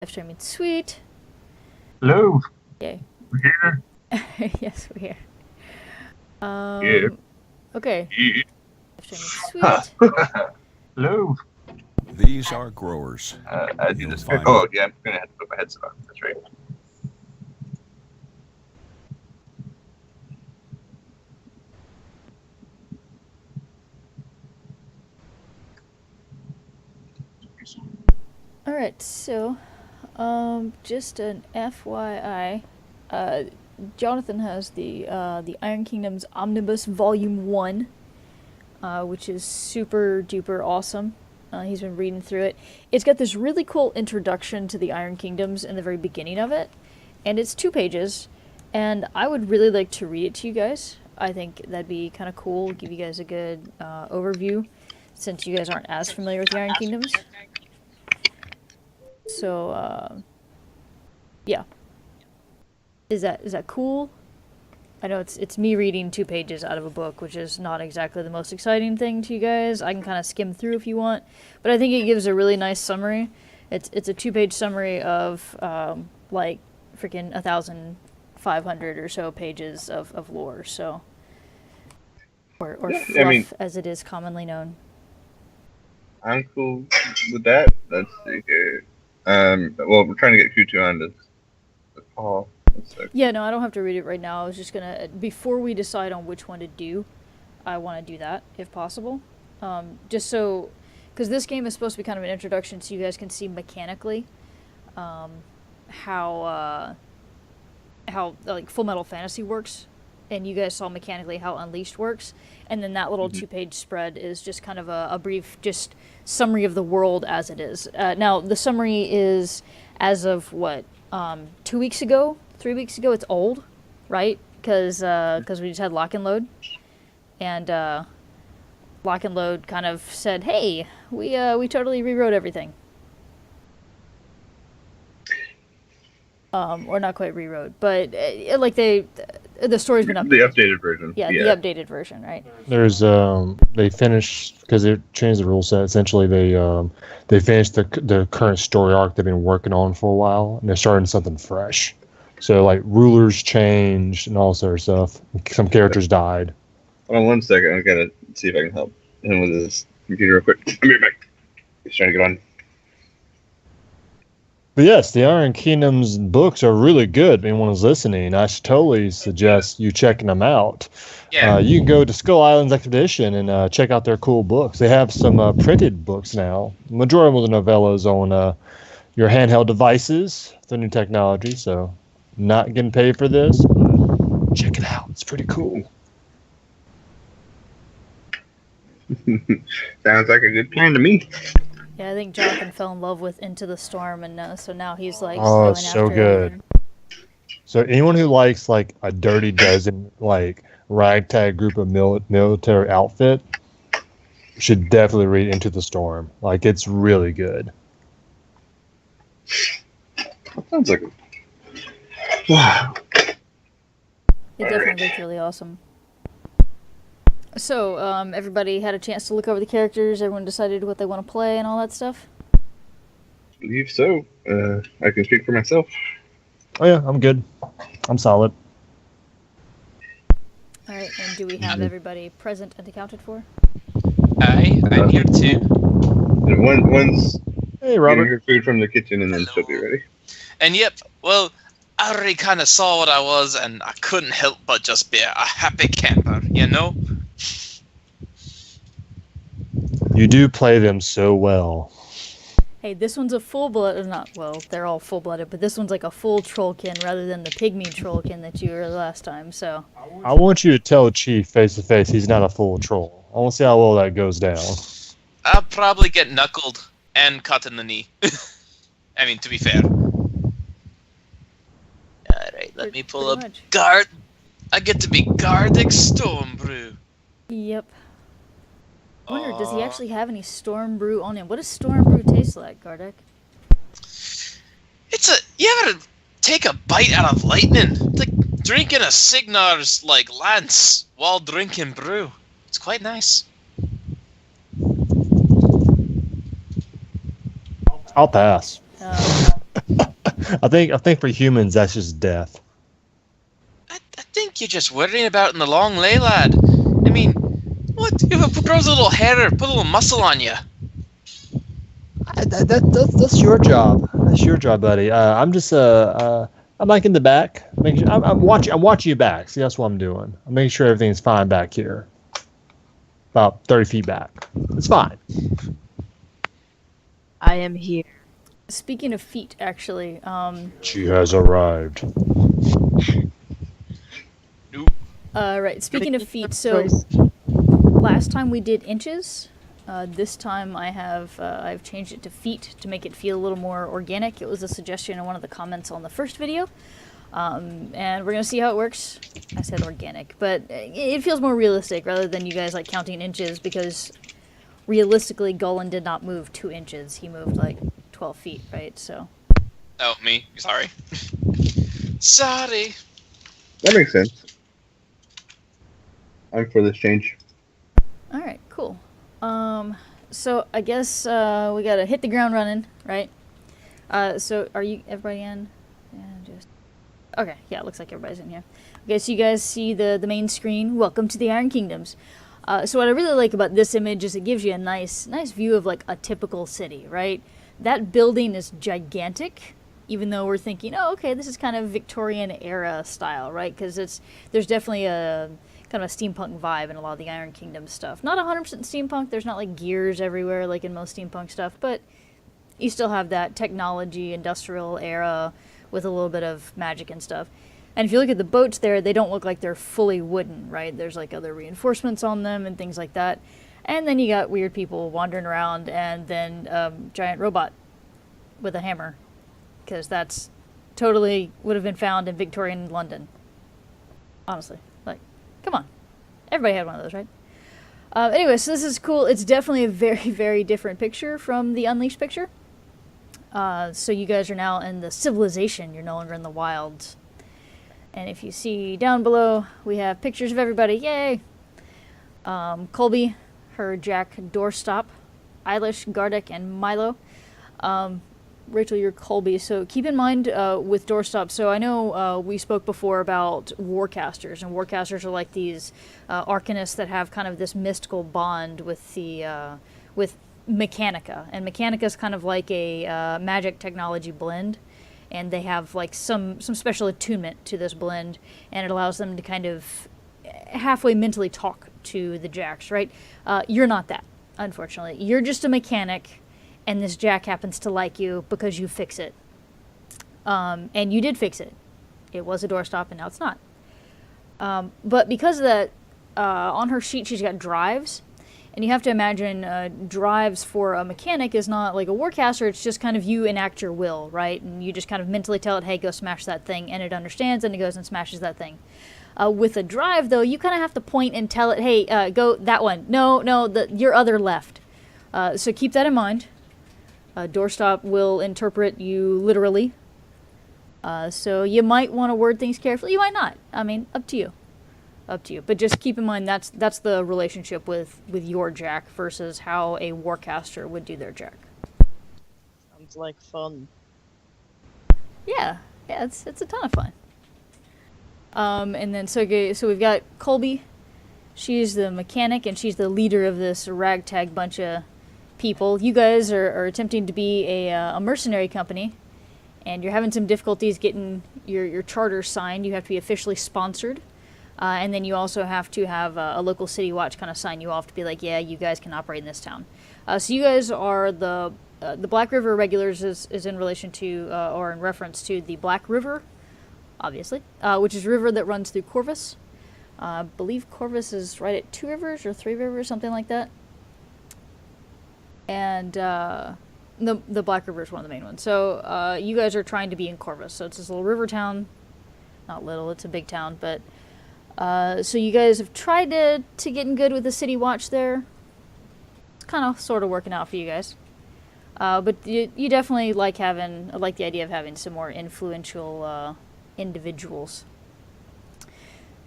Live streaming. Sweet. Hello. Yay. We're here. Yes, we're here. Yeah. Okay. Yeah. Live streaming. Sweet. Hello. These are growers. I do You'll this. find Oh, yeah. I'm gonna have to put my headset on. That's right. Alright, so, just an FYI, Jonathan has the Iron Kingdoms Omnibus Volume 1, which is super duper awesome. He's been reading through it. It's got this really cool introduction to the Iron Kingdoms in the very beginning of it, and it's 2 pages, and I would really like to read it to you guys. I think that'd be kind of cool, give you guys a good overview, since you guys aren't as familiar with the Iron Kingdoms. So, yeah. Is that cool? I know it's me reading 2 pages out of a book, which is not exactly the most exciting thing to you guys. I can kind of skim through if you want, but I think it gives a really nice summary. It's a 2-page summary of like freaking 1,500 or so pages of lore. So, or fluff, as it is commonly known. I'm cool with that. Let's see here. Well, we're trying to get Q2 on the call. Yeah, no, I don't have to read it right now. I was just gonna, before we decide on which one to do, I want to do that, if possible. Just so, because this game is supposed to be kind of an introduction so you guys can see mechanically how like Full Metal Fantasy works, and you guys saw mechanically how Unleashed works, and then that little 2-page spread is just kind of a brief just summary of the world as it is. Now, the summary is as of what, 2 weeks ago? 3 weeks ago. It's old, right? Because we just had Lock and Load, and Lock and Load kind of said, "Hey, we totally rewrote everything." Or not quite rewrote, but like the story's been updated. The updated version. Yeah, the updated version, right? There's they finished because they changed the rule set. Essentially, they finished the current story arc they've been working on for a while, and they're starting something fresh. So like rulers changed and all sort of stuff. Some characters died. Hold on 1 second. I gotta see if I can help him with his computer real quick. I'm right back. He's trying to get on. But yes, the Iron Kingdoms books are really good. If anyone is listening, I should totally suggest you checking them out. Yeah. You can go to Skull Islands Expedition and check out their cool books. They have some printed books now. Majority of the novellas on your handheld devices, the new technology. So, not getting paid for this, but check it out. It's pretty cool. Sounds like a good plan to me. Yeah, I think Jonathan fell in love with Into the Storm, and so now he's like. Oh, it's so good. So anyone who likes like a Dirty Dozen like ragtag group of military outfit should definitely read Into the Storm. Like it's really good. That sounds like. Wow. It definitely looks really awesome. So, everybody had a chance to look over the characters, everyone decided what they want to play and all that stuff? I believe so. I can speak for myself. Oh yeah, I'm good. I'm solid. Alright, and do we have everybody present and accounted for? Aye, I'm here too. And once Hey getting Robert. her food from the kitchen, and then she'll be ready. And yep, well, I already kind of saw what I was, and I couldn't help but just be a happy camper, you know? You do play them so well. Hey, this one's a full-blooded, not, well, they're all full-blooded, but this one's like a full Trollkin rather than the pygmy Trollkin that you were last time, so. I want you to tell Chief face to face he's not a full troll. I want to see how well that goes down. I'll probably get knuckled and cut in the knee. I mean, to be fair. Alright, let me pull up much. guard. I get to be Gardic Stormbrew. Yep. I wonder, does he actually have any Storm Brew on him? What does Storm Brew taste like, Gardic? You ever take a bite out of lightning? It's like drinking a Signar's, like, lance while drinking brew. It's quite nice. I'll pass. I think for humans that's just death. I think you're just worrying about in the long lay, lad. I mean, what if it grows a little hair or put a little muscle on you? That's your job. That's your job, buddy. I'm just I'm like in the back. I'm watching you back. See, that's what I'm doing. I'm making sure everything's fine back here. About 30 feet back. It's fine. I am here. Speaking of feet, actually, She has arrived. right. Speaking of feet, so last time we did inches. This time I've changed it to feet to make it feel a little more organic. It was a suggestion in one of the comments on the first video, and we're gonna see how it works. I said organic, but it feels more realistic rather than you guys like counting inches, because realistically, Golan did not move 2 inches. He moved like 12 feet, right? So. Oh, me. Sorry. Sorry. That makes sense. I'm for this change. All right, cool. So I guess we gotta hit the ground running, right? So are you everybody in? Yeah, just okay. Yeah, it looks like everybody's in here. Okay, so you guys see the main screen. Welcome to the Iron Kingdoms. So what I really like about this image is it gives you a nice view of like a typical city, right? That building is gigantic, even though we're thinking, oh, okay, this is kind of Victorian era style, right? Because there's definitely a kind of a steampunk vibe in a lot of the Iron Kingdom stuff. Not 100% steampunk. There's not like gears everywhere like in most steampunk stuff, but you still have that technology, industrial era with a little bit of magic and stuff. And if you look at the boats there, they don't look like they're fully wooden, right? There's like other reinforcements on them and things like that. And then you got weird people wandering around, and then giant robot with a hammer, because that's totally would have been found in Victorian London. Honestly, like, come on. Everybody had one of those, right? Anyway, so this is cool. It's definitely a very, very different picture from the Unleashed picture. So you guys are now in the civilization. You're no longer in the wilds. And if you see down below, we have pictures of everybody. Yay! Colby, her Jack Doorstop, Eilish, Gardic, and Milo. Rachel, you're Colby. So keep in mind with Doorstop, so I know we spoke before about Warcasters, and Warcasters are like these arcanists that have kind of this mystical bond with the with Mechanica, and Mechanica is kind of like a magic technology blend, and they have like some special attunement to this blend, and it allows them to kind of halfway mentally talk to the Jacks, right? You're not that, unfortunately. You're just a mechanic, and this Jack happens to like you because you fix it. And you did fix it. It was a doorstop, and now it's not. But because of that, on her sheet she's got drives, and you have to imagine drives for a mechanic is not like a warcaster. It's just kind of you enact your will, right? And you just kind of mentally tell it, hey, go smash that thing, and it understands, and it goes and smashes that thing. With a drive, though, you kind of have to point and tell it, hey, go that one. No, your other left. So keep that in mind. Doorstop will interpret you literally. So you might want to word things carefully. You might not. I mean, up to you. Up to you. But just keep in mind that's the relationship with your Jack versus how a Warcaster would do their Jack. Sounds like fun. Yeah, it's a ton of fun. And then so we've got Colby. She's the mechanic, and she's the leader of this ragtag bunch of people. You guys are attempting to be a mercenary company, and you're having some difficulties getting your charter signed. You have to be officially sponsored, and then you also have to have a local city watch kind of sign you off to be like, yeah, you guys can operate in this town. So you guys are the Black River Regulars is in relation to or in reference to the Black River, obviously, which is a river that runs through Corvus. I believe Corvus is right at 2 rivers or 3 rivers, something like that. And the Black River is one of the main ones. So you guys are trying to be in Corvus. So it's this little river town. Not little, it's a big town. But so you guys have tried to get in good with the city watch there. It's kind of sort of working out for you guys. But you definitely like the idea of having some more influential individuals.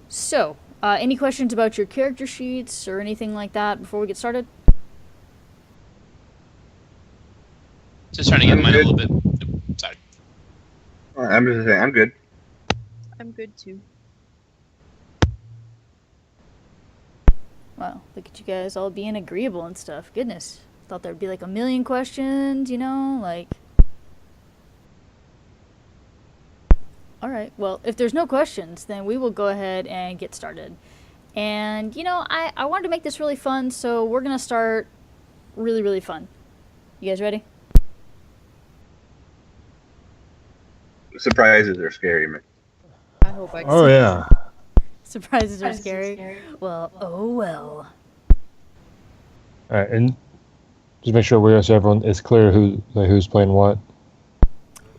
So, any questions about your character sheets or anything like that before we get started? Just trying to get mine a little bit. Sorry. I'm just saying, I'm good. I'm good too. Wow, look at you guys all being agreeable and stuff. Goodness. Thought there'd be like a million questions, you know, like. Alright, well, if there's no questions, then we will go ahead and get started. And, you know, I wanted to make this really fun, so we're gonna start really, really fun. You guys ready? Surprises are scary, man. I hope I can. Oh yeah. Surprises are scary. Well, oh well. All right, and just make sure so everyone is clear who's playing what.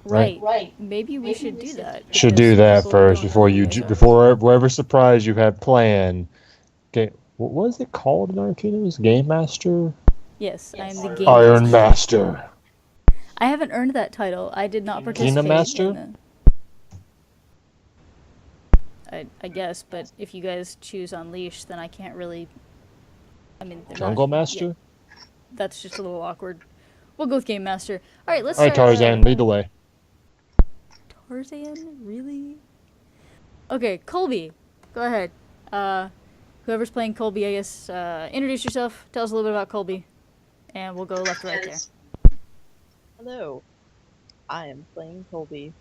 Right. Maybe we should do that. Should because do that people first don't before whatever surprise you had planned. Okay, what was it called in our kingdoms? Game Master. Yes, I am the game Iron Master. I haven't earned that title. I did not participate. Kingdom Master? In I guess, but if you guys choose Unleash, then I can't really. I mean, Jungle Master. Yeah, that's just a little awkward. We'll go with Game Master. All right, let's. All right, start, Tarzan, lead the way. Tarzan, really? Okay, Colby, go ahead. Whoever's playing Colby, I guess. Introduce yourself. Tell us a little bit about Colby, and we'll go left to right there. Hello. I am playing Colby.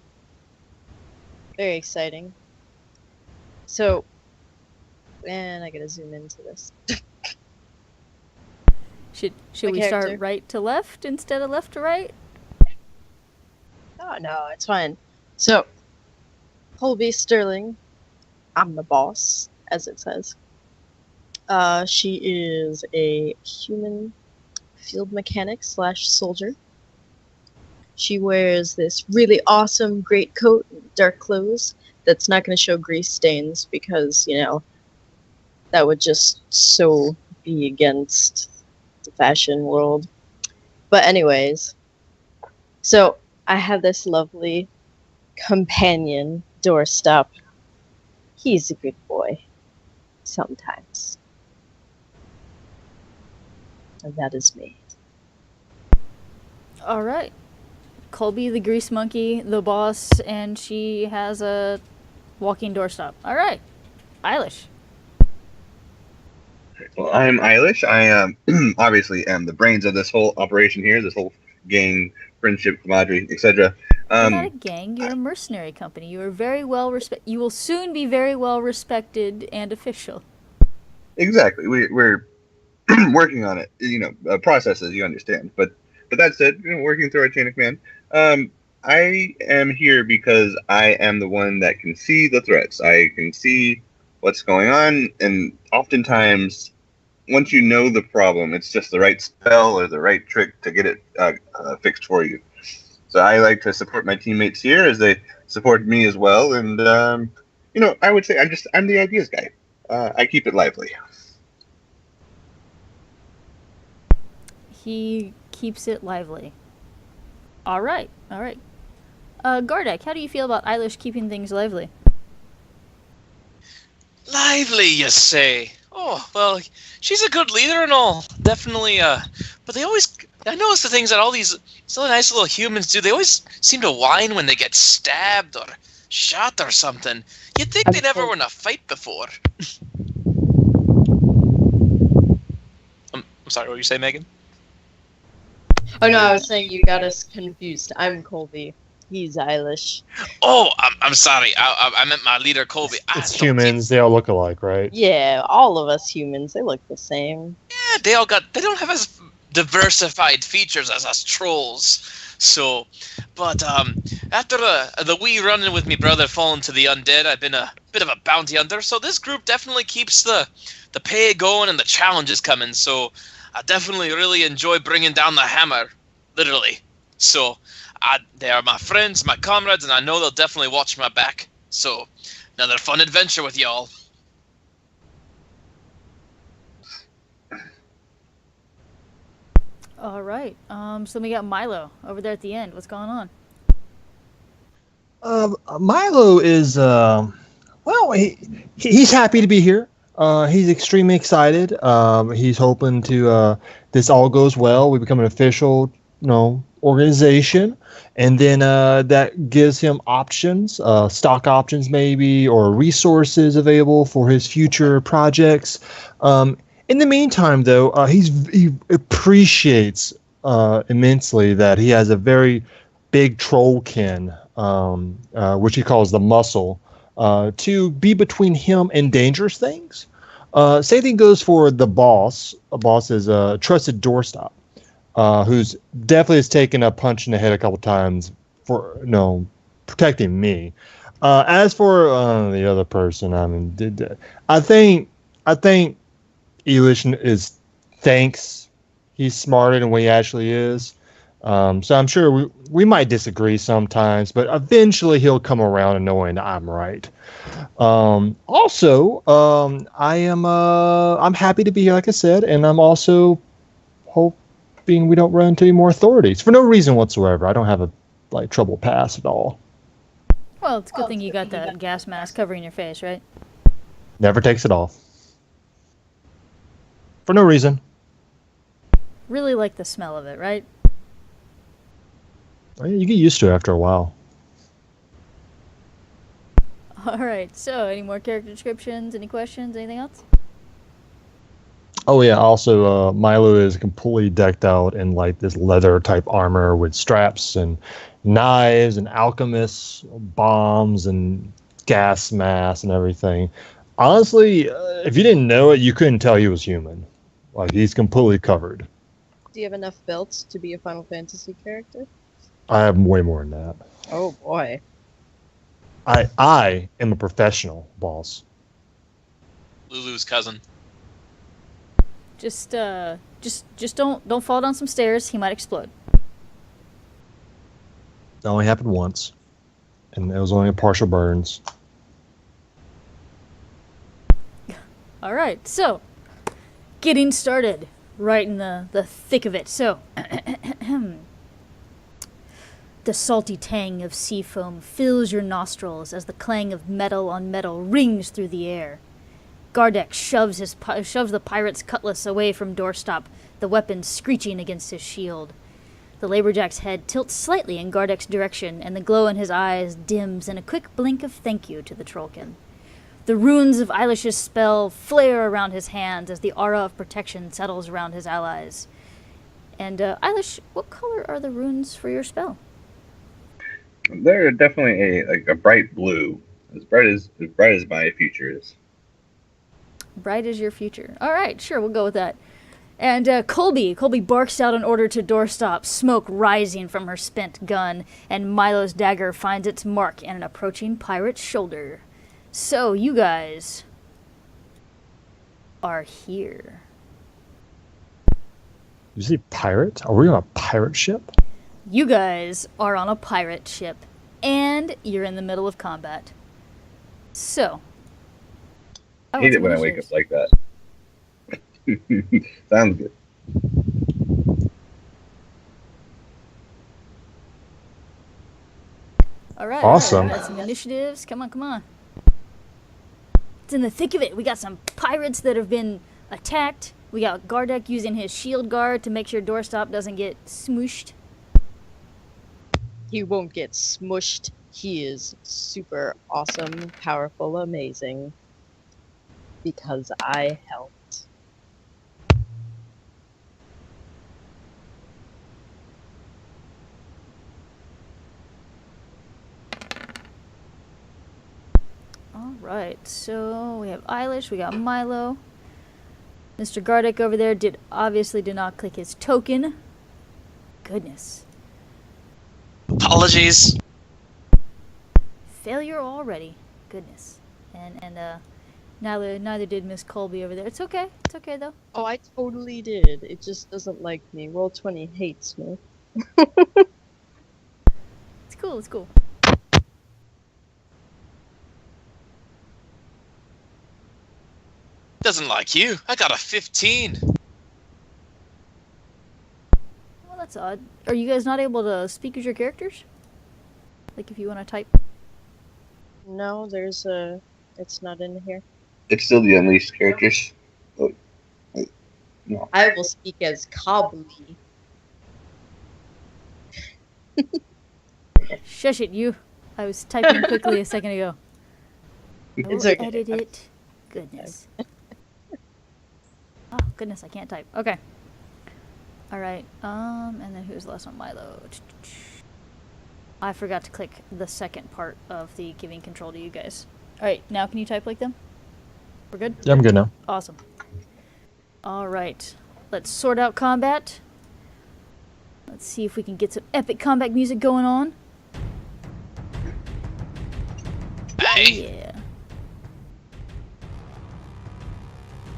Very exciting. So, and I gotta zoom into this. Should My we character. start right to left instead of left to right? Oh, no, it's fine. So, Colby Sterling, I'm the boss, as it says. She is a human field mechanic / soldier. She wears this really awesome great coat, dark clothes, that's not going to show grease stains because, you know, that would just so be against the fashion world. But anyways, so I have this lovely companion, Doorstop. He's a good boy. Sometimes. And that is me. All right. Colby the Grease Monkey, the boss, and she has a walking doorstop. All right. Eilish. Well, I'm Eilish. I obviously am the brains of this whole operation here, this whole gang, friendship, camaraderie, etc. You're not a gang. You're a mercenary company. You are very well You will soon be very well respected and official. Exactly. We're working on it. You know, processes. You understand. But that said, you know, working through our chain of command. I am here because I am the one that can see the threats. I can see what's going on, and oftentimes, once you know the problem, it's just the right spell or the right trick to get it fixed for you. So I like to support my teammates here as they support me as well, and you know, I would say I'm the ideas guy. I keep it lively. He keeps it lively. All right. Gardek, how do you feel about Eilish keeping things lively? Lively, you say? Oh, well, she's a good leader and all. Definitely, but I notice the things that all these silly nice little humans do. They always seem to whine when they get stabbed or shot or something. You'd think they never were in a fight before. I'm sorry, what were you saying, Megan? Oh no, I was saying you got us confused. I'm Colby. He's Eilish. Oh, I'm sorry. I meant my leader, Colby. It's humans. They all look alike, right? Yeah, all of us humans, they look the same. Yeah, they don't have as diversified features as us trolls. So, but after the wee run-in with me brother falling to the undead, I've been a bit of a bounty hunter. So this group definitely keeps the pay going and the challenges coming. So I definitely really enjoy bringing down the hammer, literally. So they are my friends, my comrades, and I know they'll definitely watch my back. So another fun adventure with y'all. All right. So we got Milo over there at the end. What's going on? Milo is he's happy to be here. He's extremely excited. He's hoping to this all goes well. We become an official, organization, and then that gives him options, stock options maybe, or resources available for his future projects. In the meantime, though, he appreciates immensely that he has a very big trollkin, which he calls the muscle, to be between him and dangerous things. Same thing goes for the boss. A boss is a trusted doorstop, who's definitely has taken a punch in the head a couple times for protecting me. As for the other person, I mean, I think Elish is thanks. He's smarter than what he actually is. So I'm sure we might disagree sometimes, but eventually he'll come around and knowing I'm right. Also, I'm happy to be here, like I said, and I'm also hoping we don't run into any more authorities for no reason whatsoever. I don't have a trouble past at all. Well, it's a good thing you got that gas mask covering your face, right? Never takes it off. For no reason. Really like the smell of it, right? You get used to it after a while. Alright, so any more character descriptions? Any questions? Anything else? Oh yeah, also Milo is completely decked out in like this leather type armor with straps and knives and alchemists, bombs and gas masks and everything. Honestly, if you didn't know it, you couldn't tell he was human. Like he's completely covered. Do you have enough belts to be a Final Fantasy character? I have way more than that. Oh boy. I am a professional, boss. Lulu's cousin. Just don't fall down some stairs. He might explode. That only happened once, and it was only partial burns. All right, so getting started right in the thick of it. So the salty tang of sea foam fills your nostrils as the clang of metal on metal rings through the air. Gardeck shoves the pirate's cutlass away from doorstop, the weapon screeching against his shield. The laborjack's head tilts slightly in Gardeck's direction, and the glow in his eyes dims in a quick blink of thank you to the trollkin. The runes of Eilish's spell flare around his hands as the aura of protection settles around his allies. And Eilish, what color are the runes for your spell? They're definitely a bright blue, as bright as my future is. Bright as your future. All right, sure, we'll go with that. And Colby barks out an order to doorstop, smoke rising from her spent gun, and Milo's dagger finds its mark in an approaching pirate's shoulder. So, you guys are here. You say pirate? Are we on a pirate ship? You guys are on a pirate ship, and you're in the middle of combat. So. I hate it when I wake up like that. Sounds good. Alright, awesome. Got some initiatives. Come on. It's in the thick of it. We got some pirates that have been attacked. We got Gardeck using his shield guard to make sure doorstop doesn't get smooshed. He won't get smushed. He is super awesome, powerful, amazing. Because I helped. Alright, so we have Eilish, we got Milo. Mr. Gardeck over there obviously did not click his token. Goodness. Apologies. Failure already. Goodness. And neither did Miss Colby over there. It's okay though. Oh, I totally did. It just doesn't like me. Roll20 hates me. It's cool. Doesn't like you. I got a 15. Well, that's odd. Are you guys not able to speak as your characters? Like if you want to type? No, it's not in here. It's still the Unleashed characters. No. I will speak as Kabuli. Shush it, you. I was typing quickly a second ago. It's I'll okay. edit it. Goodness. Oh, goodness, I can't type. Okay. Alright, and then who's the last one? Milo. I forgot to click the second part of the giving control to you guys. Alright, now can you type like them? We're good? Yeah, I'm good now. Awesome. Alright, let's sort out combat. Let's see if we can get some epic combat music going on. Hey. Yeah.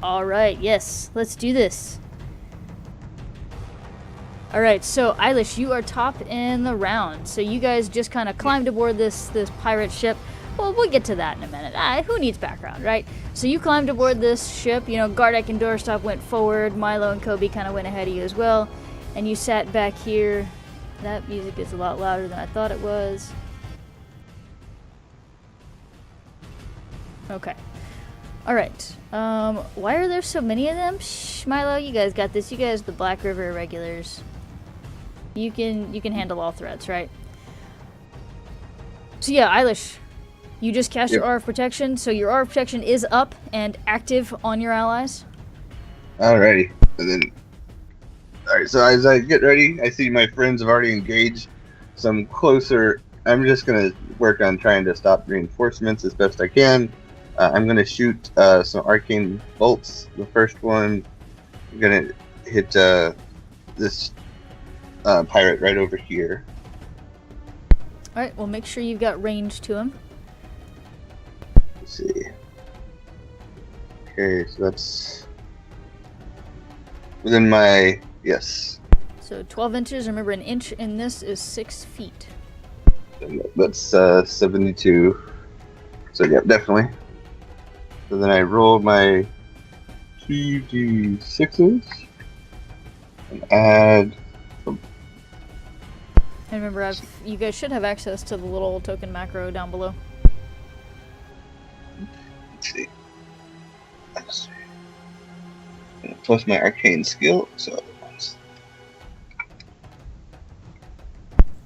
Alright, yes, let's do this. Alright, so Eilish, you are top in the round. So you guys just kind of climbed aboard this pirate ship. Well, we'll get to that in a minute. Who needs background, right? So you climbed aboard this ship. You know, Gardak and Doorstop went forward. Milo and Kobe kind of went ahead of you as well. And you sat back here. That music is a lot louder than I thought it was. Okay. Alright. Why are there so many of them? Shh, Milo, you guys got this. You guys are the Black River Irregulars. You can handle all threats, right? So yeah, Eilish, you just cast your Aura of Protection, so your Aura of Protection is up and active on your allies. Alrighty. And then, alright, so as I get ready, I see my friends have already engaged some closer. I'm just going to work on trying to stop reinforcements as best I can. I'm going to shoot some arcane bolts. The first one, I'm going to hit this pirate right over here. Alright, well make sure you've got range to him. Let's see. Okay, so that's within my, yes. So 12 inches, remember an inch in this is 6 feet. That's 72. So yeah, definitely. So then I roll my 2d6s and add. And remember, you guys should have access to the little token macro down below. Let's see. Plus my arcane skill, so.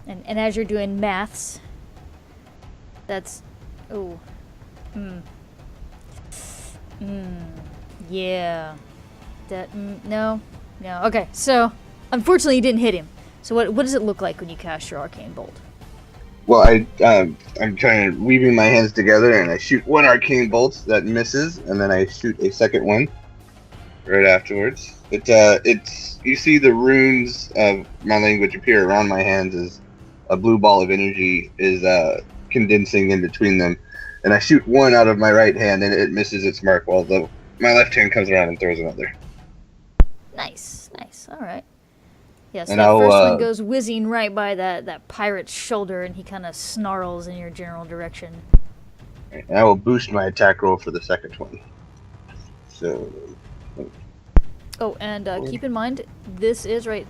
And as you're doing maths, that's, oh, yeah, that, no, okay, so, unfortunately you didn't hit him. So what does it look like when you cast your arcane bolt? Well, I'm trying to weaving my hands together, and I shoot one arcane bolt that misses, and then I shoot a second one right afterwards. It's you see the runes of my language appear around my hands as a blue ball of energy is condensing in between them, and I shoot one out of my right hand, and it misses its mark, while my left hand comes around and throws another. Nice, all right. Yeah, so and that I'll, first one goes whizzing right by that pirate's shoulder, and he kind of snarls in your general direction. And I will boost my attack roll for the second one. So. Oh, and keep in mind, this right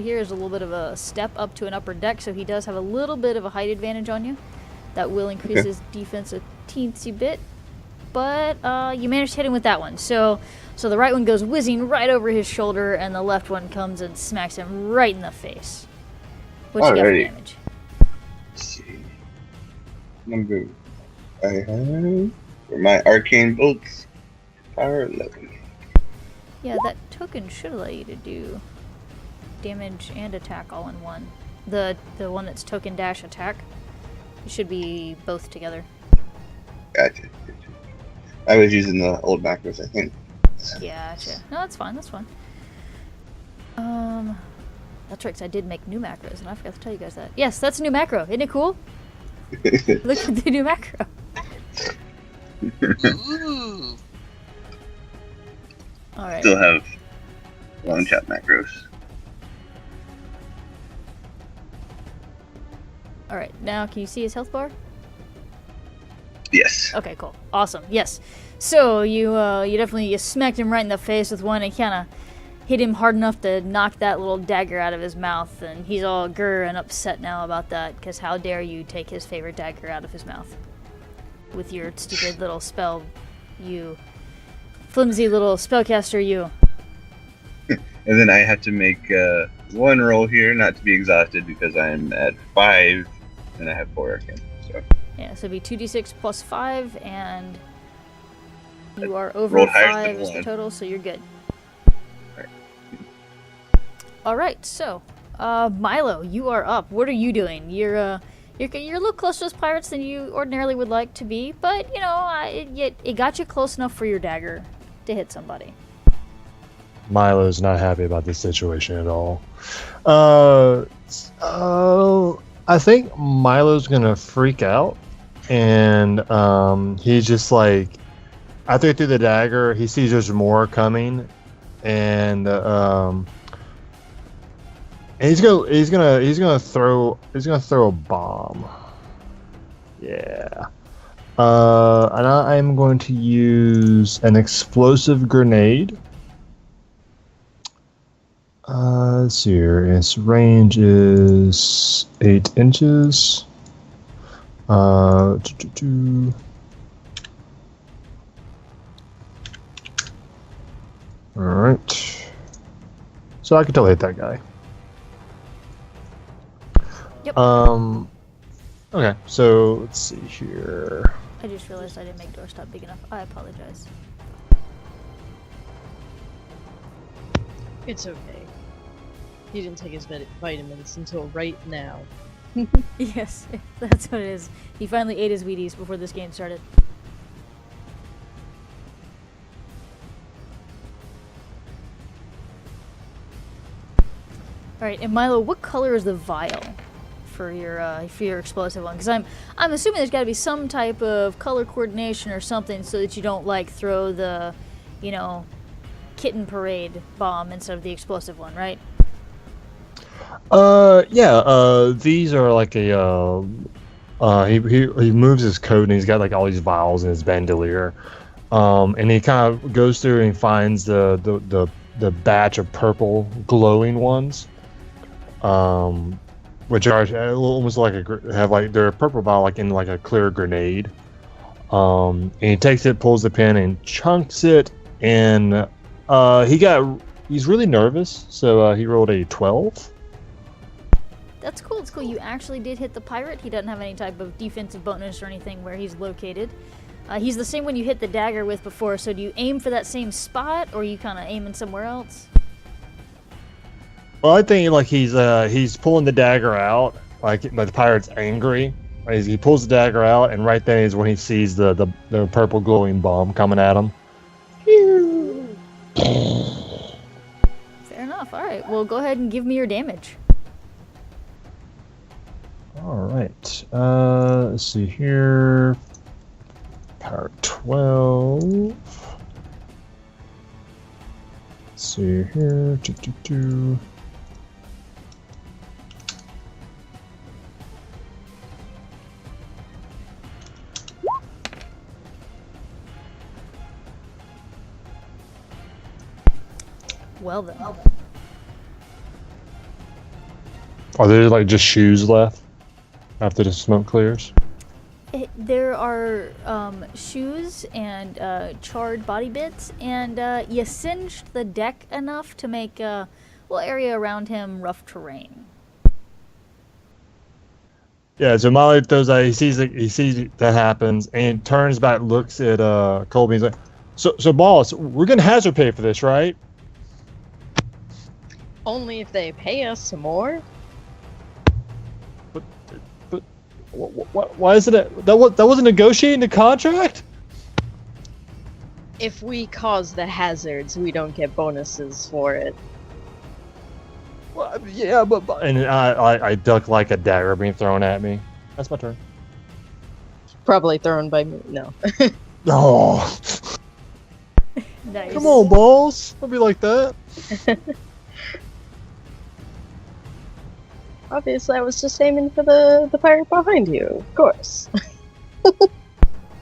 here is a little bit of a step up to an upper deck, so he does have a little bit of a height advantage on you. That will increase his defense a teensy bit, but you managed to hit him with that one. So the right one goes whizzing right over his shoulder, and the left one comes and smacks him right in the face. What you got for damage? Let's see. Number I have for my arcane bolts, power 11. Yeah, that token should allow you to do damage and attack all in one. The one that's token dash attack. It should be both together. Gotcha. I was using the old macros, I think. Gotcha. No, that's fine. That's right, because I did make new macros, and I forgot to tell you guys that. Yes, that's a new macro. Isn't it cool? Look at the new macro. Ooh. Alright. Still have long chat macros. Alright, now can you see his health bar? Yes. Okay, cool. Awesome. Yes. So you definitely smacked him right in the face with one and kind of hit him hard enough to knock that little dagger out of his mouth, and he's all grr and upset now about that, because how dare you take his favorite dagger out of his mouth with your stupid little spell, you flimsy little spellcaster, you. And then I have to make one roll here, not to be exhausted, because I'm at 5, and I have 4 arcane. So Yeah, so it'd be 2d6 plus 5, and you are over rolled higher 5 than is the 1. total, so you're good. Alright. Alright, so, Milo, you are up. What are you doing? You're a little closer to those pirates than you ordinarily would like to be, but, you know, it got you close enough for your dagger to hit somebody. Milo's not happy about this situation at all. I think Milo's gonna freak out, and he's just like, after he threw the dagger, he sees there's more coming, and he's gonna throw a bomb. Yeah. And I'm going to use an explosive grenade. Let's see here. Its range is 8 inches. All right. So I can totally hit that guy. Yep. Okay, so let's see here. I just realized I didn't make doorstop big enough. I apologize. It's okay. He didn't take his vitamins until right now. Yes, that's what it is. He finally ate his Wheaties before this game started. Alright, and Milo, what color is the vial for your explosive one? Because I'm assuming there's got to be some type of color coordination or something so that you don't like throw the, you know, kitten parade bomb instead of the explosive one, right? These are like a he moves his coat and he's got like all these vials in his bandolier. And he kind of goes through and finds the batch of purple glowing ones. Which are almost like they're a purple vial like in like a clear grenade. And he takes it, pulls the pin and chunks it, and he's really nervous, so he rolled a 12. That's cool. It's cool. You actually did hit the pirate. He doesn't have any type of defensive bonus or anything where he's located. He's the same one you hit the dagger with before, so do you aim for that same spot, or you kind of aiming somewhere else? Well, I think like he's pulling the dagger out, but the pirate's angry. He pulls the dagger out, and right then is when he sees the purple glowing bomb coming at him. Fair enough. All right. Well, go ahead and give me your damage. All right. Let's see here. Power 12. Let's see here. Well then. Are there like just shoes left after the smoke clears? There are shoes and charred body bits, and you singed the deck enough to make a little area around him rough terrain. Yeah, so Molly throws out. He sees that happens, and he turns back, looks at Colby, and he's like, "So, boss, we're gonna hazard pay for this, right?" Only if they pay us some more. But why is it that wasn't negotiating the contract? If we cause the hazards, we don't get bonuses for it. Well, yeah, but and I duck like a dagger being thrown at me. That's my turn. Probably thrown by me. No. Oh, Nice. come on, balls! Don't be like that. Obviously, I was just aiming for the pirate behind you, of course.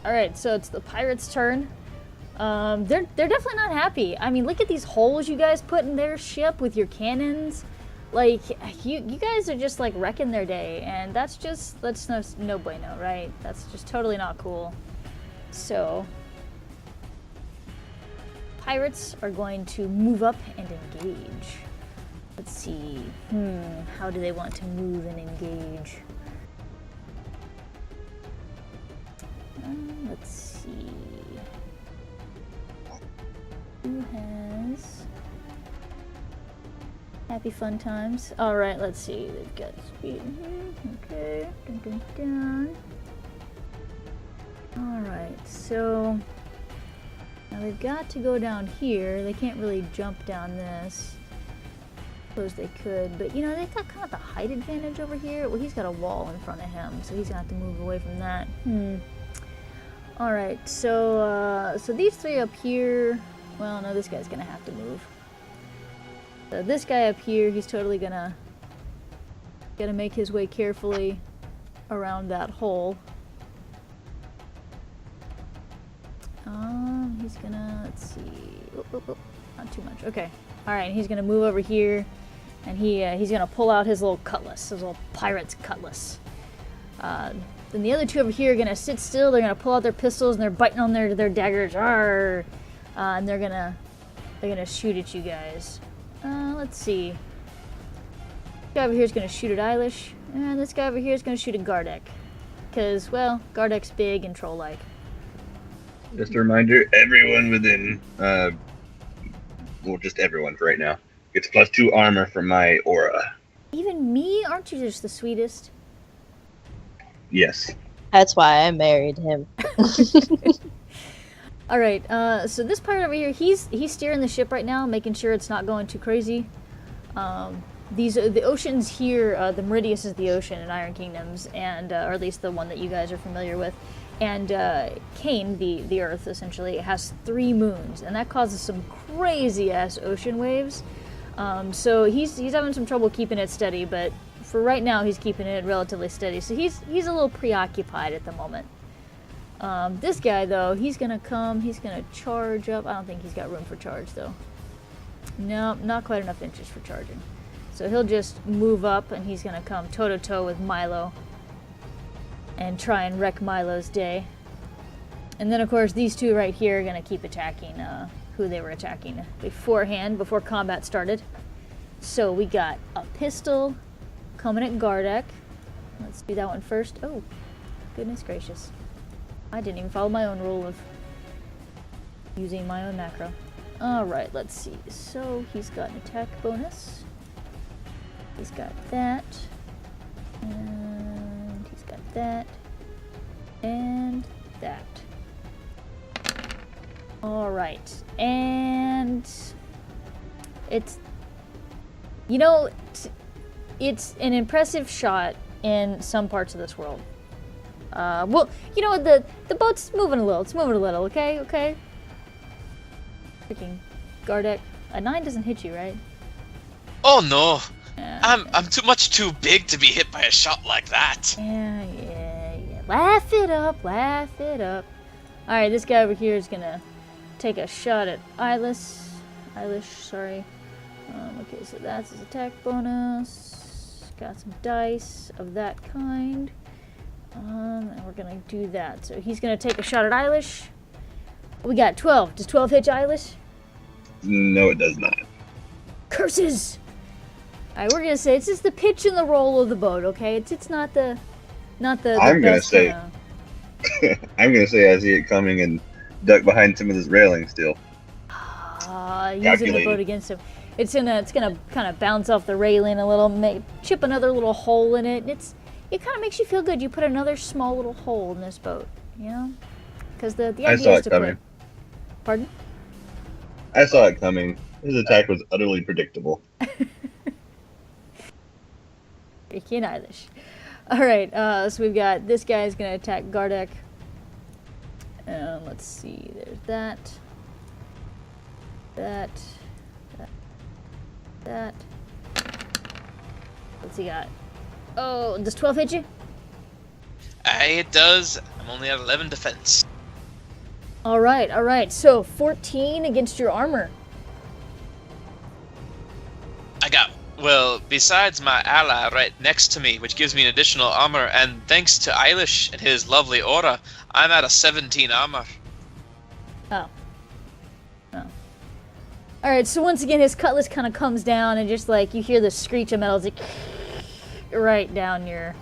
Alright, so it's the pirate's turn. They're definitely not happy. I mean, look at these holes you guys put in their ship with your cannons. Like, you guys are just like wrecking their day, and that's no bueno, right? That's just totally not cool. So, pirates are going to move up and engage. Let's see. How do they want to move and engage? Let's see. Who has happy fun times? All right, let's see. They've got speed. Okay. Dun, dun, dun. All right, so now they've got to go down here. They can't really jump down this. Suppose they could, but you know they've got kind of the height advantage over here. Well, he's got a wall in front of him, so he's gonna have to move away from that. All right, so these three up here. Well, no, this guy's gonna have to move. So this guy up here, he's totally gonna make his way carefully around that hole. He's gonna, let's see, not too much. Okay, all right, he's gonna move over here, and he's gonna pull out his little cutlass, his little pirate's cutlass. Then the other two over here are gonna sit still. They're gonna pull out their pistols and they're biting on their daggers. Arr! And they're gonna shoot at you guys. Let's see. This guy over here is gonna shoot at Eilish, and this guy over here is gonna shoot at Gardek, because well, Gardek's big and troll-like. Just a reminder, everyone within, well, just everyone for right now, gets +2 armor from my aura. Even me? Aren't you just the sweetest? Yes. That's why I married him. All right. So this pirate over here, he's steering the ship right now, making sure it's not going too crazy. The oceans here, the Meridius is the ocean in Iron Kingdoms, and or at least the one that you guys are familiar with. And Kane, the Earth, essentially, has 3 moons, and that causes some crazy-ass ocean waves. So he's having some trouble keeping it steady, but for right now, he's keeping it relatively steady. So he's a little preoccupied at the moment. This guy, though, he's gonna charge up. I don't think he's got room for charge, though. No, not quite enough inches for charging. So he'll just move up, and he's gonna come toe-to-toe with Milo and try and wreck Milo's day. And then, of course, these two right here are going to keep attacking who they were attacking beforehand, before combat started. So we got a pistol coming at Gardek. Let's do that one first. Oh, goodness gracious. I didn't even follow my own rule of using my own macro. Alright, let's see. So he's got an attack bonus. He's got that. And he's got that. And that. Alright. And it's, you know, it's an impressive shot in some parts of this world. Well, you know, the boat's moving a little. It's moving a little, okay? Okay? Freaking Gardek. A 9 doesn't hit you, right? Oh no! Yeah, I'm too big to be hit by a shot like that. yeah. Laugh it up, laugh it up. Alright, this guy over here is gonna take a shot at Eilish, sorry. Okay, so that's his attack bonus. Got some dice of that kind. And we're gonna do that. So he's gonna take a shot at Eilish. We got 12. Does 12 hit Eilish? No, it does not. Curses! Alright, we're gonna say it's just the pitch and the roll of the boat, okay? It's not the I'm gonna best say- kinda- I'm gonna say I see it coming and duck behind some of this railing still. using the Calculated. boat against him. It's gonna kind of bounce off the railing a little, chip another little hole in it. And it kind of makes you feel good. You put another small little hole in this boat, you know? Because the I idea saw is it to coming. Pardon? I saw it coming. His attack was utterly predictable. Freaking Eilish. All right, so we've got this guy is gonna attack Gardek. Let's see. There's that. What's he got? Oh, does 12 hit you? It does. I'm only at 11 defense. All right. So 14 against your armor. Well, besides my ally right next to me, which gives me an additional armor, and thanks to Eilish and his lovely aura, I'm at a 17 armor. Oh. All right. So once again, his cutlass kind of comes down, and just like you hear the screech of metal, it's like right down your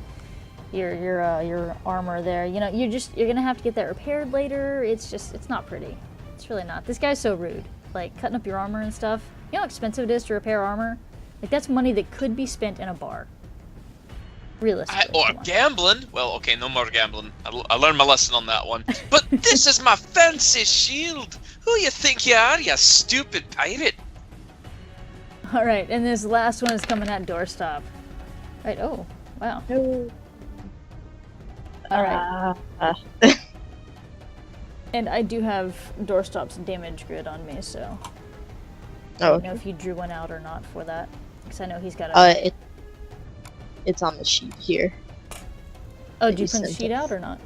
armor there. You know, you're gonna have to get that repaired later. It's not pretty. It's really not. This guy's so rude. Like cutting up your armor and stuff. You know how expensive it is to repair armor? Like that's money that could be spent in a bar. Realistically. Or come on. gambling. Well, okay, no more gambling. I learned my lesson on that one. But this is my fancy shield. Who you think you are, you stupid pirate? All right, and this last one is coming at doorstop. Right. Oh, wow. No. All right. Uh, And I do have doorstop's damage grid on me, so I oh, don't know okay. if you drew one out or not for that, because I know he's got a. It's on the sheet here. Oh, that did you you print the sent sheet us. out or not?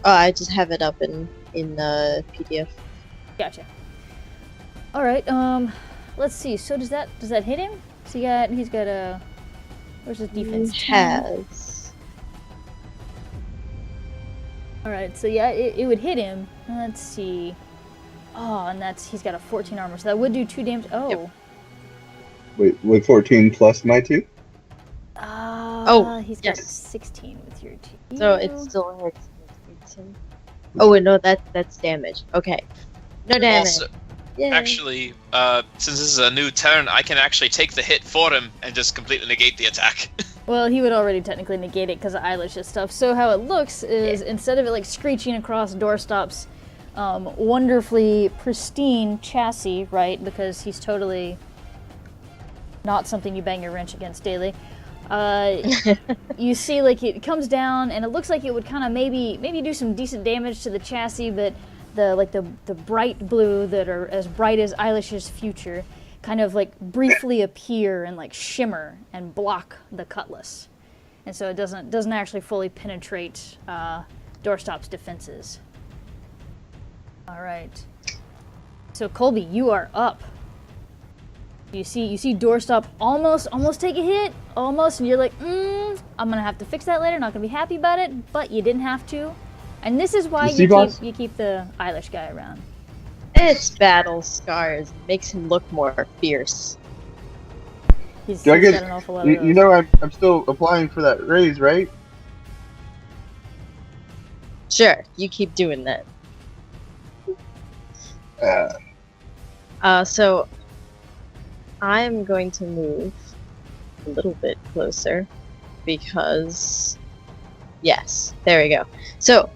I just have it up in PDF. Gotcha. All right. Let's see. So does that hit him? So he's got a. Where's his defense? He 10? has. All right. So yeah, it would hit him. Let's see. Oh, and he's got a 14 armor, so that would do 2 damage. Oh. Yep. Wait, with 14 plus my 2? He's got yes. 16 with your 2. So it still hits him. Oh wait, no, that's damage. Okay. No damage. Also, Yay. actually, since this is a new turn, I can actually take the hit for him and just completely negate the attack. Well, he would already technically negate it because of Eilish's stuff. So how it looks is instead of it like screeching across doorstops, wonderfully pristine chassis, right? Because he's totally not something you bang your wrench against daily. You see, like it comes down, and it looks like it would kind of maybe do some decent damage to the chassis, but the bright blue that are as bright as Eilish's future kind of like briefly appear and like shimmer and block the cutlass, and so it doesn't actually fully penetrate doorstop's defenses. All right. So Colby, you are up. You see doorstop almost take a hit, almost, and you're like, I'm gonna have to fix that later. Not gonna be happy about it, but you didn't have to, and this is why you keep the Eilish guy around. It's battle scars. Makes him look more fierce. He's Do I got get? an awful lot of You those. know, I'm still applying for that raise, right? Sure, you keep doing that. So I'm going to move a little bit closer because yes, there we go. So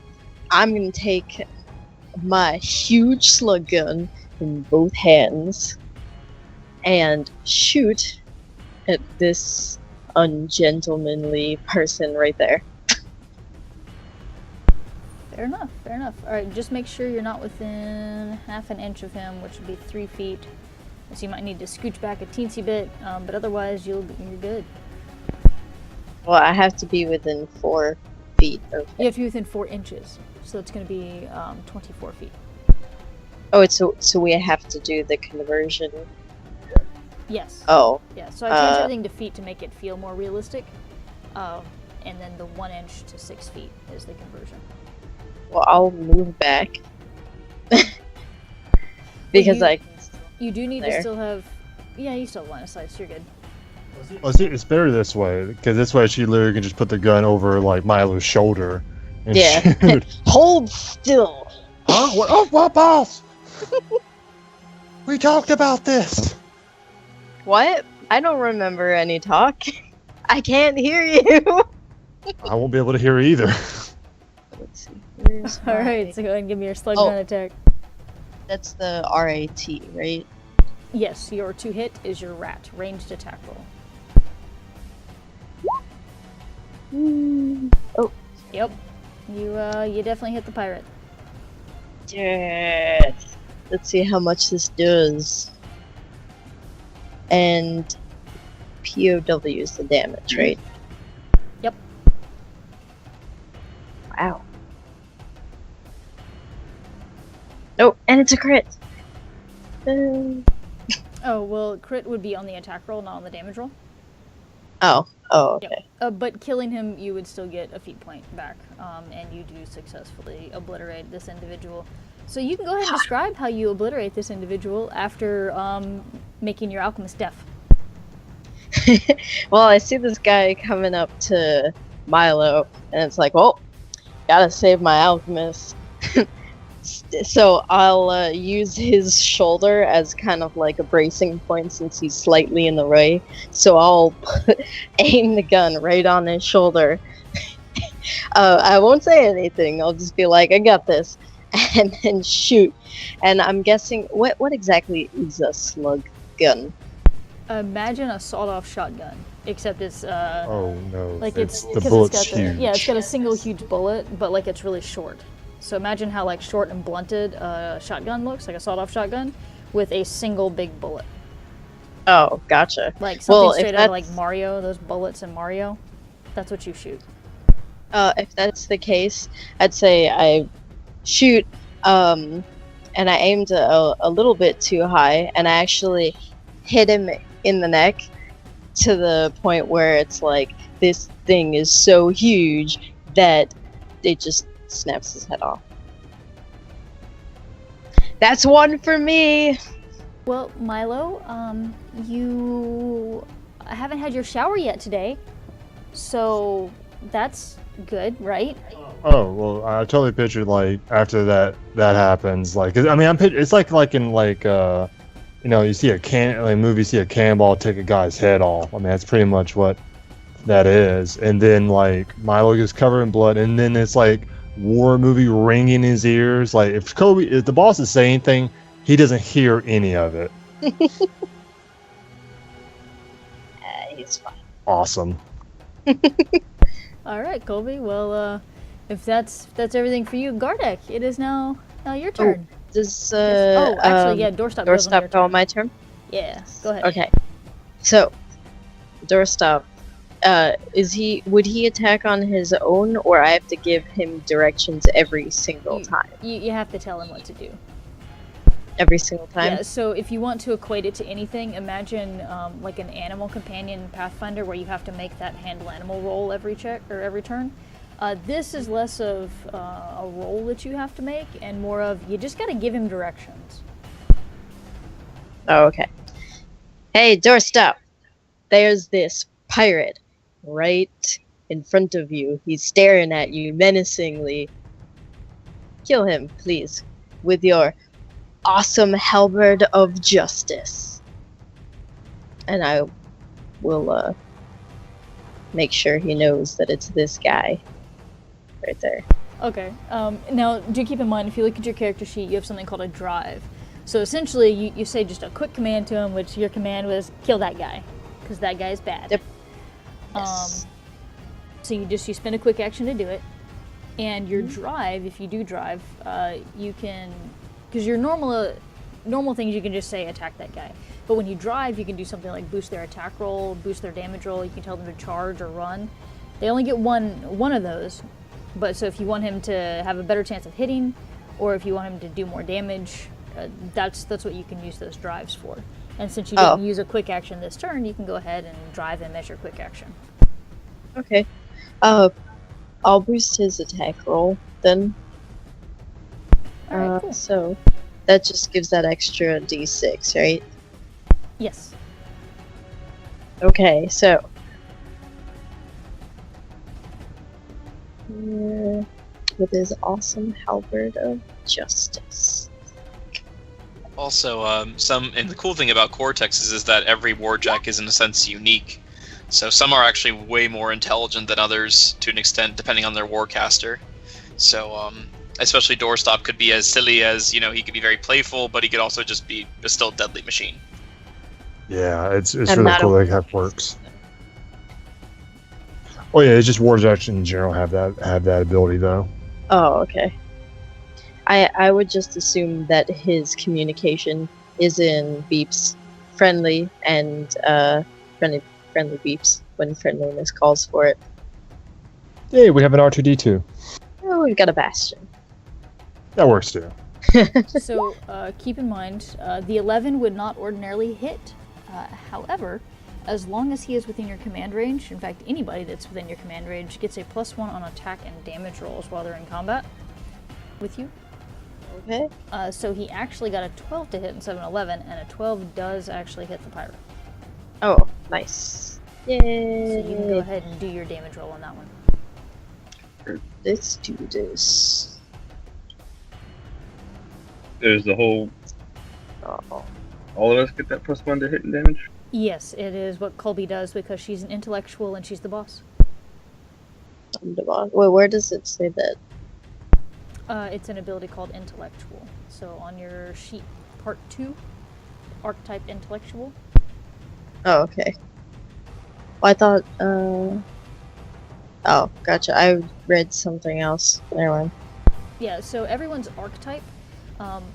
I'm going to take my huge slug gun in both hands and shoot at this ungentlemanly person right there. Fair enough. All right, just make sure you're not within half an inch of him, which would be 3 feet. So you might need to scooch back a teensy bit, but otherwise you're good. Well, I have to be within 4 feet of You have to be within 4 inches, so it's going to be 24 feet. Oh, it's so we have to do the conversion. Yes. Oh, Yeah, so I changed everything to feet to make it feel more realistic. And then the 1 inch to 6 feet is the conversion. well, I'll move back because you- I can. You do need to There. still have... Yeah, you still have line of sight, so you're good. Well, see, it's better this way because this way she literally can just put the gun over like Milo's shoulder and Yeah. shoot. Hold still. Huh? What? Oh, what, boss? We talked about this. What? I don't remember any talk. I can't hear you. I won't be able to hear either. Let's see. Where's my- Alright, so go ahead and give me your slug Oh. gun attack. That's the RAT, right? Yes, your 2 hit is your rat, ranged attack roll. Oh. Yep. You definitely hit the pirate. Yes. Let's see how much this does. And POW is the damage, right? Yep. Wow. Oh, and it's a crit. Oh, well, crit would be on the attack roll, not on the damage roll. Oh, okay. But killing him, you would still get a feat point back, and you do successfully obliterate this individual. So you can go ahead and describe how you obliterate this individual after making your alchemist deaf. Well, I see this guy coming up to Milo, and it's like, well, gotta save my alchemist. So I'll use his shoulder as kind of like a bracing point since he's slightly in the way. So I'll aim the gun right on his shoulder. I won't say anything. I'll just be like, I got this, and then shoot. And I'm guessing, what exactly is a slug gun? Imagine a sawed-off shotgun, except it's Oh no! like it's the 'cause bullet's got the, huge. yeah, it's got a single huge bullet, but like it's really short. So imagine how like short and blunted a shotgun looks, like a sawed-off shotgun, with a single big bullet. Oh, gotcha. Like something Well, if straight out of that's- like Mario, those bullets in Mario. That's what you shoot. If that's the case, I'd say I shoot, and I aimed a little bit too high, and I actually hit him in the neck to the point where it's like this thing is so huge that it just snaps his head off. That's one for me. Well, Milo, you haven't had your shower yet today, so that's good, right? Oh well, I totally pictured like after that happens, like 'cause, I mean, it's like in like you see a movie, see a cannonball take a guy's head off. I mean, that's pretty much what that is. And then like Milo gets covered in blood, and then it's like war movie ringing in his ears. Like if the boss is saying anything, he doesn't hear any of it. He's fine. Awesome. All right, Colby. Well, if that's everything for you, Gardek, it is now your turn. Does Yes. Oh, actually, yeah, doorstop. goes on your doorstop go on turn. my turn? Yeah, go ahead. Okay. So, doorstop. Would he attack on his own, or I have to give him directions every single time? You have to tell him what to do. Every single time? Yeah, so if you want to equate it to anything, imagine like an animal companion in Pathfinder where you have to make that handle animal roll every check or every turn. This is less of a roll that you have to make and more of you just got to give him directions. Oh, okay. Hey, doorstop. There's this pirate right in front of you. He's staring at you menacingly. Kill him, please, with your awesome halberd of justice. And I will make sure he knows that it's this guy right there. Okay. Now, do keep in mind, if you look at your character sheet, you have something called a drive. So essentially, you say just a quick command to him, which your command was kill that guy, because that guy is bad. Yep. Yes. So you spend a quick action to do it, and your drive, if you do drive, you can, because your normal things you can just say attack that guy. But when you drive, you can do something like boost their attack roll, boost their damage roll. You can tell them to charge or run. They only get one of those. But so if you want him to have a better chance of hitting, or if you want him to do more damage, that's what you can use those drives for. And since you didn't use a quick action this turn, you can go ahead and drive and measure quick action. Okay. I'll boost his attack roll then. Alright, cool. So that just gives that extra d6, right? Yes. Okay, so with his awesome halberd of justice. Also, and the cool thing about Cortexes is that every warjack is in a sense unique. So some are actually way more intelligent than others to an extent, depending on their warcaster. So, especially Doorstop could be as silly as, he could be very playful, but he could also just be a still deadly machine. Yeah, it's I'm really not cool a- that that works. Oh yeah, it's just warjacks in general have that ability though. Oh, okay. I would just assume that his communication is in beeps, friendly and friendly beeps when friendliness calls for it. Hey, we have an R2D2. Oh, we've got a bastion. That works too. So keep in mind, the 11 would not ordinarily hit. However, as long as he is within your command range, in fact, anybody that's within your command range gets a +1 on attack and damage rolls while they're in combat with you. Okay. So he actually got a 12 to hit in 7-11, and a 12 does actually hit the pirate. Oh, nice. Yay! So you can go ahead and do your damage roll on that one. Let's do this. There's the whole. Oh. All of us get that +1 to hit and damage. Yes, it is what Colby does because she's an intellectual and she's the boss. I'm the boss. Wait, where does it say that? It's an ability called intellectual. So on your sheet, part 2, archetype intellectual. Oh, okay. Well, I thought, Oh, gotcha. I read something else. Never mind. Yeah, so everyone's archetype.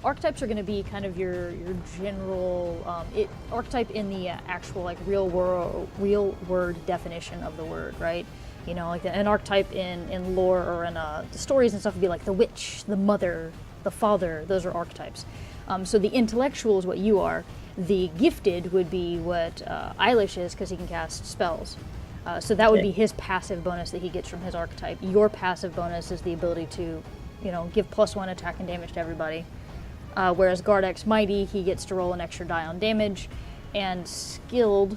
Archetypes are going to be kind of your general archetype in the actual like real word definition of the word, right? You know, like an archetype in lore or in the stories and stuff would be like the witch, the mother, the father. Those are archetypes. So the intellectual is what you are. The gifted would be what Eilish is because he can cast spells. So that would be his passive bonus that he gets from his archetype. Your passive bonus is the ability to, you know, give +1 attack and damage to everybody. Whereas Gardex Mighty, he gets to roll an extra die on damage, and Skilled,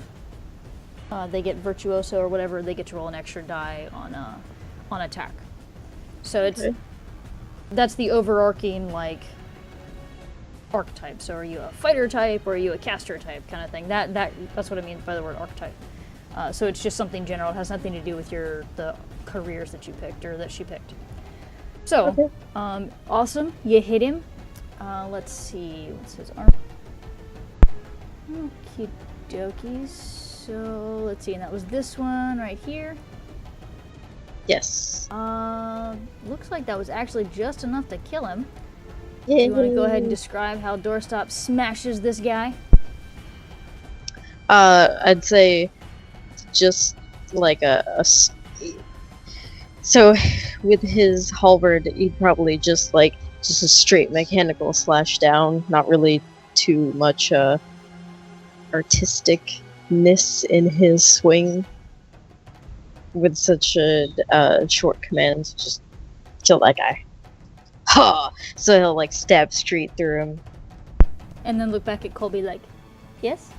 they get Virtuoso or whatever, they get to roll an extra die on attack. So that's the overarching like archetype. So are you a fighter type or are you a caster type kind of thing? That's what I mean by the word archetype. So it's just something general. It has nothing to do with the careers that you picked or that she picked. So, awesome. You hit him. Let's see. What's his arm? Okie dokies. So, let's see. And that was this one right here. Yes. Looks like that was actually just enough to kill him. Yeah. Do you want to go ahead and describe how Doorstop smashes this guy? I'd say just like so with his halberd, he'd probably just a straight mechanical slash down, not really too much artisticness in his swing. With such a short command, just kill that guy. Ha! So he'll like stab straight through him. And then look back at Colby like, yes?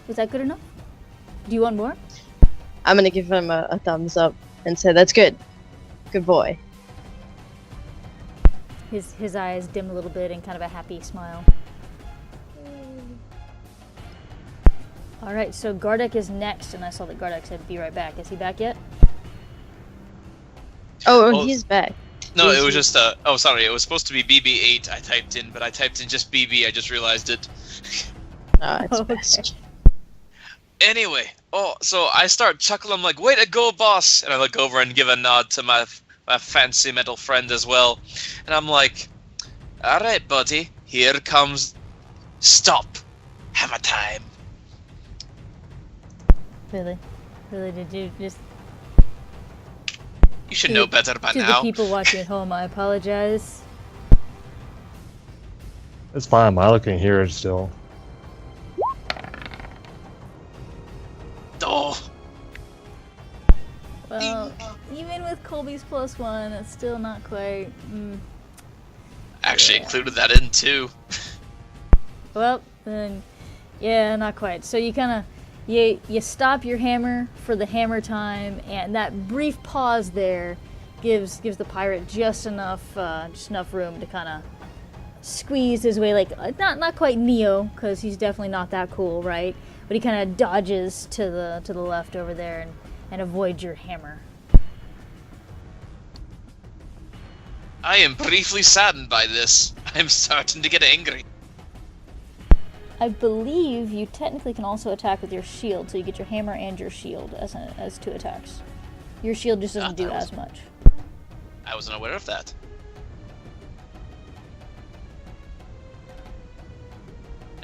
Was that good enough? Do you want more? I'm gonna give him a thumbs up and say, that's good. Good boy. His eyes dim a little bit in kind of a happy smile. Alright, so Gardeck is next, and I saw that Gardeck said be right back. Is he back yet? Oh, he's back. No, it was just oh, sorry, it was supposed to be BB8 I typed in, but I typed in just BB, I just realized it. It's Okay. best. Anyway, so I start chuckling, I'm like, way to go, boss! And I look over and give a nod to my fancy metal friend as well. And I'm like, alright, buddy, here comes... Stop. Hammer time. Really? Really, did you just... You should know better by To now. the people watching at home, I apologize. It's fine. Milo can hear it still. Oh, Well, even with Colby's +1, it's still not quite... actually Yeah. included that in too. Well, then, yeah, not quite. So you kind of, you stop your hammer for the hammer time, and that brief pause there gives the pirate just enough room to kind of squeeze his way, like not quite Neo, because he's definitely not that cool, right? But he kind of dodges to the left over there and avoids your hammer. I am briefly saddened by this. I'm starting to get angry. I believe you technically can also attack with your shield, so you get your hammer and your shield as 2 attacks. Your shield just doesn't do as much. I wasn't aware of that.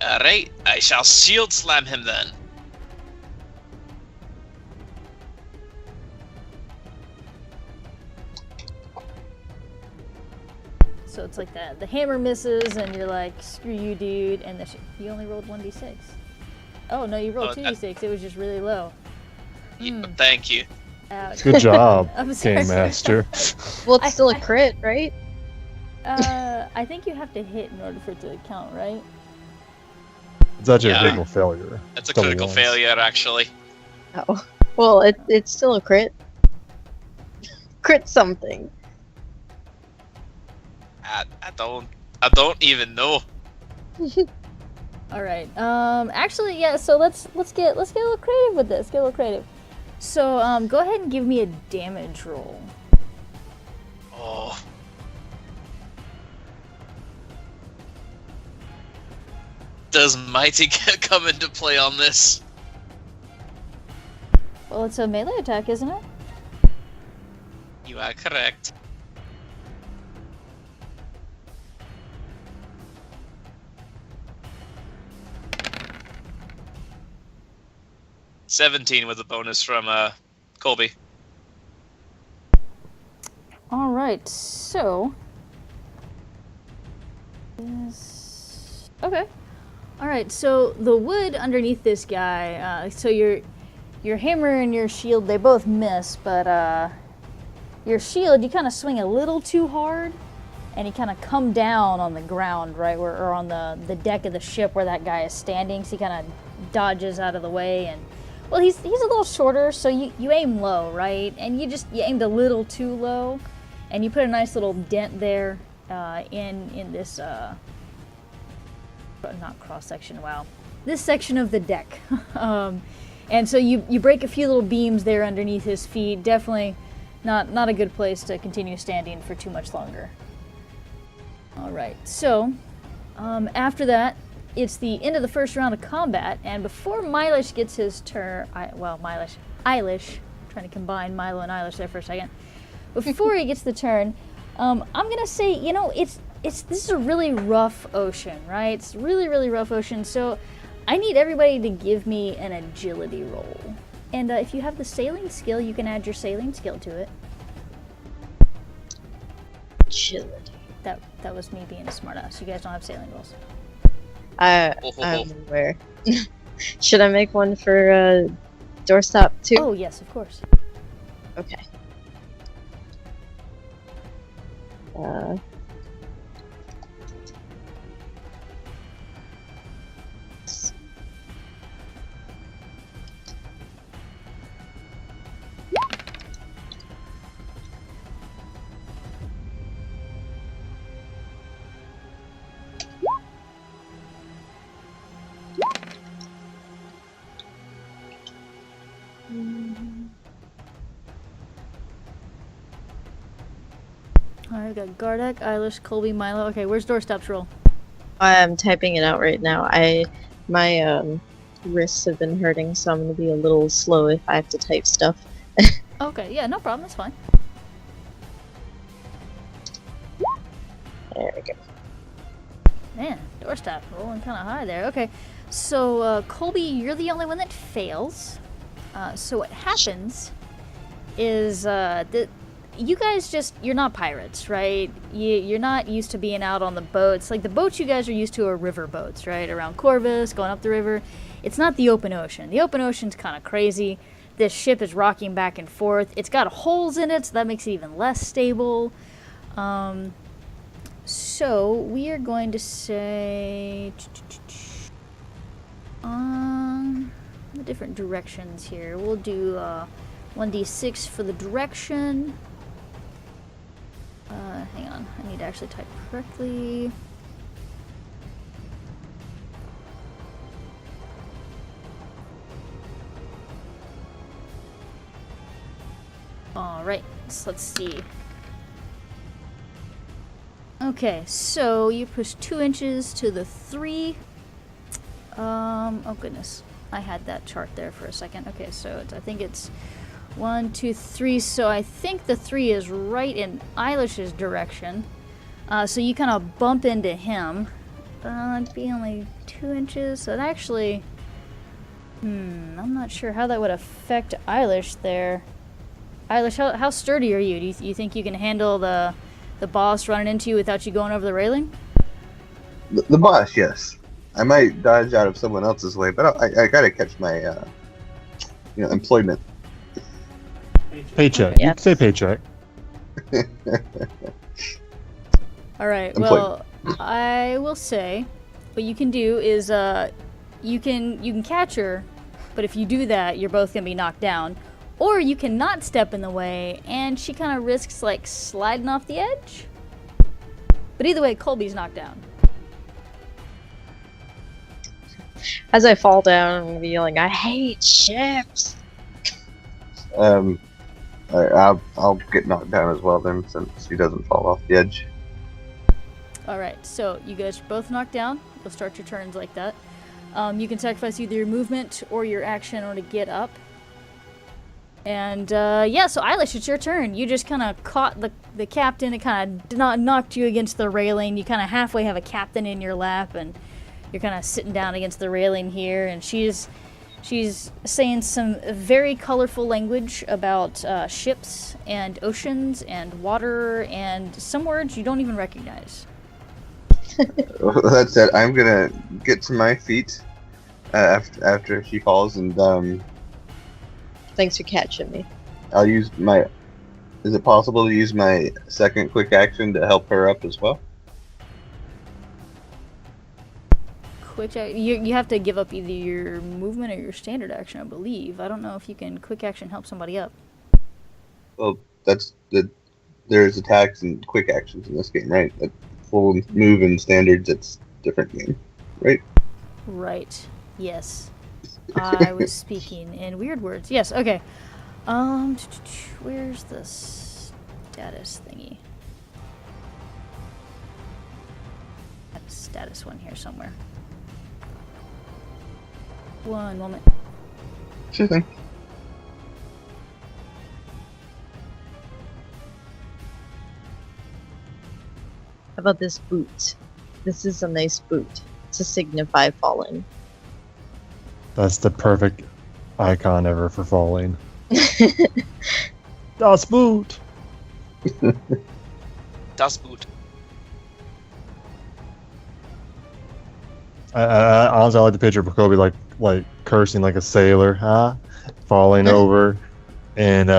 Alright, I shall shield slam him then. So it's like the hammer misses, and you're like, screw you, dude, and you only rolled 1d6. Oh, no, you rolled 2d6. It was just really low. Yeah, thank you. Ouch. Good job, I'm sorry. Game Master. Well, it's still a crit, right? I think you have to hit in order for it to count, right? It's actually Yeah. a critical failure. That's a Double critical ones. failure, actually. Oh. Well, it's still a crit. Crit something. I don't even know. All right. Actually, yeah. So let's get a little creative with this. Get a little creative. So go ahead and give me a damage roll. Oh. Does Mighty come into play on this? Well, it's a melee attack, isn't it? You are correct. $17 with a bonus from Colby. All right. So. Okay. All right. So the wood underneath this guy. So your hammer and your shield, they both miss, but your shield, you kind of swing a little too hard, and you kind of come down on the ground, right, or on the deck of the ship where that guy is standing. So he kind of dodges out of the way, and well, he's a little shorter, so you aim low, right, and you aimed a little too low, and you put a nice little dent there in this not cross section. Wow, this section of the deck. And so you break a few little beams there underneath his feet. Definitely not a good place to continue standing for too much longer. All right, so after that, it's the end of the first round of combat, and before Eilish gets his turn, Eilish, trying to combine Milo and Eilish there for a second. Before he gets the turn, I'm gonna say, this is a really rough ocean, right? It's really, really rough ocean. So I need everybody to give me an agility roll. And if you have the sailing skill, you can add your sailing skill to it. Agility. That was me being a smartass. You guys don't have sailing rolls. I'm aware. Should I make one for doorstop too? Oh yes, of course. Okay. Alright, we got Gardak, Eilish, Colby, Milo. Okay, where's doorstop's roll? I'm typing it out right now. My wrists have been hurting, so I'm gonna be a little slow if I have to type stuff. Okay, yeah, no problem. That's fine. There we go. Man, doorstop rolling kind of high there. Okay, so Colby, you're the only one that fails. So what happens is that you guys you're not pirates, right? You're not used to being out on the boats. Like, the boats you guys are used to are river boats, right? Around Corvus, going up the river. It's not the open ocean. The open ocean's kind of crazy. This ship is rocking back and forth. It's got holes in it, so that makes it even less stable. So we are going to say the different directions here. We'll do 1d6 for the direction. Hang on, I need to actually type correctly. Alright, so let's see. Okay, so you push 2 inches to the 3. Oh goodness, I had that chart there for a second. Okay, so I think it's 1, 2, 3. So I think the 3 is right in Eilish's direction. So you kind of bump into him. It'd be only 2 inches. So it actually, I'm not sure how that would affect Eilish there. Eilish, how sturdy are you? Do you think you can handle the boss running into you without you going over the railing? The boss, yes. I might dodge out of someone else's way, but I gotta catch my, employment. Paycheck. Yeah. You can say paycheck. All All right. Employment. Well, I will say, what you can do is you can catch her, but if you do that, you're both gonna be knocked down. Or you can not step in the way, and she kind of risks like sliding off the edge. But either way, Colby's knocked down. As I fall down, I'm gonna be yelling, "I hate ships!" I'll get knocked down as well then, since he doesn't fall off the edge. All right. So you guys are both knocked down. You'll start your turns like that. You can sacrifice either your movement or your action in order to get up. And yeah, so Eilish, it's your turn. You just kind of caught the captain. It kind of knocked you against the railing. You kind of halfway have a captain in your lap, and you're kind of sitting down against the railing here. And she's saying some very colorful language about ships and oceans and water and some words you don't even recognize. That said, I'm gonna get to my feet after she falls, and Thanks for catching me. I'll use my. Is it possible to use my second quick action to help her up as well? You have to give up either your movement or your standard action, I believe. I don't know if you can quick action help somebody up. Well, there's attacks and quick actions in this game, right? That full move and standards, it's different game, right? Right. Yes. I was speaking in weird words. Yes, okay. Where's the status thingy? I have a status one here somewhere. One moment. Sure thing. How about this boot? This is a nice boot to signify falling. That's the perfect icon ever for falling. Das Boot! Das Boot. Honestly, I like the picture of Kobe like cursing like a sailor, falling over, and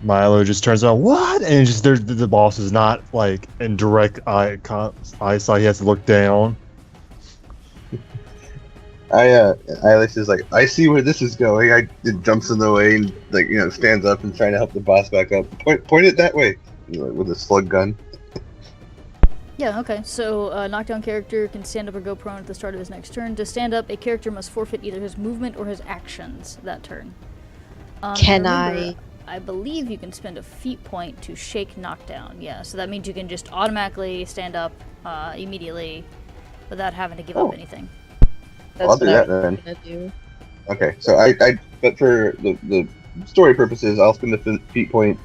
Milo just turns around, what? And just the boss is not like in direct eyesight. He has to look down. Eilish is like, I see where this is going. It jumps in the way and stands up and trying to help the boss back up. Point it that way, with a slug gun. Yeah, okay. So, a knockdown character can stand up or go prone at the start of his next turn. To stand up, a character must forfeit either his movement or his actions that turn. Can I believe you can spend a feat point to shake knockdown. Yeah, so that means you can just automatically stand up immediately without having to give up anything. That's I'll do that then. Gonna do. Okay, so but for the story purposes, I'll spend the feat point.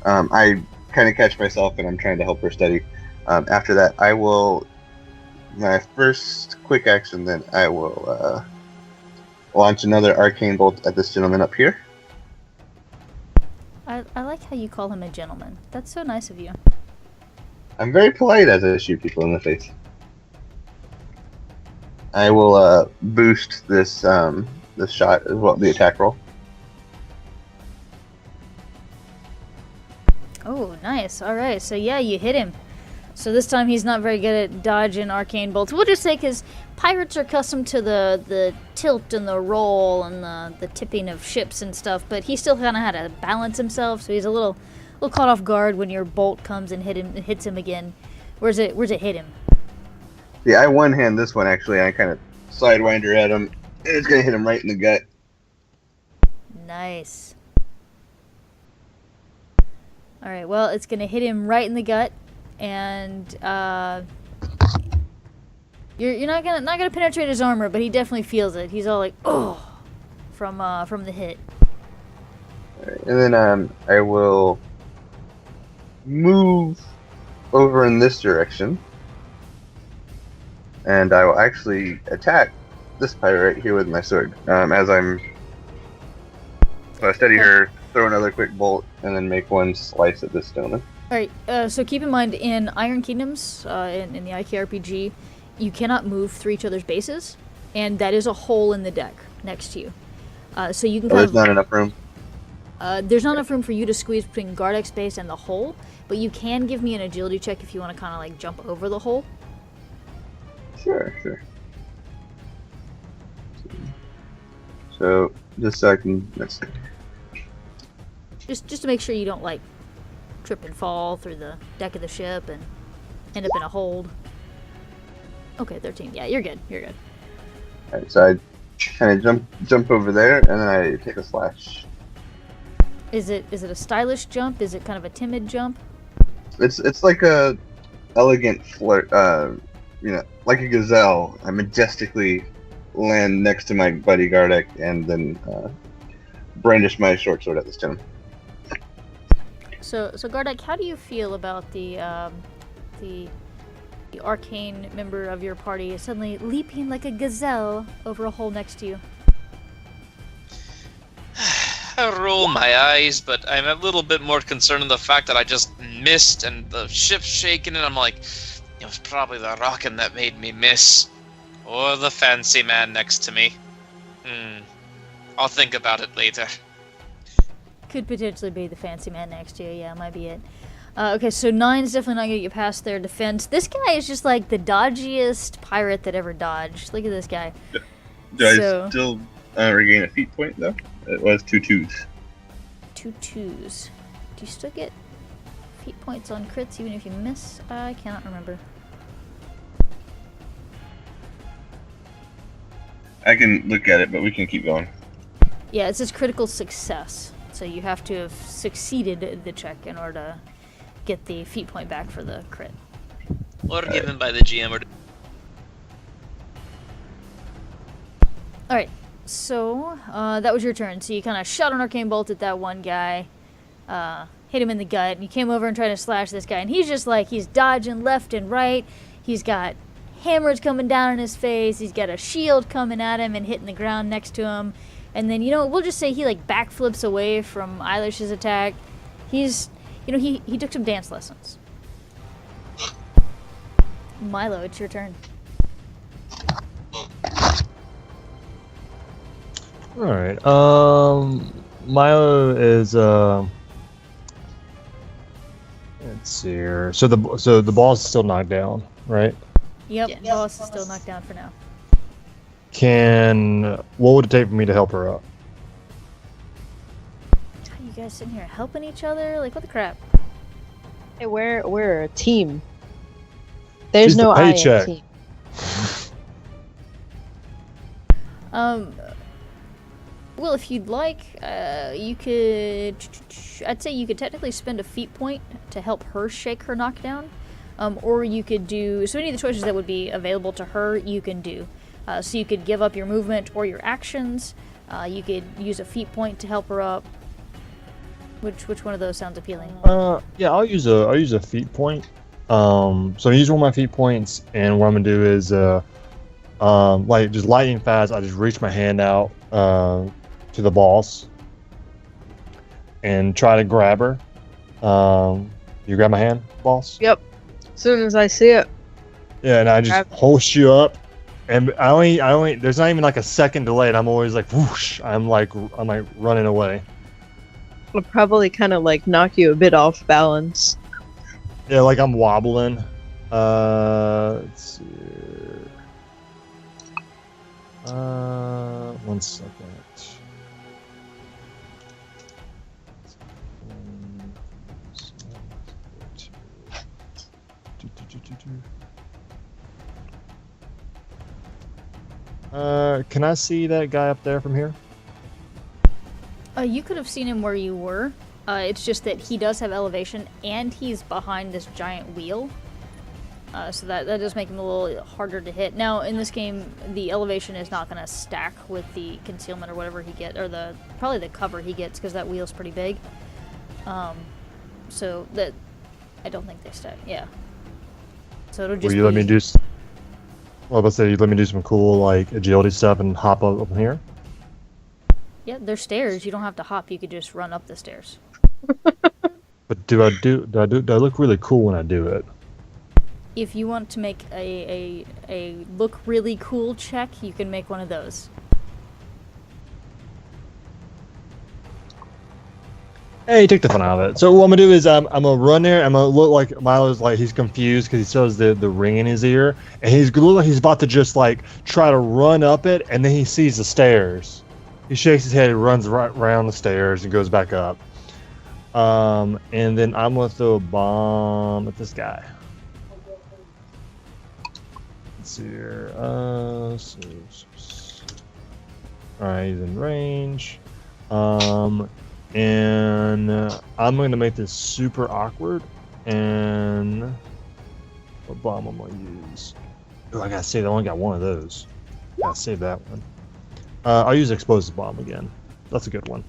I kind of catch myself and I'm trying to help her steady. After that, I will, my first quick action, then I will launch another arcane bolt at this gentleman up here. I like how you call him a gentleman. That's so nice of you. I'm very polite as I shoot people in the face. I will boost this shot as well, the attack roll. Oh, nice. All right. So yeah, you hit him. So this time he's not very good at dodging arcane bolts. We'll just say because pirates are accustomed to the tilt and the roll and the tipping of ships and stuff, but he still kind of had to balance himself. So he's a little caught off guard when your bolt comes and hits him again. Where's it hit him? Yeah, I one hand this one actually. I kind of sidewinder at him, and it's gonna hit him right in the gut. Nice. All right. Well, it's gonna hit him right in the gut, and you're not gonna penetrate his armor, but he definitely feels it. He's all like, oh, from the hit. Right, and then I will move over in this direction. And I will actually attack this pirate right here with my sword. As I'm... So I steady her, throw another quick bolt, and then make one slice at this gentleman. Alright, so keep in mind, in Iron Kingdoms, in the IKRPG, you cannot move through each other's bases, and that is a hole in the deck next to you. So you can There's not enough room. there's not enough room for you to squeeze between Gardex base and the hole, but you can give me an agility check if you want to kind of like jump over the hole. Sure. So just so I can. Let's see. Just to make sure you don't like trip and fall through the deck of the ship and end up in a hold. Okay, 13. Yeah, you're good. You're good. All right, so I kind of jump over there, and then I take a slash. Is it a stylish jump? Is it kind of a timid jump? It's like a elegant flirt. Like a gazelle. I majestically land next to my buddy Gardeck, and then brandish my short sword at this time. So Gardeck, how do you feel about the arcane member of your party is suddenly leaping like a gazelle over a hole next to you? I roll my eyes, but I'm a little bit more concerned with the fact that I just missed and the ship's shaking, and I'm like, it was probably the rockin' that made me miss. Or the fancy man next to me. I'll think about it later. Could potentially be the fancy man next to you. Yeah, might be it. Okay, so 9's definitely not going to get past their defense. This guy is just like the dodgiest pirate that ever dodged. Look at this guy. Do I still regain a feat point, though? It was 2 2s. 2 2s. Do you still get feat points on crits even if you miss? I cannot remember. I can look at it, but we can keep going. Yeah, it says critical success. So you have to have succeeded the check in order to get the feat point back for the crit. Or given by the GM. Or Alright, so that was your turn. So you kind of shot an arcane bolt at that one guy, hit him in the gut, and you came over and tried to slash this guy. And he's just like, he's dodging left and right. He's got hammers coming down in his face. He's got a shield coming at him and hitting the ground next to him. And then, we'll just say he like backflips away from Eilish's attack. He's, he took some dance lessons. Milo, it's your turn. All right. Milo is let's see here. So the boss is still knocked down, right? Yep, Yes. boss is still knocked down for now. What would it take for me to help her up? You guys sitting here helping each other? Like, what the crap? Hey, we're a team. There's She's no the I in paycheck. team. Well, if you'd like, you could... I'd say you could technically spend a feat point to help her shake her knockdown. Or you could do... So any of the choices that would be available to her, you can do. So you could give up your movement or your actions. You could use a feat point to help her up. Which one of those sounds appealing? Yeah, I'll use a feat point. So I use one of my feat points, and what I'm gonna do is like just lightning fast. I just reach my hand out to the boss and try to grab her. You grab my hand, boss? Yep. As soon as I see it. Yeah, and I just Grab- hoist you up, and I only. There's not even like a second delay. And I'm always like, whoosh. I'm like running away. I'll probably kind of like knock you a bit off balance. Yeah, like I'm wobbling. Let's see. One second. Can I see that guy up there from here? You could have seen him where you were. It's just that he does have elevation, and he's behind this giant wheel. So that does make him a little harder to hit. Now, in this game, the elevation is not going to stack with the concealment or whatever he gets, or probably the cover he gets, because that wheel's pretty big. So that I don't think they stack. Yeah. So it'll just. Will you let me do? Well, let's say you let me do some cool like agility stuff and hop up here. Yeah, there's stairs. You don't have to hop. You could just run up the stairs. But do I look really cool when I do it? If you want to make a look really cool check, you can make one of those. Hey, take the fun out of it. So what I'm gonna do is I'm gonna run there. I'm gonna look like Milo's like he's confused because he still has the ring in his ear, and he's gonna look like he's about to just like try to run up it, and then he sees the stairs. He shakes his head, runs right around the stairs, and goes back up. And then I'm gonna throw a bomb at this guy. Let's see here. All right, he's in range. And I'm going to make this super awkward. And what bomb am I gonna use? Oh, I gotta save. I only got one of those. Gotta save that one. I'll use explosive bomb again. That's a good one.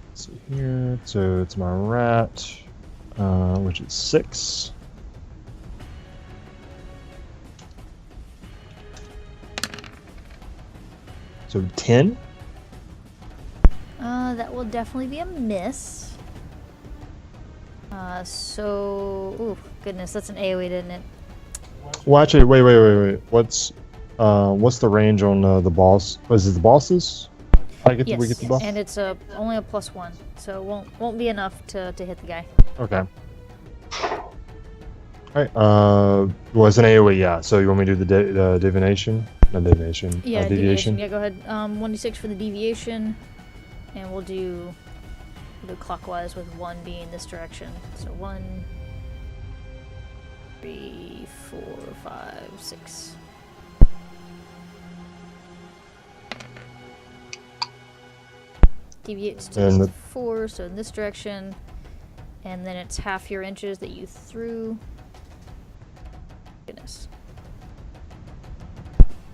Let's see here. So it's my rat, which is 6. So 10. That will definitely be a miss. Ooh, goodness, that's an AoE, didn't it? Well, actually, wait. What's the range on the boss? Was it the bosses? We get the boss? And it's only a +1, so it won't be enough to hit the guy. Okay. Alright, well, it's an AoE, yeah. So you want me to do the divination? Not divination. Yeah, deviation. Yeah, go ahead. 1d6 for the deviation, and we'll do clockwise with 1 being this direction. So 1, 3, 4, 5, 6. Deviates to 4, so in this direction, and then it's half your inches that you threw. Goodness.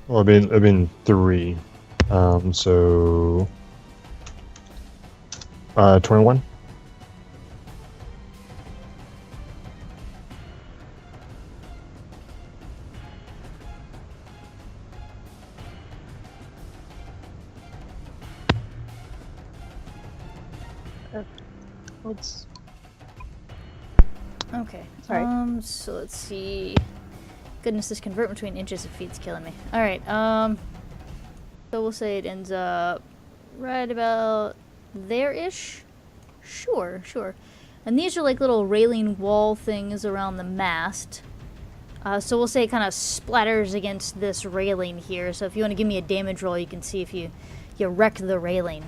Well, it'd been 3. So 21. Okay. Sorry. So let's see. Goodness, this convert between inches and feet's killing me. All right. So we'll say it ends up right about there-ish. Sure. And these are like little railing wall things around the mast. So we'll say it kind of splatters against this railing here. So if you want to give me a damage roll, you can see if you wreck the railing.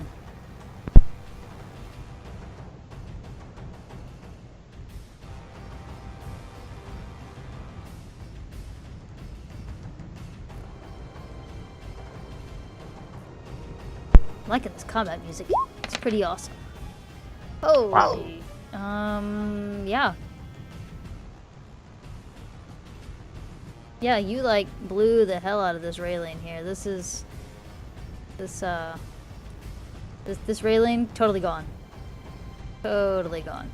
I'm liking this combat music. It's pretty awesome. Oh, wow. Yeah. Yeah, you like blew the hell out of this railing here. This railing totally gone. Totally gone.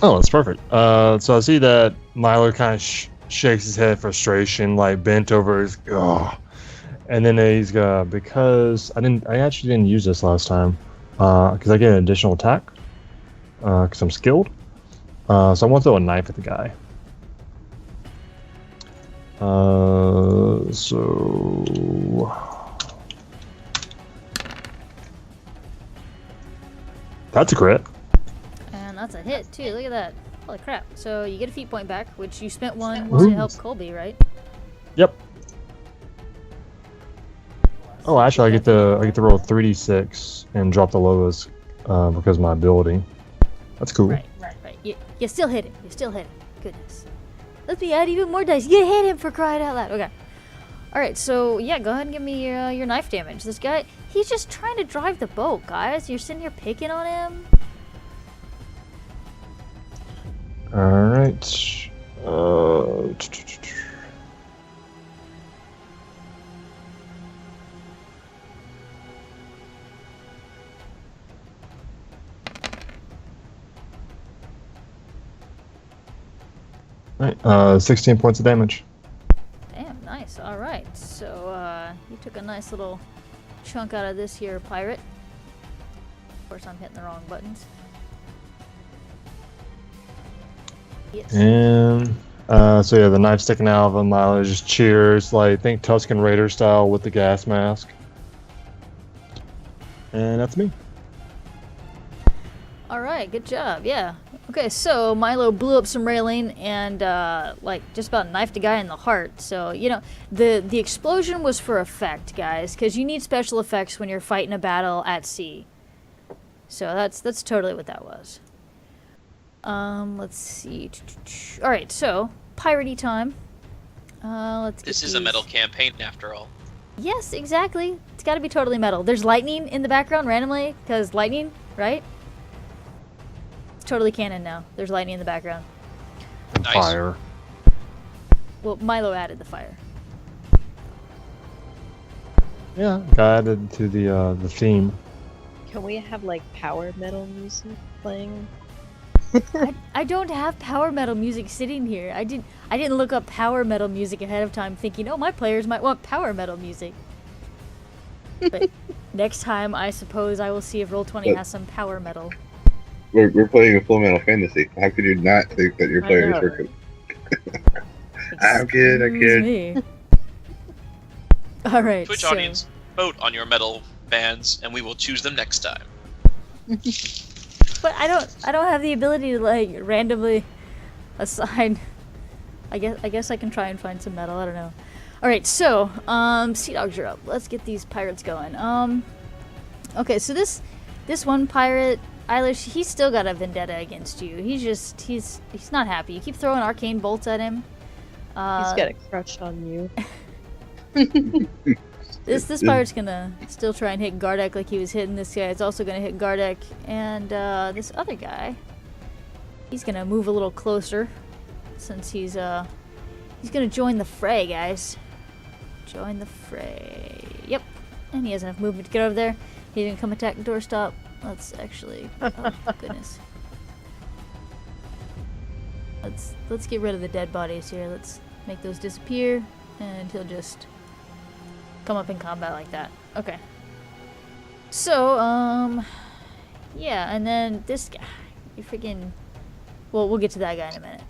Oh, that's perfect. So I see that Milo kind of shakes his head in frustration, like bent over his. Oh. And then he's because I actually didn't use this last time, because I get an additional attack, because I'm skilled. So I want to throw a knife at the guy. So that's a crit. And that's a hit too. Look at that. Holy crap. So you get a feat point back, which you spent one to help Colby, right? Yep. Oh, actually, I get to roll 3d6 and drop the lowest because of my ability. That's cool. Right. You still hit him. Goodness. Let me add even more dice. You hit him, for crying out loud. Okay. All right. So yeah, go ahead and give me your knife damage. This guy, he's just trying to drive the boat, guys. You're sitting here picking on him. All right. Alright, 16 points of damage. Damn, nice. All right. So you took a nice little chunk out of this here pirate. Of course, I'm hitting the wrong buttons. Yes. And so yeah, the knife sticking out of him, Milo just cheers, like think Tuscan Raider style with the gas mask. And that's me. All right, good job. Yeah. Okay, so Milo blew up some railing and like just about knifed a guy in the heart. So the explosion was for effect, guys, because you need special effects when you're fighting a battle at sea. So that's totally what that was. Let's see. All right, so piratey time. Let's. This is a metal campaign after all. Yes, exactly. It's got to be totally metal. There's lightning in the background randomly because lightning, right? It's totally canon now. There's lightning in the background. And Nice. fire. Well, Milo added the fire. Yeah, added to the theme. Can we have like power metal music playing? I don't have power metal music sitting here. I didn't look up power metal music ahead of time thinking, oh, my players might want power metal music. But next time, I suppose I will see if Roll20 has some power metal. We're playing a Full Metal Fantasy. How could you not think that your I players know. were good? I'm kid. Excuse me. All right. Twitch so- audience, vote on your metal bands, and we will choose them next time. But I don't have the ability to like randomly assign. I guess I can try and find some metal. I don't know. All right, so Sea Dogs are up. Let's get these pirates going. Okay, so this one pirate, Eilish, he's still got a vendetta against you. He's not happy. You keep throwing arcane bolts at him. He's got a crush on you. This pirate's gonna still try and hit Gardek like he was hitting this guy. It's also gonna hit Gardek, and this other guy, he's gonna move a little closer, since he's gonna join the fray, guys. Join the fray. Yep, and he has enough movement to get over there. He's gonna come attack doorstop. Let's actually, oh goodness. Let's get rid of the dead bodies here. Let's make those disappear, and he'll just come up in combat like that. Okay. So, yeah, and then this guy. You freaking... Well, we'll get to that guy in a minute.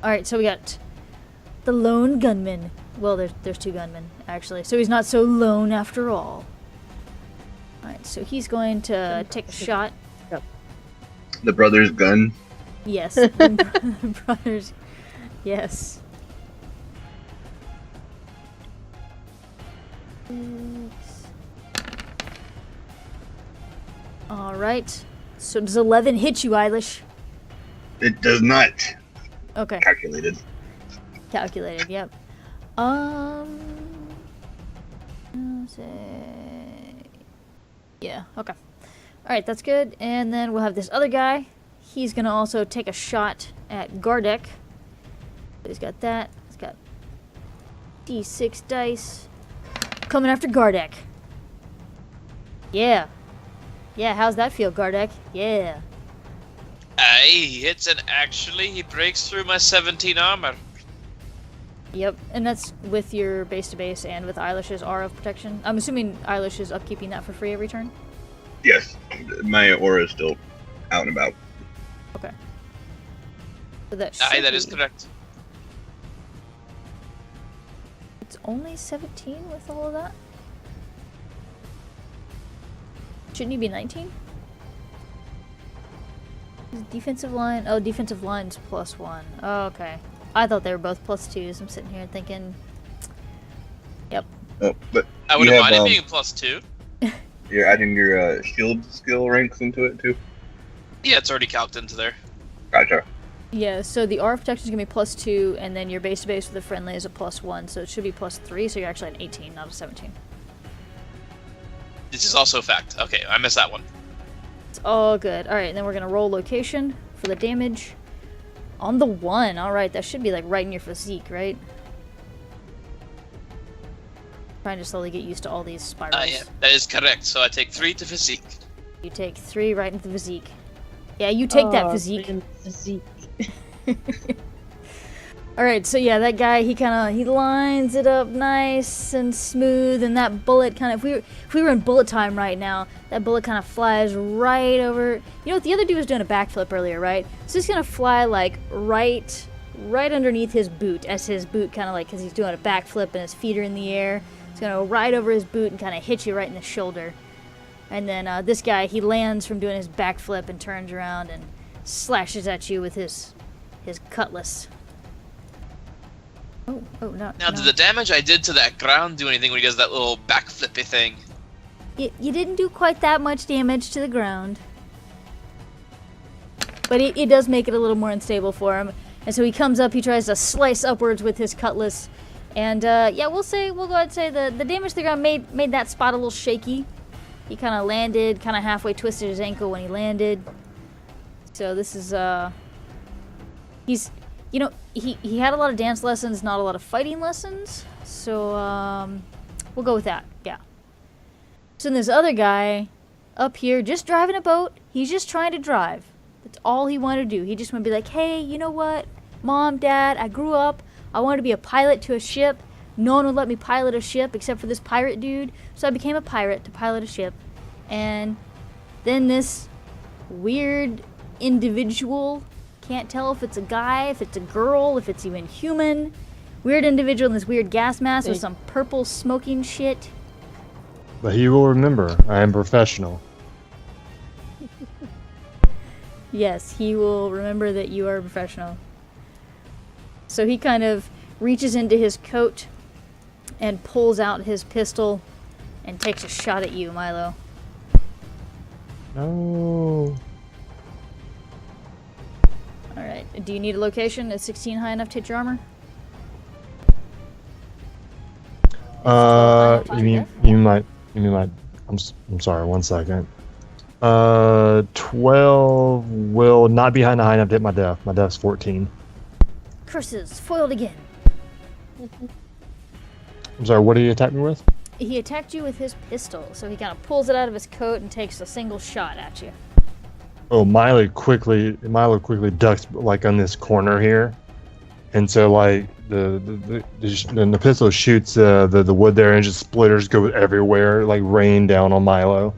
Alright, so we got the lone gunman. Well, there's two gunmen, actually. So he's not so lone after all. Alright, so he's going to take a shot. The brother's gun. Yes. the brothers. Yes. Alright. So does 11 hit you, Eilish? It does not. Okay. Calculated. Calculated, yep. Yeah, okay. Alright, that's good. And then we'll have this other guy. He's gonna also take a shot at Gardek. He's got that. He's got D6 dice. Coming after Gardek. Yeah. Yeah, how's that feel, Gardek? Yeah. Aye, hits, and actually he breaks through my 17 armor. Yep, and that's with your base to base and with Eilish's aura of protection. I'm assuming Eilish is upkeeping that for free every turn? Yes, my aura is still out and about. Okay. So that Aye, that is should be- correct. It's only 17 with all of that? Shouldn't you be 19? Defensive line. Oh, defensive line's +1. Oh, okay. I thought they were both +2s. I'm sitting here thinking. Yep. Oh, but I would you have have, minded being +2. you're adding your shield skill ranks into it too. Yeah, it's already calced into there. Gotcha. Yeah, so the aura protection is going to be +2, and then your base to base with the friendly is a +1, so it should be +3, so you're actually at 18, not a 17. This is also a fact. Okay, I missed that one. It's all good. Alright, and then we're going to roll location for the damage. On the 1, alright, that should be like right in your physique, right? Trying to slowly get used to all these spirals. Yeah, that is correct. So I take 3 to physique. You take 3 right into the physique. Yeah, you take that physique. Physique. Alright, so yeah, that guy, he lines it up nice and smooth, and that bullet kind of, if we were in bullet time right now, that bullet kind of flies right over, you know what, the other dude was doing a backflip earlier, right? So it's gonna fly like right underneath his boot, as his boot kind of like, because he's doing a backflip and his feet are in the air, it's gonna go right over his boot and kind of hit you right in the shoulder. And then this guy, he lands from doing his backflip and turns around and slashes at you with his cutlass. Oh, no. Now, did the damage I did to that ground do anything when he does that little backflippy thing? You didn't do quite that much damage to the ground. But it does make it a little more unstable for him. And so he comes up, he tries to slice upwards with his cutlass. And yeah, we'll go ahead and say the damage to the ground made that spot a little shaky. He kind of landed, kind of halfway twisted his ankle when he landed. So this is, he's, you know, he had a lot of dance lessons, not a lot of fighting lessons. So, we'll go with that, yeah. So then this other guy up here, just driving a boat, he's just trying to drive. That's all he wanted to do. He just wanted to be like, hey, you know what? Mom, Dad, I grew up, I wanted to be a pilot to a ship. No one would let me pilot a ship except for this pirate dude. So I became a pirate to pilot a ship. And then this weird individual, can't tell if it's a guy, if it's a girl, if it's even human. Weird individual in this weird gas mask with some purple smoking shit. But he will remember, I am professional. Yes, he will remember that you are a professional. So he kind of reaches into his coat and pulls out his pistol and takes a shot at you, Milo. No. Alright, do you need a location? Is 16 high enough to hit your armor? You might, I'm sorry, 1 second. 12 will not be high enough to hit my def. My def's 14. Curses, foiled again. I'm sorry, what did he attack me with? He attacked you with his pistol, so he kind of pulls it out of his coat and takes a single shot at you. Oh, Milo quickly ducks like on this corner here, and so like the pistol shoots the wood there, and just splitters go everywhere, like rain down on Milo.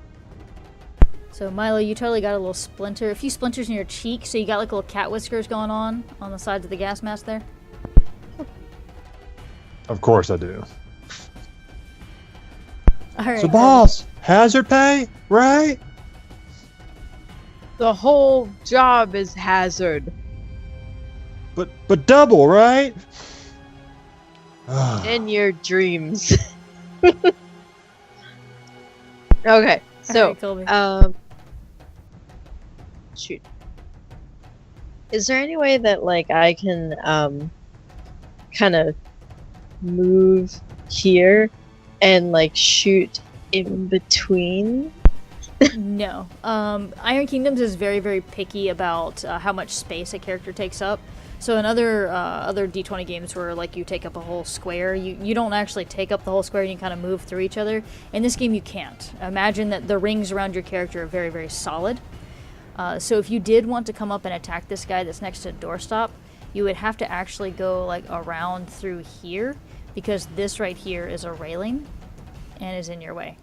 So Milo, you totally got a few splinters in your cheek, so you got like little cat whiskers going on the sides of the gas mask there. Of course I do. All right. So boss, hazard pay, right? The whole job is hazard. But double, right? In your dreams. Okay, so Alright, Colby. shoot. Is there any way that like I can kind of move here and like shoot in between? No. Iron Kingdoms is very, very picky about how much space a character takes up. So in other D20 games where like you take up a whole square, you don't actually take up the whole square, you kind of move through each other. In this game you can't. Imagine that the rings around your character are very, very solid. So if you did want to come up and attack this guy that's next to the doorstop, you would have to actually go like around through here, because this right here is a railing and is in your way.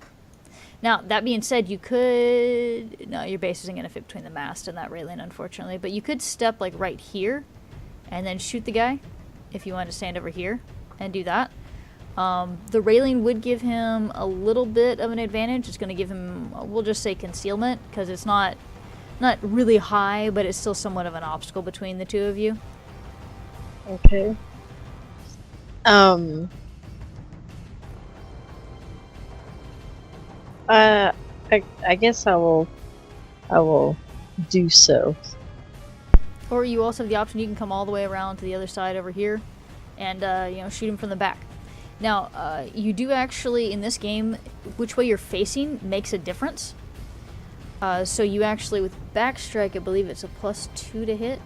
Now, that being said, you could... No, your base isn't going to fit between the mast and that railing, unfortunately. But you could step, like, right here and then shoot the guy if you wanted to stand over here and do that. The railing would give him a little bit of an advantage. It's going to give him, we'll just say concealment, because it's not really high, but it's still somewhat of an obstacle between the two of you. Okay. I guess I will do so. Or you also have the option, you can come all the way around to the other side over here and, shoot him from the back. Now, you do actually, in this game, which way you're facing makes a difference. So you actually, with backstrike, I believe it's a +2 to hit.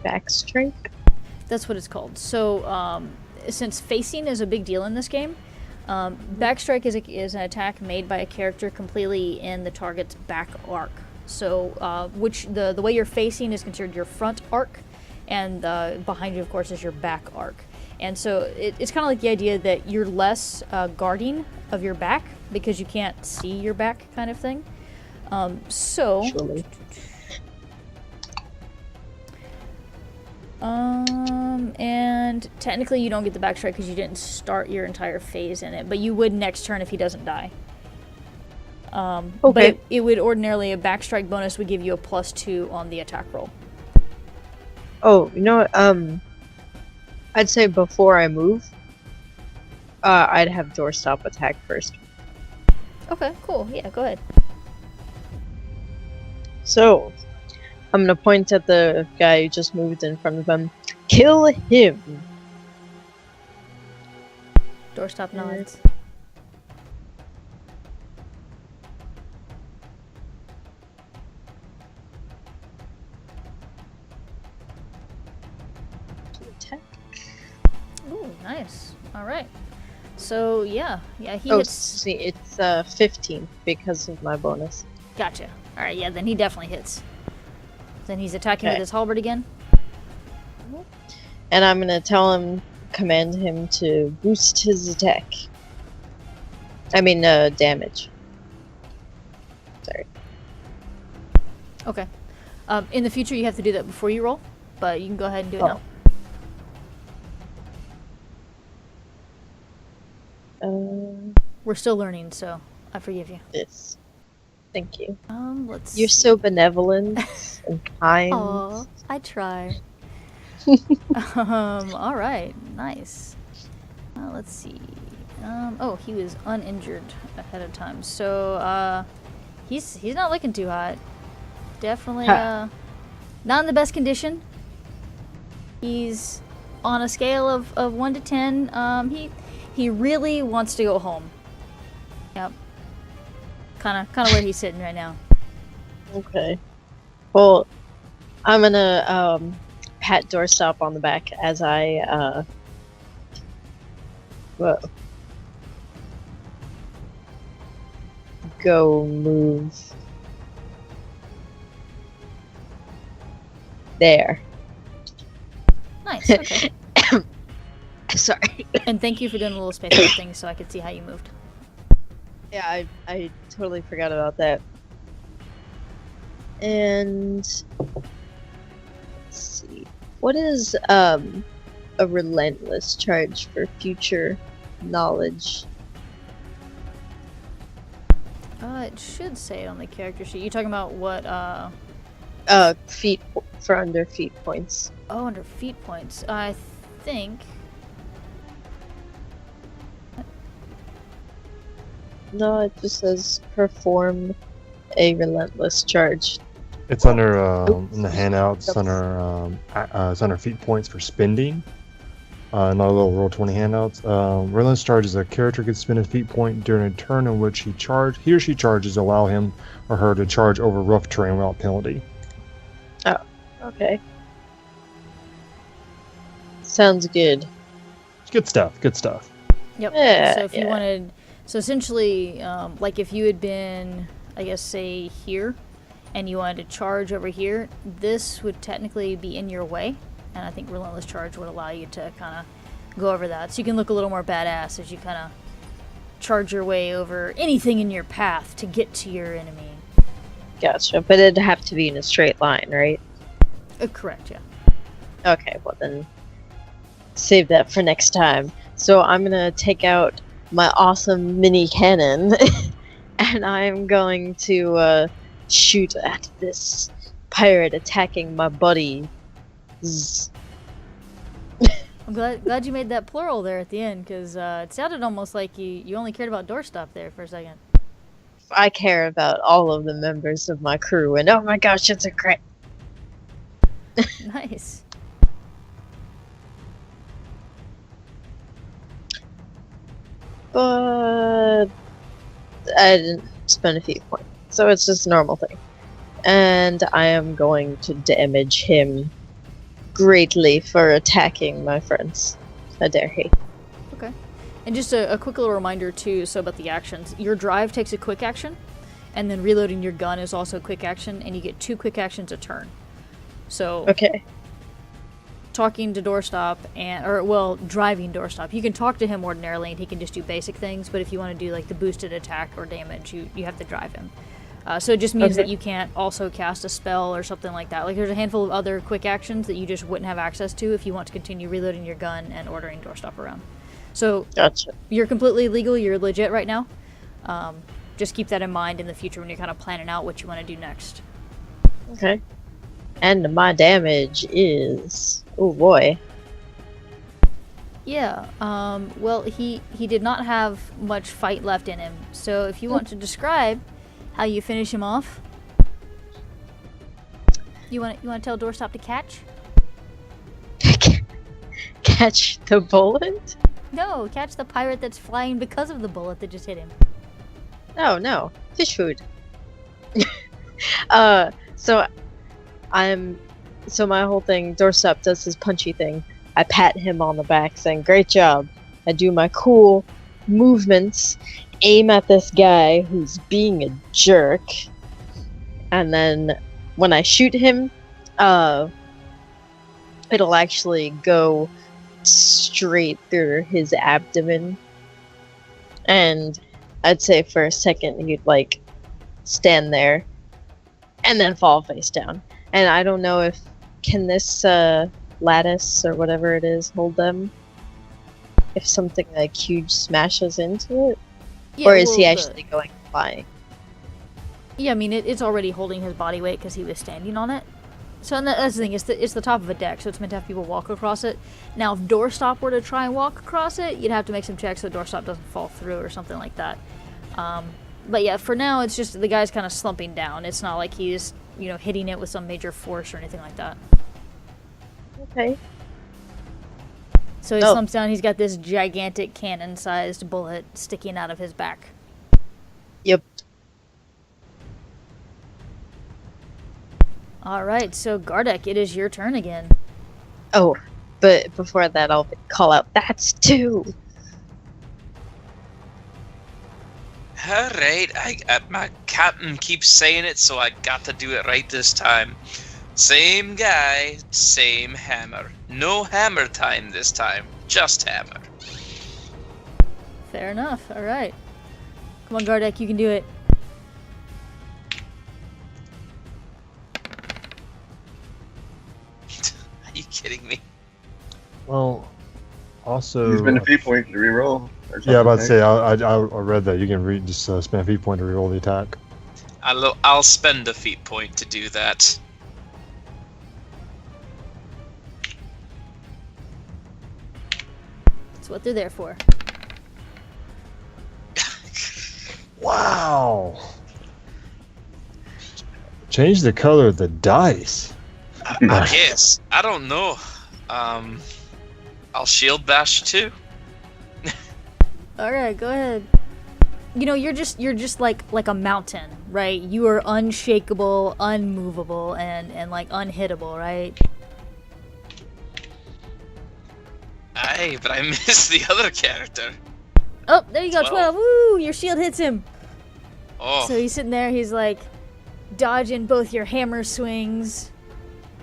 Backstrike? That's what it's called. So, since facing is a big deal in this game, backstrike is an attack made by a character completely in the target's back arc. So, which the way you're facing is considered your front arc, and behind you, of course, is your back arc. And so it's kind of like the idea that you're less guarding of your back because you can't see your back, kind of thing. So. Surely. And technically you don't get the backstrike because you didn't start your entire phase in it, but you would next turn if he doesn't die. But Okay. it would ordinarily, a backstrike bonus would give you a +2 on the attack roll. Oh, you know what? I'd say before I move, I'd have doorstop attack first. Okay, cool. Yeah, go ahead. So, I'm gonna point at the guy who just moved in front of him. Kill him! Doorstop nods. Attack. Ooh, nice. All right. So yeah, he Oh, hits. see, it's 15 because of my bonus. Gotcha. All right, yeah, then he definitely hits. Then he's attacking with Okay. his halberd again. And I'm gonna command him to boost his attack. I mean, damage. Sorry. Okay. In the future, you have to do that before you roll, but you can go ahead and do it Oh. now. We're still learning, so I forgive you. This. Thank you. Let's. You're so benevolent and kind. Aw, I try. All right, nice. Let's see. Oh, he was uninjured ahead of time, so he's not looking too hot. Definitely not in the best condition. He's on a scale of 1 to 10. He really wants to go home. Yep. Kind of where he's sitting right now. Okay. Well, I'm gonna pat doorstop on the back as I whoa. Go move there. Nice. Okay. Sorry. And thank you for doing a little space out thing so I could see how you moved. Yeah, I totally forgot about that. And let's see. What is a relentless charge for future knowledge? It should say it on the character sheet. You talking about what? Feet for under feet points. Oh, under feet points. I think. No, it just says perform a relentless charge. It's under in the handouts. It's under feat points for spending. Not a little roll 20 handouts. Relentless charge is a character can spend a feat point during a turn in which he or she charges, allow him or her to charge over rough terrain without penalty. Oh, okay. Sounds good. Good stuff. Good stuff. Yep. Yeah, So if you yeah. wanted, so essentially, like if you had been, I guess, say here, and you wanted to charge over here, this would technically be in your way, and I think relentless charge would allow you to kind of go over that, so you can look a little more badass as you kind of charge your way over anything in your path to get to your enemy. Gotcha. But it'd have to be in a straight line, right? Correct. Yeah. Okay, well then save that for next time. So I'm gonna take out my awesome mini cannon and I'm going to shoot at this pirate attacking my buddy. I'm glad you made that plural there at the end, because it sounded almost like you only cared about doorstop there for a second. I care about all of the members of my crew, and oh my gosh, it's a crit. Nice. But I didn't spend a feat point, so it's just a normal thing. And I am going to damage him greatly for attacking my friends. How dare he? Okay. And just a quick little reminder too, so about the actions. Your drive takes a quick action, and then reloading your gun is also a quick action, and you get 2 quick actions a turn. So Okay. talking to doorstop driving doorstop. You can talk to him ordinarily and he can just do basic things, but if you want to do like the boosted attack or damage, you have to drive him. So it just means Okay. that you can't also cast a spell or something like that. Like there's a handful of other quick actions that you just wouldn't have access to if you want to continue reloading your gun and ordering doorstop around. So Gotcha. you're completely legal. You're legit right now. Just keep that in mind in the future when you're kind of planning out what you want to do next. Okay. And my damage is... Oh boy. Yeah. Well, he did not have much fight left in him. So if you want to describe how you finish him off, you want to tell doorstop to catch? Catch the bullet? No, catch the pirate that's flying because of the bullet that just hit him. Oh no. Fish food. So my whole thing, doorstop does his punchy thing. I pat him on the back saying, "Great job." I do my cool movements, aim at this guy who's being a jerk, and then when I shoot him, it'll actually go straight through his abdomen. And I'd say for a second he'd like stand there and then fall face down. And I don't know if can this lattice or whatever it is hold them if something like huge smashes into it, Yeah, or is well, he actually going flying? Yeah, I mean it's already holding his body weight because he was standing on it. So and that's the thing. It's the top of a deck, so it's meant to have people walk across it. Now, if doorstop were to try and walk across it, you'd have to make some checks so doorstop doesn't fall through or something like that. But yeah, for now, it's just the guy's kind of slumping down. It's not like he's hitting it with some major force or anything like that. Okay. So he No. slumps down. He's got this gigantic cannon-sized bullet sticking out of his back. Yep. All right, so Gardek, it is your turn again. Oh, but before that, I'll call out, "That's two." Alright, my captain keeps saying it, so I got to do it right this time. Same guy, same hammer. No hammer time this time, just hammer. Fair enough. All right. Come on, Gardek, you can do it. Are you kidding me? Well, also. You spend a feat point to reroll. Or Yeah, I'm about to something, say, I read that. You can just spend a feat point to reroll the attack. I'll spend a feat point to do that. That's what they're there for. Wow! Change the color of the dice. I guess. I don't know. I'll shield bash too. All right, go ahead. You're just like a mountain, right? You are unshakable, unmovable, and like unhittable, right? Aye, but I missed the other character. Oh, there you go, 12. 12. Woo! Your shield hits him. Oh, So he's sitting there. He's like dodging both your hammer swings,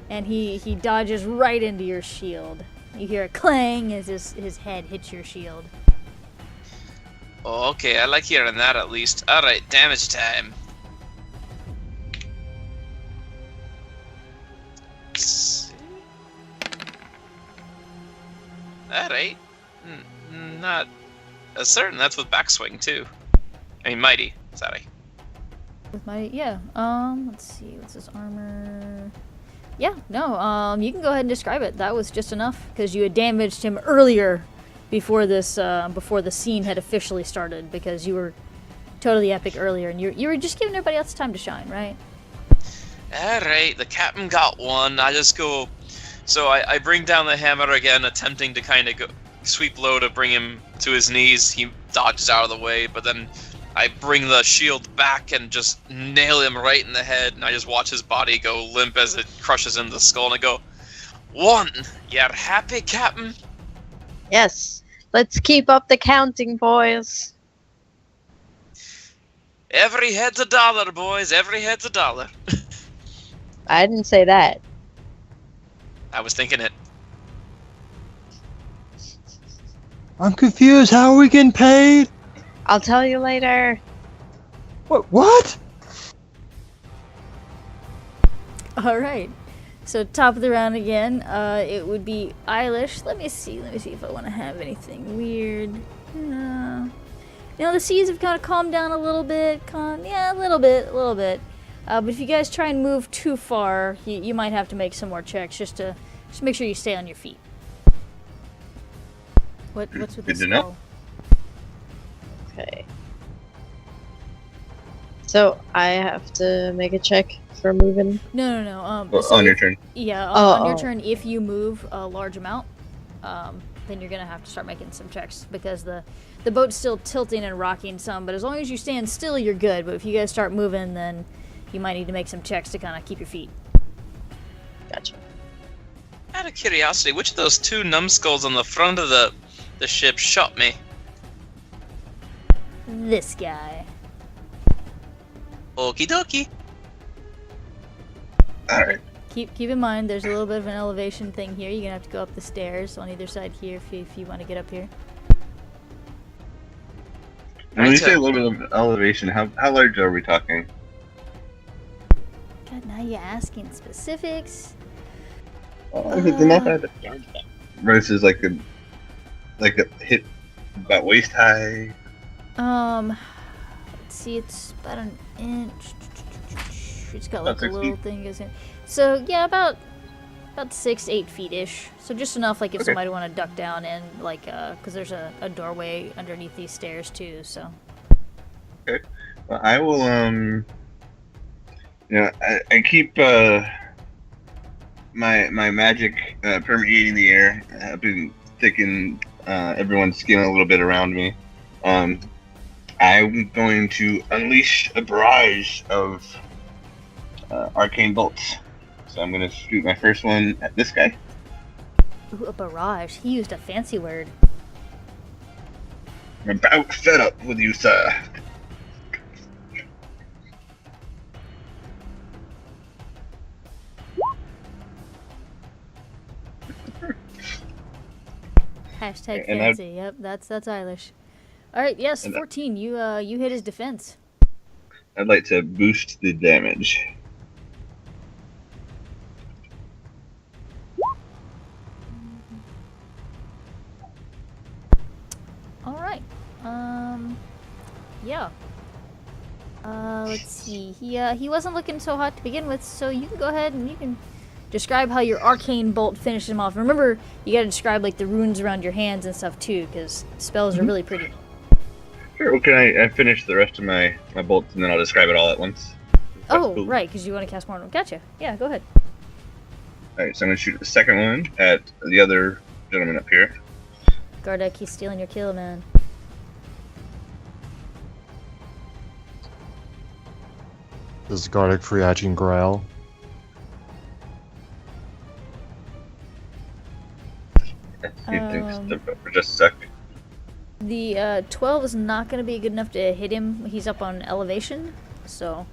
and he dodges right into your shield. You hear a clang as his head hits your shield. oh, okay. I like hearing that at least. Alright, damage time. Alright. Not certain. That's with backswing too. I mean, mighty. Sorry. With my let's see, what's his armor? Yeah, no, you can go ahead and describe it. That was just enough because you had damaged him earlier before before the scene had officially started because you were totally epic earlier and you were just giving everybody else time to shine, right? Alright, the captain got one. I just go. So I bring down the hammer again, attempting to kind of go sweep low to bring him to his knees. He dodges out of the way, but then I bring the shield back and just nail him right in the head, and I just watch his body go limp as it crushes into the skull, and I go, "One, you're happy, Captain?" Yes. Let's keep up the counting, boys. Every head's $1, boys. Every head's $1. I didn't say that. I was thinking it. I'm confused. How are we getting paid? I'll tell you later. What? All right. So top of the round again. It would be Eilish. Let me see if I want to have anything weird. No. You know, the seas have kind of calmed down a little bit. Yeah, a little bit. But if you guys try and move too far, you might have to make some more checks just make sure you stay on your feet. What's with Good this to know. skull? Okay. So I have to make a check for moving. No. Well, So on your turn. yeah, Oh, on your oh. turn, if you move a large amount, then you're gonna have to start making some checks because the boat's still tilting and rocking some. But as long as you stand still, you're good. But if you guys start moving, then you might need to make some checks to kind of keep your feet. Gotcha. Out of curiosity, which of those two numbskulls on the front of the ship shot me? This guy. Okie dokie. All right. Keep in mind, there's a little bit of an elevation thing here. You're gonna have to go up the stairs on either side here if you want to get up here. And when you say a little bit of elevation, how large are we talking? God, now you're asking specifics. They're not that versus like a hit about waist high. Let's see, it's about an inch. It's got like About a 6 little feet? thing goes in. So yeah, about 6-8 feet ish. So just enough, like if Okay. somebody want to duck down and like, because there's a doorway underneath these stairs too. So Well, I will I keep my magic permeating the air. I've been thicken everyone's skin a little bit around me. I'm going to unleash a barrage of arcane bolts. So I'm going to shoot my first one at this guy. ooh, a barrage. He used a fancy word. I'm about fed up with you, sir. Hashtag And fancy. Yep, that's Eilish. All right, yes, And 14. You hit his defense. I'd like to boost the damage. All right. Yeah. Let's see. He wasn't looking so hot to begin with, so you can go ahead and you can describe how your arcane bolt finishes him off. Remember, you got to describe like the runes around your hands and stuff too, because spells are really pretty. Sure. Well, can I finish the rest of my bolts and then I'll describe it all at once? That's Oh, cool. right, because you want to cast more. Gotcha. Yeah, go ahead. Alright, so I'm going to shoot the second one at the other gentleman up here. Gardeck, he's stealing your kill, man. This is Gardic Freeaging Growl. For just a sec. The 12 is not going to be good enough to hit him. He's up on elevation, so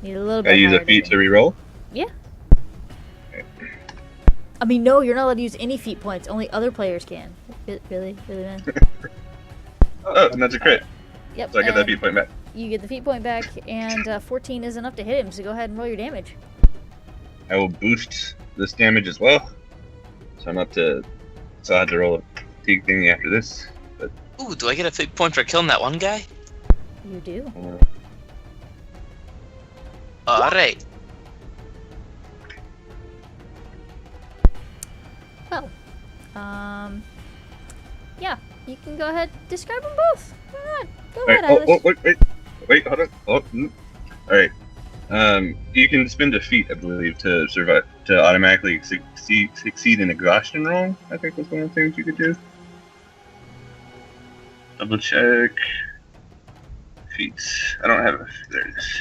need a little bit I use higher a feat than to reroll. Yeah. I mean, no, you're not allowed to use any feat points. Only other players can. Really, man. Oh, and that's a crit. Yep. So I get that and feat point back. You get the feat point back, and 14 is enough to hit him. So go ahead and roll your damage. I will boost this damage as well. So I'm up to. So I have to roll a fatigue thingy after this. But Ooh, do I get a fate point for killing that one guy? You do. Alright. Well, yeah, you can go ahead. Describe them both. Why not? Go Alright, ahead, Eilish. wait, hold on. Alright. You can spend a feat, I believe, to survive, to automatically succeed an exhaustion roll. I think was one of the things you could do. Double check. Feats. I don't have a. There it is.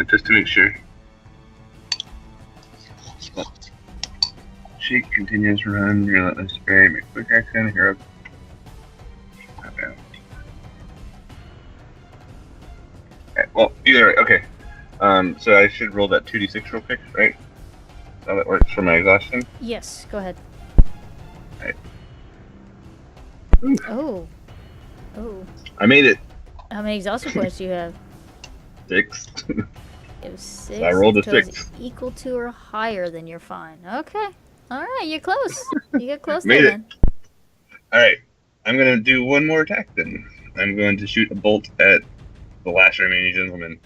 Just to make sure. Shake, continuous run, relentless spray, make quick action, hero. Okay, well, either way, okay. So I should roll that 2d6 real quick, right? How that works for my exhaustion. Yes, go ahead. Alright. Oh. Oh. I made it. How many exhaustion points do you have? 6. You have 6. I rolled a Total is 6. equal to or higher than you're fine. Okay. All right, you're close. You get close Made there, it. man. All right, I'm gonna do one more attack then. I'm going to shoot a bolt at the last remaining gentleman.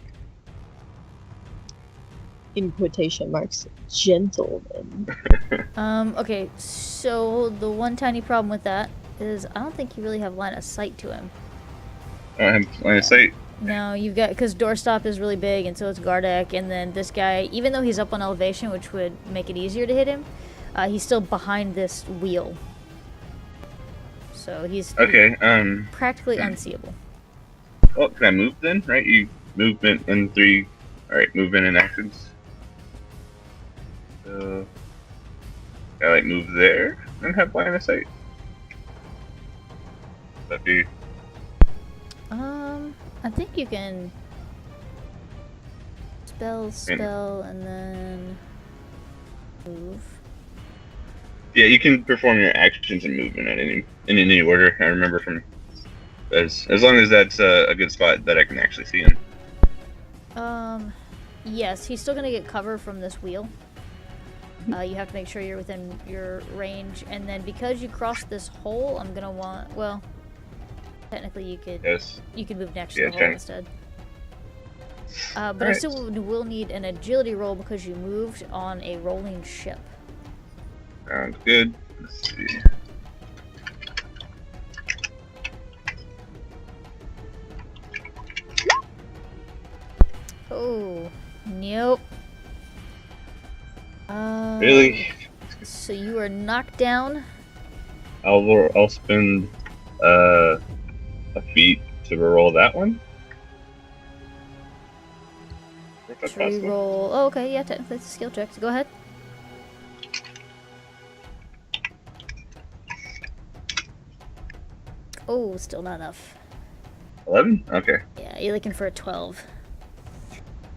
In quotation marks, gentleman. Okay, so the one tiny problem with that is I don't think you really have line of sight to him. I don't have line of sight. No, you've got, because doorstop is really big, and so is Gardeck, and then this guy, even though he's up on elevation, which would make it easier to hit him, he's still behind this wheel. So he's Okay. practically unseeable. Oh, can I move then? Right, you movement in 3. All right, movement and actions. So, I like move there and have line of sight. That'd be I think you can spell, and then move. Yeah, you can perform your actions and movement in any order. I remember from as long as that's a good spot that I can actually see him. Yes, he's still gonna get cover from this wheel. You have to make sure you're within your range, and then because you crossed this hole, I'm gonna want. Well, technically, you could move next to the hole instead. But I still will need an agility roll because you moved on a rolling ship. Sounds good. Let's see. Oh, nope. Really? So you are knocked down. I'll spend a feat to roll that one. If that's possible. Reroll. Oh, okay, yeah, technically it's a skill check. So go ahead. Oh, still not enough. 11? Okay. Yeah, you're looking for a 12.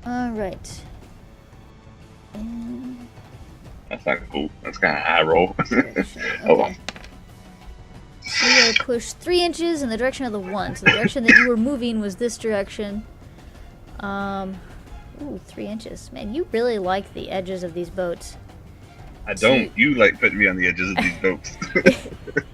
Alright. And That's not cool. That's kind of high roll. direction. Oh well. Okay. So you gotta push 3 inches in the direction of the 1. So the direction that you were moving was this direction. Ooh, 3 inches. Man, you really like the edges of these boats. I don't. You like putting me on the edges of these boats.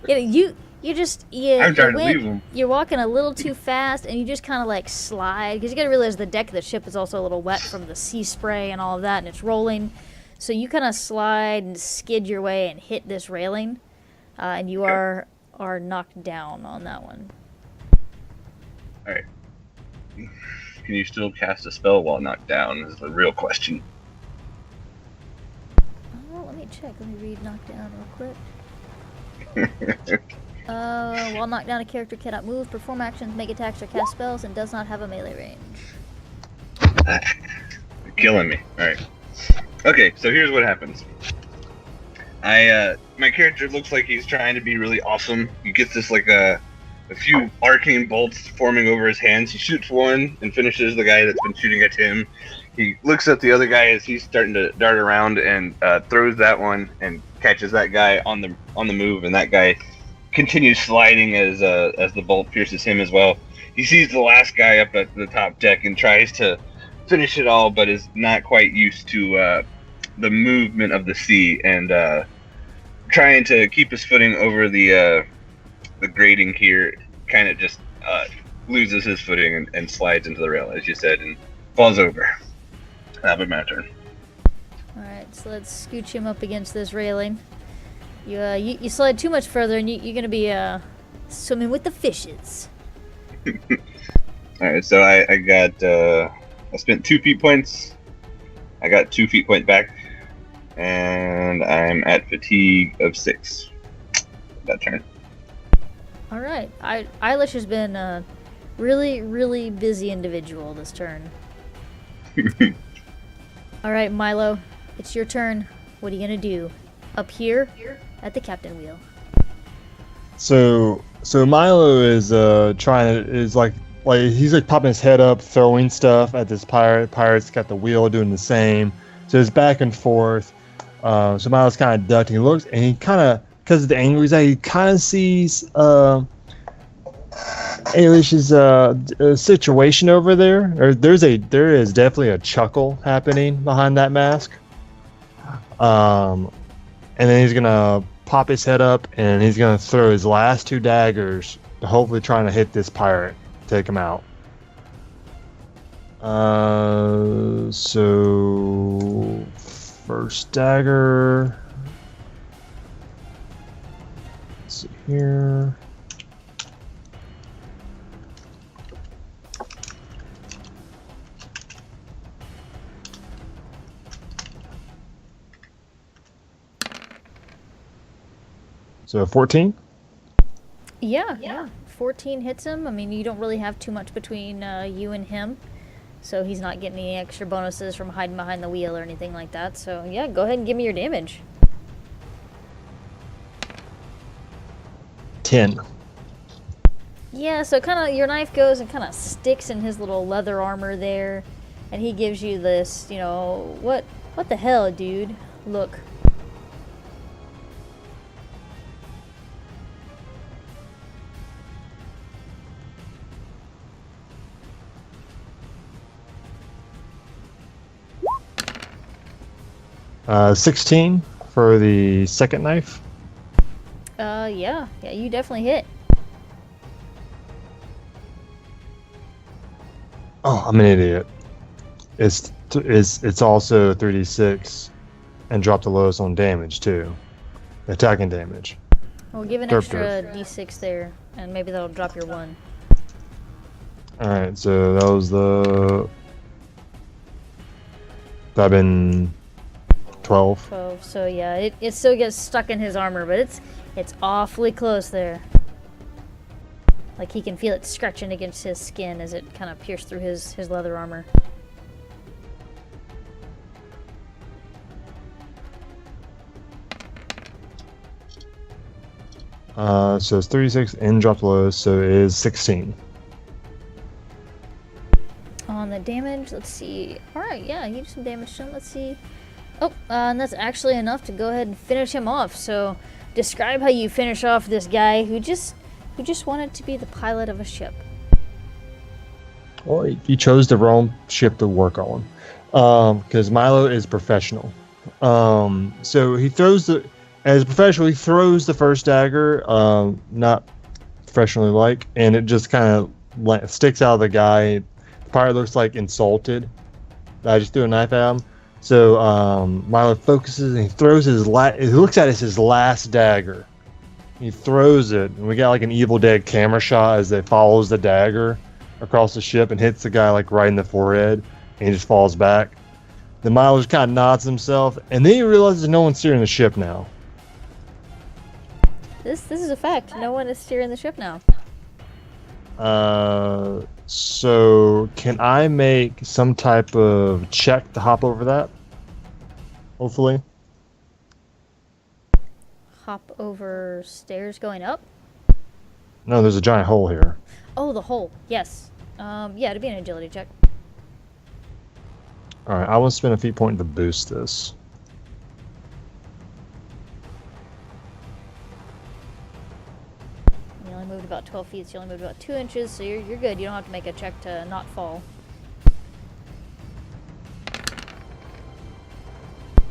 Yeah, you just I'm trying to leave them. You're walking a little too fast, and you just kind of like slide because you got to realize the deck of the ship is also a little wet from the sea spray and all of that, and it's rolling. So you kind of slide and skid your way and hit this railing, and you are knocked down on that one. All right. Can you still cast a spell while knocked down? Is the real question. Oh, let me check. Let me read knockdown real quick. While knocked down, a character cannot move, perform actions, make attacks, or cast spells, and does not have a melee range. You're killing me. Alright. Okay, so here's what happens. My character looks like he's trying to be really awesome. He gets this like a few arcane bolts forming over his hands. He shoots one and finishes the guy that's been shooting at him. He looks at the other guy as he's starting to dart around and throws that one and catches that guy on the move, and that guy continues sliding as the bolt pierces him as well. He sees the last guy up at the top deck and tries to finish it all, but is not quite used to the movement of the sea and trying to keep his footing over the grating here. Kind of just loses his footing and slides into the rail, as you said, and falls over. That'll be my turn. All right, so let's scooch him up against this railing. You slide too much further, and you're gonna be swimming with the fishes. All right, so I spent 2 feet points. I got 2 feet point back, and I'm at fatigue of 6. That turn. All right, Eilish has been a really, really busy individual this turn. All right, Milo, it's your turn. What are you gonna do? Up here at the captain wheel. So Milo is he's like popping his head up, throwing stuff at this pirate. Pirate's got the wheel doing the same. So it's back and forth. So Milo's kind of ducked. He looks, and he kind of, because of the angle he's at, he kind of sees Ailish's situation over there, or there is definitely a chuckle happening behind that mask. And then he's gonna pop his head up and he's gonna throw his last 2 daggers, hopefully trying to hit this pirate, take him out. So first dagger. Let's see here. So 14? Yeah. 14 hits him. I mean, you don't really have too much between you and him. So he's not getting any extra bonuses from hiding behind the wheel or anything like that. So yeah, go ahead and give me your damage. 10. Yeah, so kind of your knife goes and kind of sticks in his little leather armor there. And he gives you this, what the hell, dude? Look. Uh, 16 for the second knife. Yeah, you definitely hit. Oh, I'm an idiot. It's also 3d6 and drop the lowest on damage too. Attacking damage. We'll give an Derp, extra d6 there, and maybe that'll drop your 1. Alright, so that was that'd been 12. 12. So yeah, it still gets stuck in his armor, but it's awfully close there. Like he can feel it scratching against his skin as it kind of pierced through his leather armor. So it's 36 and drop the lowest, so it is 16. On the damage, let's see. Alright, yeah, you do some damage to him. Let's see. Oh, and that's actually enough to go ahead and finish him off. So describe how you finish off this guy who just wanted to be the pilot of a ship. Well, he chose the wrong ship to work on, because Milo is professional. So he throws as a professional, he throws the first dagger, not professionally like, and it just kind of sticks out of the guy. The pirate looks like insulted that I just threw a knife at him. So Milo focuses and he throws he looks at it as his last dagger. He throws it, and we got like an Evil Dead camera shot as it follows the dagger across the ship and hits the guy like right in the forehead, and he just falls back. Then Milo just kind of nods himself, and then he realizes no one's steering the ship now. This is a fact. No one is steering the ship now. So can I make some type of check to hop over that? Hopefully. Hop over stairs going up? No, there's a giant hole here. Oh, the hole. Yes. Yeah, it'd be an agility check. Alright, I want to spend a feat point to boost this. You only moved about 12 feet, so you only moved about 2 inches, so you're good. You don't have to make a check to not fall.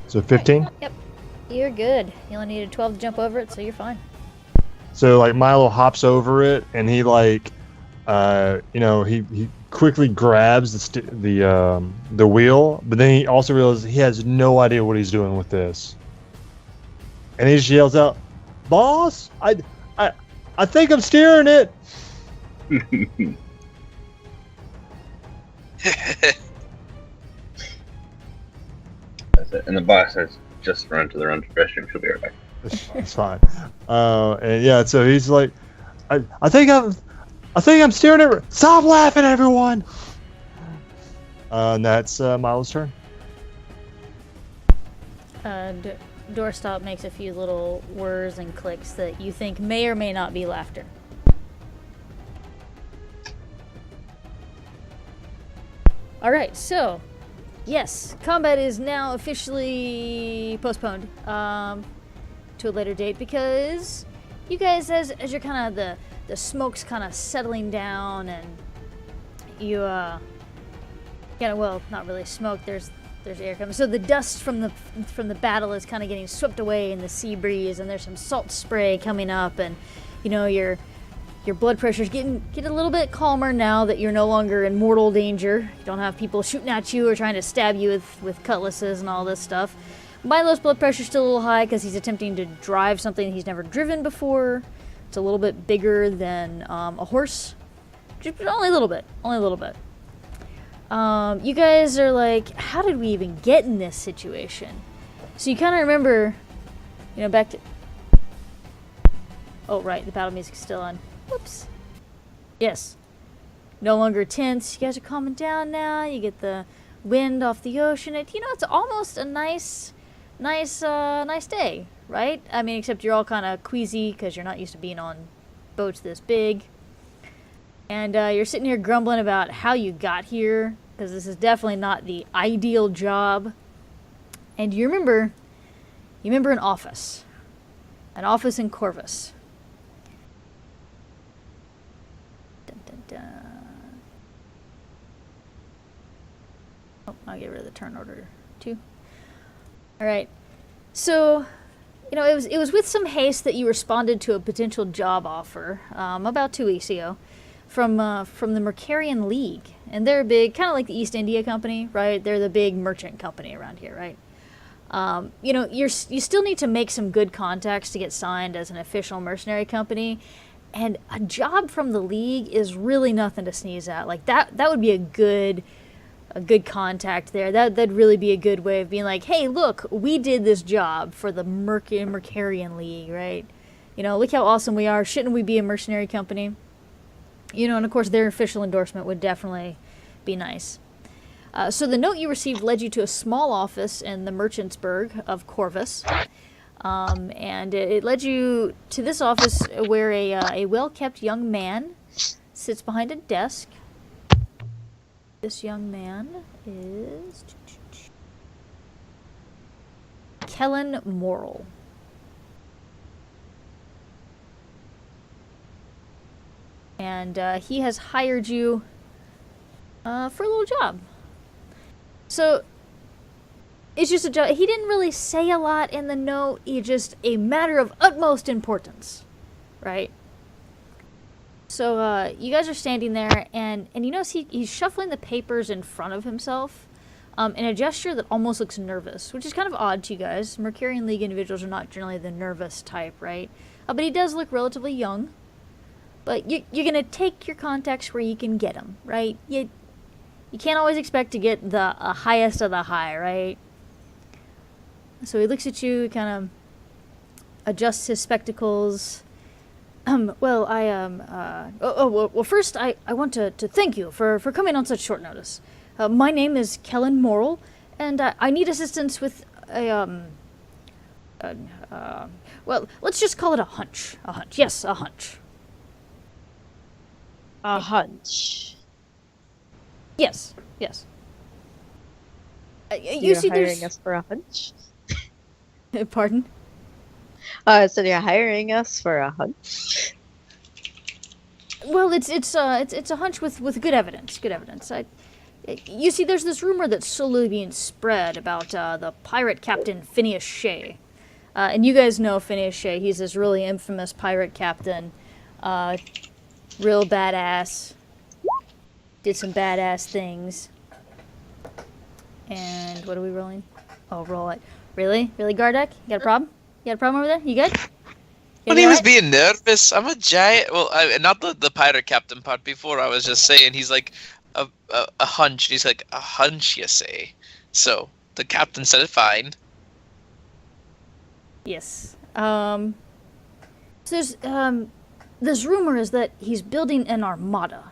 So 15? Yep. You're good. You only needed 12 to jump over it, so you're fine. So like Milo hops over it, and he like, he quickly grabs the wheel, but then he also realizes he has no idea what he's doing with this, and he just yells out, "Boss, I think I'm steering it." That's it. And the boss says, just run to the restroom. She'll be right back. It's fine. And yeah, so he's like, I think I'm steering it. Stop laughing, everyone. And that's Milo's turn. Doorstop makes a few little whirs and clicks that you think may or may not be laughter. Alright, so yes, combat is now officially postponed to a later date because you guys, as you're kind of the the smoke's kind of settling down, and you well, not really smoke. There's air coming. So the dust from the battle is kind of getting swept away in the sea breeze, and there's some salt spray coming up, and your blood pressure's getting a little bit calmer now that you're no longer in mortal danger. You don't have people shooting at you or trying to stab you with cutlasses and all this stuff. Milo's blood pressure's still a little high because he's attempting to drive something he's never driven before. It's a little bit bigger than a horse. Just only a little bit. Only a little bit. You guys are like, how did we even get in this situation? So you kind of remember, back to... Oh, right, the battle music's still on. Whoops. Yes. No longer tense. You guys are calming down now. You get the wind off the ocean. It's almost a nice day, right? I mean, except you're all kind of queasy because you're not used to being on boats this big. And you're sitting here grumbling about how you got here, because this is definitely not the ideal job. And you remember an office in Corvus. Dun, dun, dun. Oh, I'll get rid of the turn order too. All right. So, it was with some haste that you responded to a potential job offer about 2 weeks ago from the Mercarian League, and they're big, kind of like the East India Company, right? They're the big merchant company around here, right? You still need to make some good contacts to get signed as an official mercenary company, and a job from the League is really nothing to sneeze at. Like that would be a good contact there. That'd really be a good way of being like, hey, look, we did this job for the Mercarian League, right? Look how awesome we are. Shouldn't we be a mercenary company? And of course their official endorsement would definitely be nice. So the note you received led you to a small office in the Merchantsburg of Corvus. And it led you to this office where a well-kept young man sits behind a desk. This young man is Kellen Morrill. And he has hired you for a little job. So it's just a job. He didn't really say a lot in the note. It's just a matter of utmost importance, right? So you guys are standing there, and you notice he's shuffling the papers in front of himself in a gesture that almost looks nervous, which is kind of odd to you guys. Mercarian League individuals are not generally the nervous type, right? But he does look relatively young. But you're going to take your contacts where you can get them, right? You can't always expect to get the highest of the high, right? So he looks at you, kind of adjusts his spectacles. Well, first I want to thank you for coming on such short notice. My name is Kellen Morrill, and I need assistance with well, let's just call it a hunch. A hunch. Yes, a hunch. A hunch. Yes. You're hiring us for a hunch? Pardon? So you're hiring us for a hunch? Well, it's a hunch with good evidence. Good evidence. You see, there's this rumor that's slowly being spread about the pirate captain Phineas Shea, and you guys know Phineas Shea. He's this really infamous pirate captain, real badass. Did some badass things. And what are we rolling? Oh, roll it. Really, Gardeck? You got a problem? You got a problem over there? You good? When he was being nervous, I'm a giant. Well, not the pirate captain part. Before I was just saying he's like a hunch. He's like a hunch, you say. So the captain said it fine. Yes. So this rumor is that he's building an armada.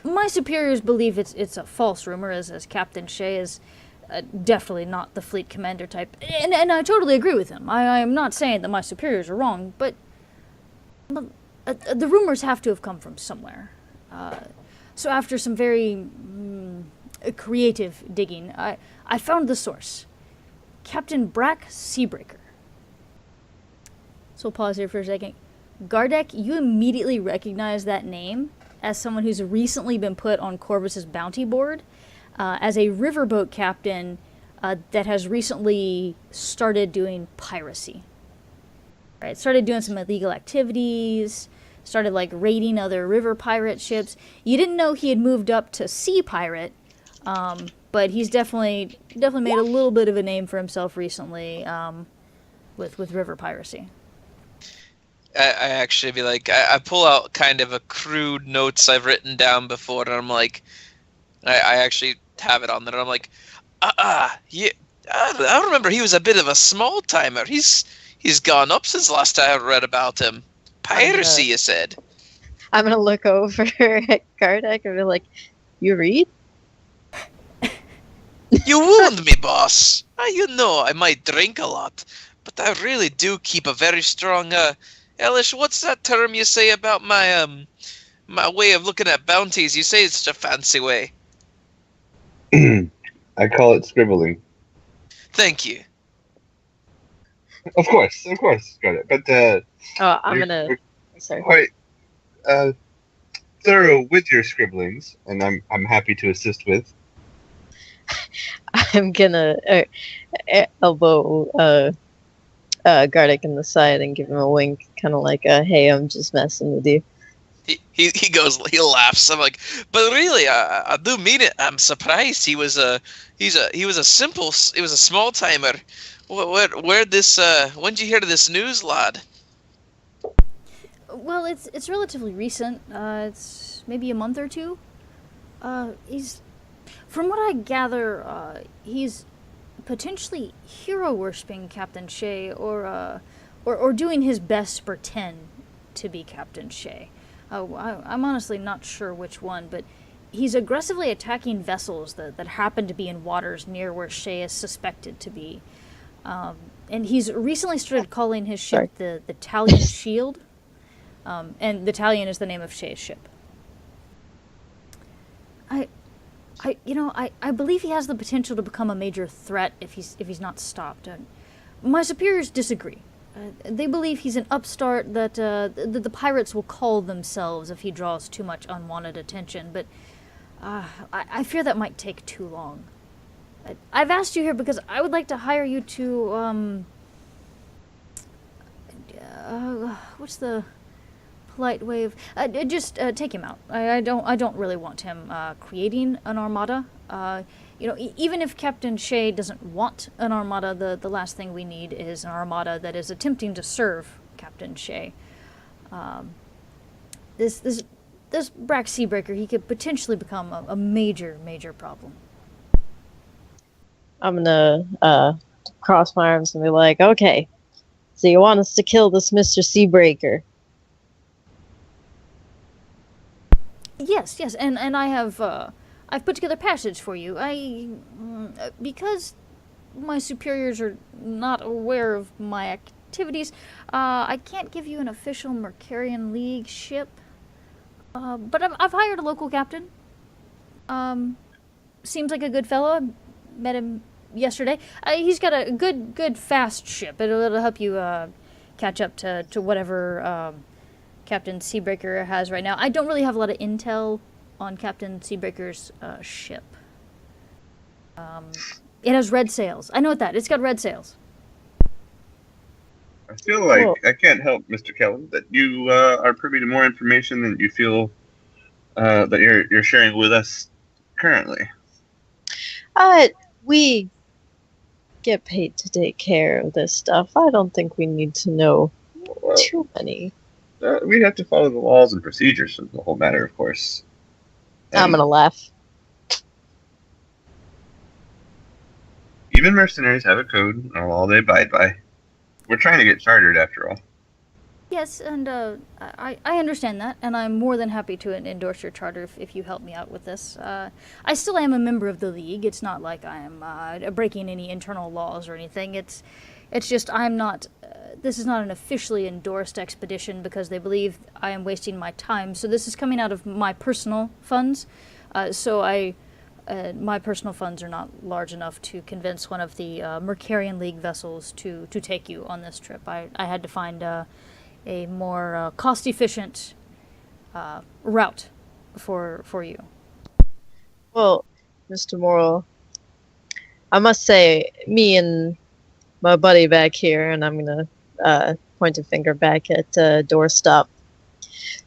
My superiors believe it's a false rumor, as Captain Shea is definitely not the fleet commander type, and I totally agree with him. I am not saying that my superiors are wrong, but the rumors have to have come from somewhere. So after some very creative digging, I found the source. Captain Brack Seabreaker. So we'll pause here for a second. Gardek, you immediately recognize that name as someone who's recently been put on Corvus's bounty board as a riverboat captain that has recently started doing piracy. Right, started doing some illegal activities, started like raiding other river pirate ships. You didn't know he had moved up to sea pirate, but he's definitely made a little bit of a name for himself recently with river piracy. I actually be like, I pull out kind of a crude notes I've written down before, and I'm like, I actually have it on there. I'm like, yeah, I remember he was a bit of a small timer. He's gone up since last I read about him. Piracy, you said. I'm gonna look over at Gardek and be like, "You read?" You wound me, boss. You know I might drink a lot, but I really do keep a very strong. Elish, what's that term you say about my my way of looking at bounties? You say it's such a fancy way. I call it scribbling. Thank you. Of course, got it. But I'm you're- gonna. you're Sorry. quite thorough with your scribblings, and I'm happy to assist with. I'm gonna elbow Gardic in the side and give him a wink, kind of like "Hey, I'm just messing with you." He laughs. I'm like, but really, I do mean it. I'm surprised. He was a small timer. Where this? When did you hear of this news, lad? Well, it's relatively recent. It's maybe a month or two. He's, from what I gather, he's potentially hero worshipping Captain Shay, or doing his best to pretend to be Captain Shay. I'm honestly not sure which one, but he's aggressively attacking vessels that happen to be in waters near where Shay is suspected to be. And he's recently started calling his ship the Talion Shield. And the Talion is the name of Shay's ship. I believe he has the potential to become a major threat if he's not stopped. My superiors disagree. They believe he's an upstart that the pirates will cull themselves if he draws too much unwanted attention, but I fear that might take too long. I've asked you here because I would like to hire you to, what's the polite way of, just take him out. I don't really want him creating an armada. Even if Captain Shay doesn't want an armada, the last thing we need is an armada that is attempting to serve Captain Shay. This Brack Seabreaker, he could potentially become a major problem. I'm gonna cross my arms and be like, "Okay, so you want us to kill this Mr. Seabreaker?" Yes, and I have I've put together a passage for you. Because my superiors are not aware of my activities, I can't give you an official Mercurian League ship. But I've hired a local captain. Seems like a good fellow. I met him yesterday. He's got a good fast ship. It'll help you catch up to whatever Captain Seabreaker has right now. I don't really have a lot of intel on Captain Seabreaker's ship. It has red sails. I know what that. It's got red sails. I feel like Well- I can't help, Mr. Kelly, that you are privy to more information than you feel that you're sharing with us currently. We get paid to take care of this stuff. I don't think we need to know Well, too many. we have to follow the laws and procedures of the whole matter, of course. I'm And gonna laugh. even mercenaries have a code and a law they abide by. We're trying to get chartered, after all. Yes, and I understand that, and I'm more than happy to endorse your charter if you help me out with this. I still am a member of the League. It's not like I am breaking any internal laws or anything. It's just I'm not. This is not an officially endorsed expedition because they believe I am wasting my time. So this is coming out of my personal funds. My personal funds are not large enough to convince one of the Mercurian League vessels to take you on this trip. I had to find a more cost-efficient route for you. Well, Mr. Morrill, I must say, me and my buddy back here, and I'm gonna point a finger back at Doorstop,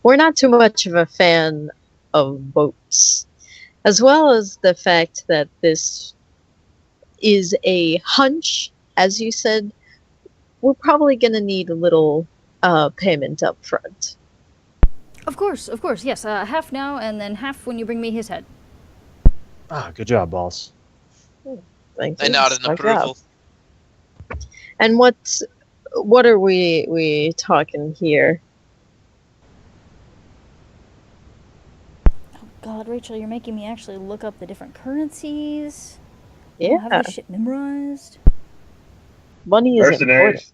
we're not too much of a fan of boats, as well as the fact that this is a hunch, as you said. We're probably gonna need a little payment up front. Of course, yes. Half now, and then half when you bring me his head. Ah, good job, boss. Thank I you. nod in Smart job. approval. And what are we talking here? Oh God, Rachel, you're making me actually look up the different currencies. I Yeah, don't have this shit memorized. money is important. Mercenaries.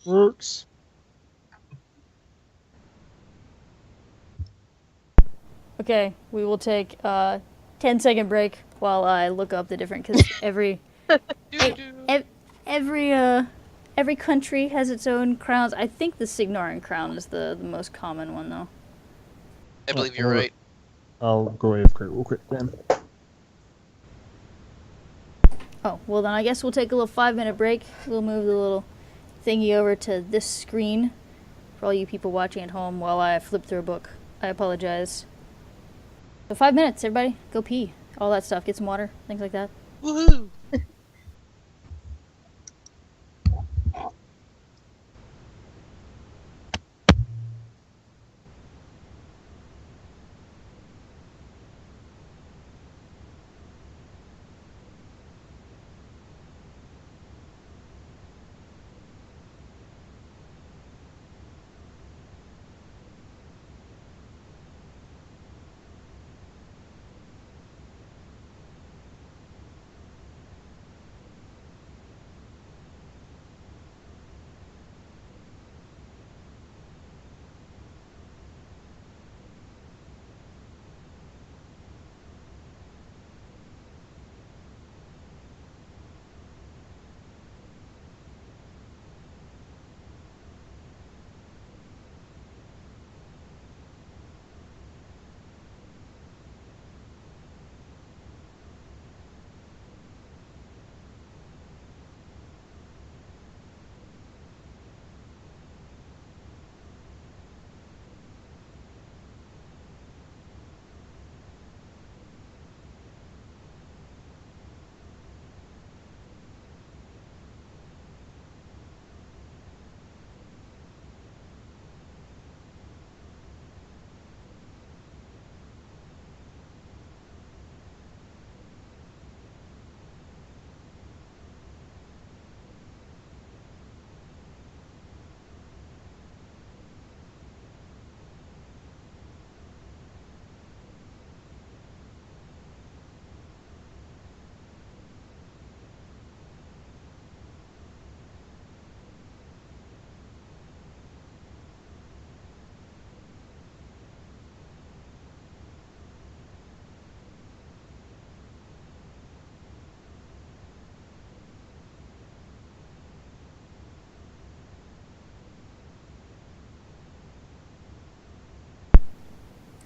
Works. Okay, we will take a 10-second break while I look up the different, because every country has its own crowns. I think the Signoran crown is the most common one, though. I believe you're right. I'll go AFK real quick then. Oh, well then I guess we'll take a little 5-minute break. We'll move the little thingy over to this screen for all you people watching at home while I flip through a book. I apologize. So 5 minutes, everybody. Go pee. All that stuff. Get some water. Things like that. Woohoo!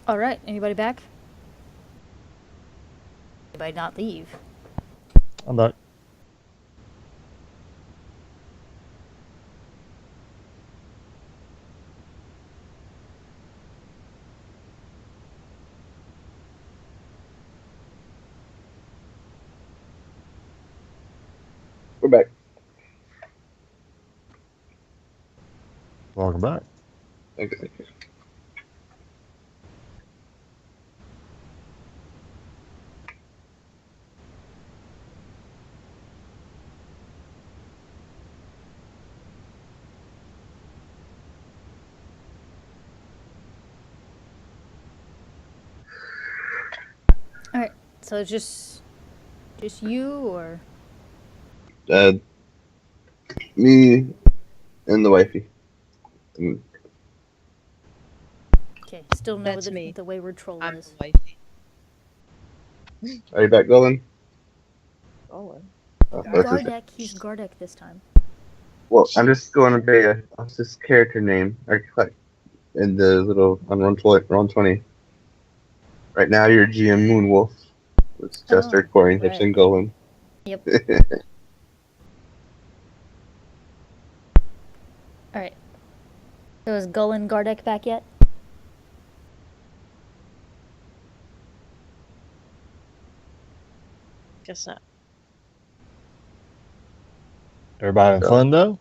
Alright, anybody back? Anybody not leave? I'm back. We're back. Welcome back. Okay. Alright, so it's just you, or? Me and the wifey. And Okay, still know That's what me. the wayward troll I'm is. the wifey. are you back, Golan? Oh, Oh, that's okay. Gardek, he's Gardek this time. Well, I'm just going to be what's this character name? In the little on Roll20. Right now, you're GM Moonwolf with Oh, Jester, Corian, Hips, right. and Golem. Yep. All right. So is Gullen Gardek back yet? Guess not. Everybody having fun though?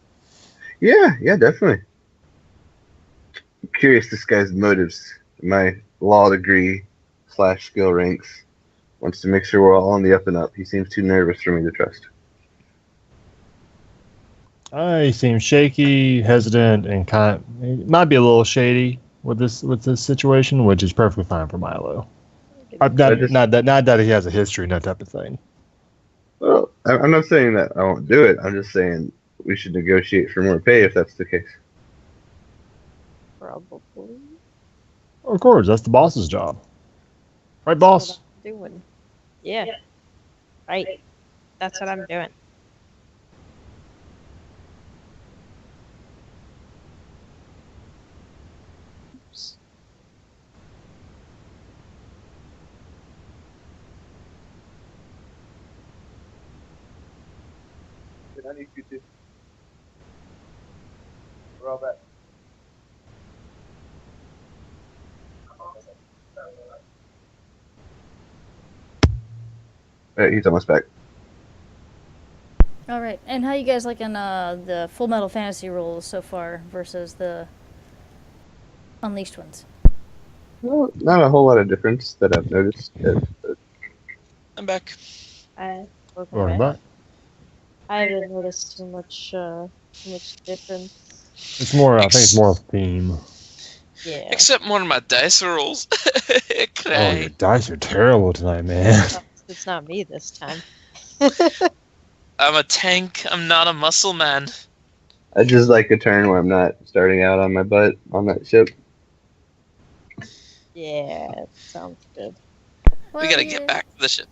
Yeah, definitely. I'm curious this guy's motives. My law degree / skill ranks wants to make sure we're all on the up and up. He seems too nervous for me to trust. He seems shaky, hesitant, and he might be a little shady with this situation, which is perfectly fine for Milo. Not that he has a history and that type of thing. Well, I'm not saying that I won't do it. I'm just saying we should negotiate for more pay if that's the case. Probably. Of course, that's the boss's job, right, boss? That's what I'm doing. Yeah. Right. That's what I'm doing. Oops. I need you to. We're all back. He's almost back. All right. And how you guys liking the Full Metal Fantasy rules so far versus the Unleashed ones? Well, not a whole lot of difference that I've noticed. I'm back. Welcome back. I haven't noticed too much difference. It's more. I think it's more of a theme. Yeah. Except one of my dice rolls. Oh, your dice are terrible tonight, man. It's not me this time. I'm a tank. I'm not a muscle man. I just like a turn where I'm not starting out on my butt on that ship. Yeah, sounds good. Well, We gotta get back to the ship.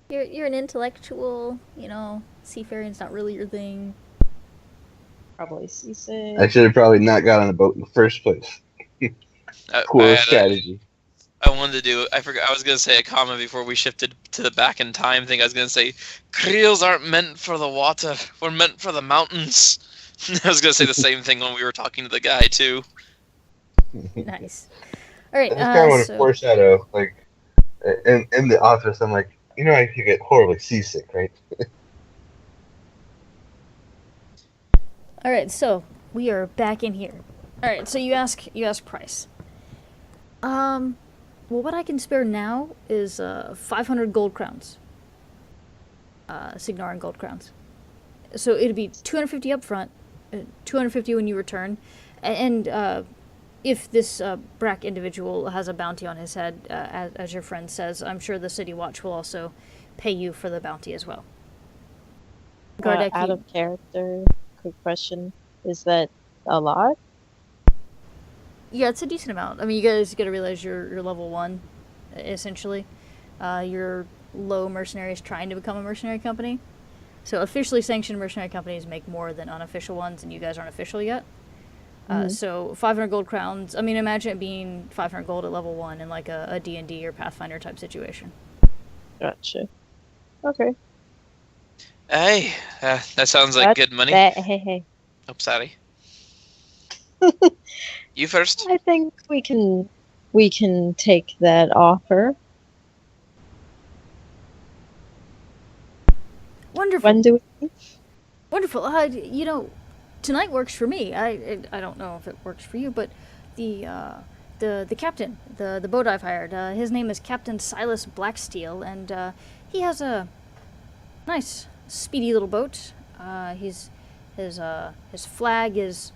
You're an intellectual, you know. Seafaring's not really your thing. Probably seasick. I should have probably not got on a boat in the first place. Poor strategy. I wanted to do. I forgot. I was gonna say a comment before we shifted to the back in time thing. I was gonna say, creels aren't meant for the water. We're meant for the mountains. I was gonna say the same thing when we were talking to the guy too. Nice. All right. I just kind of want to so foreshadow, like, in the office, I'm like, you know, I could get horribly seasick, right? all right. So we are back in here. All right. So you ask price. Well, what I can spare now is 500 gold crowns. Signarin gold crowns. So it'd be 250 up front, 250 when you return, and if this Brack individual has a bounty on his head, as your friend says, I'm sure the City Watch will also pay you for the bounty as well. Out of character, quick question. Is that a lot? Yeah, it's a decent amount. I mean, you guys got to realize you're level 1, essentially. You're low mercenaries trying to become a mercenary company. So officially sanctioned mercenary companies make more than unofficial ones, and you guys aren't official yet. So 500 gold crowns. I mean, imagine it being 500 gold at level 1 in like a D&D or Pathfinder type situation. Gotcha. Okay. Hey, that sounds like good money. Hey. Oh, sorry. You first. I think we can take that offer. Wonderful. When do we? Wonderful. You know, tonight works for me. I don't know if it works for you, but the captain, the boat I've hired, his name is Captain Silas Blacksteel, and he has a nice, speedy little boat. His flag is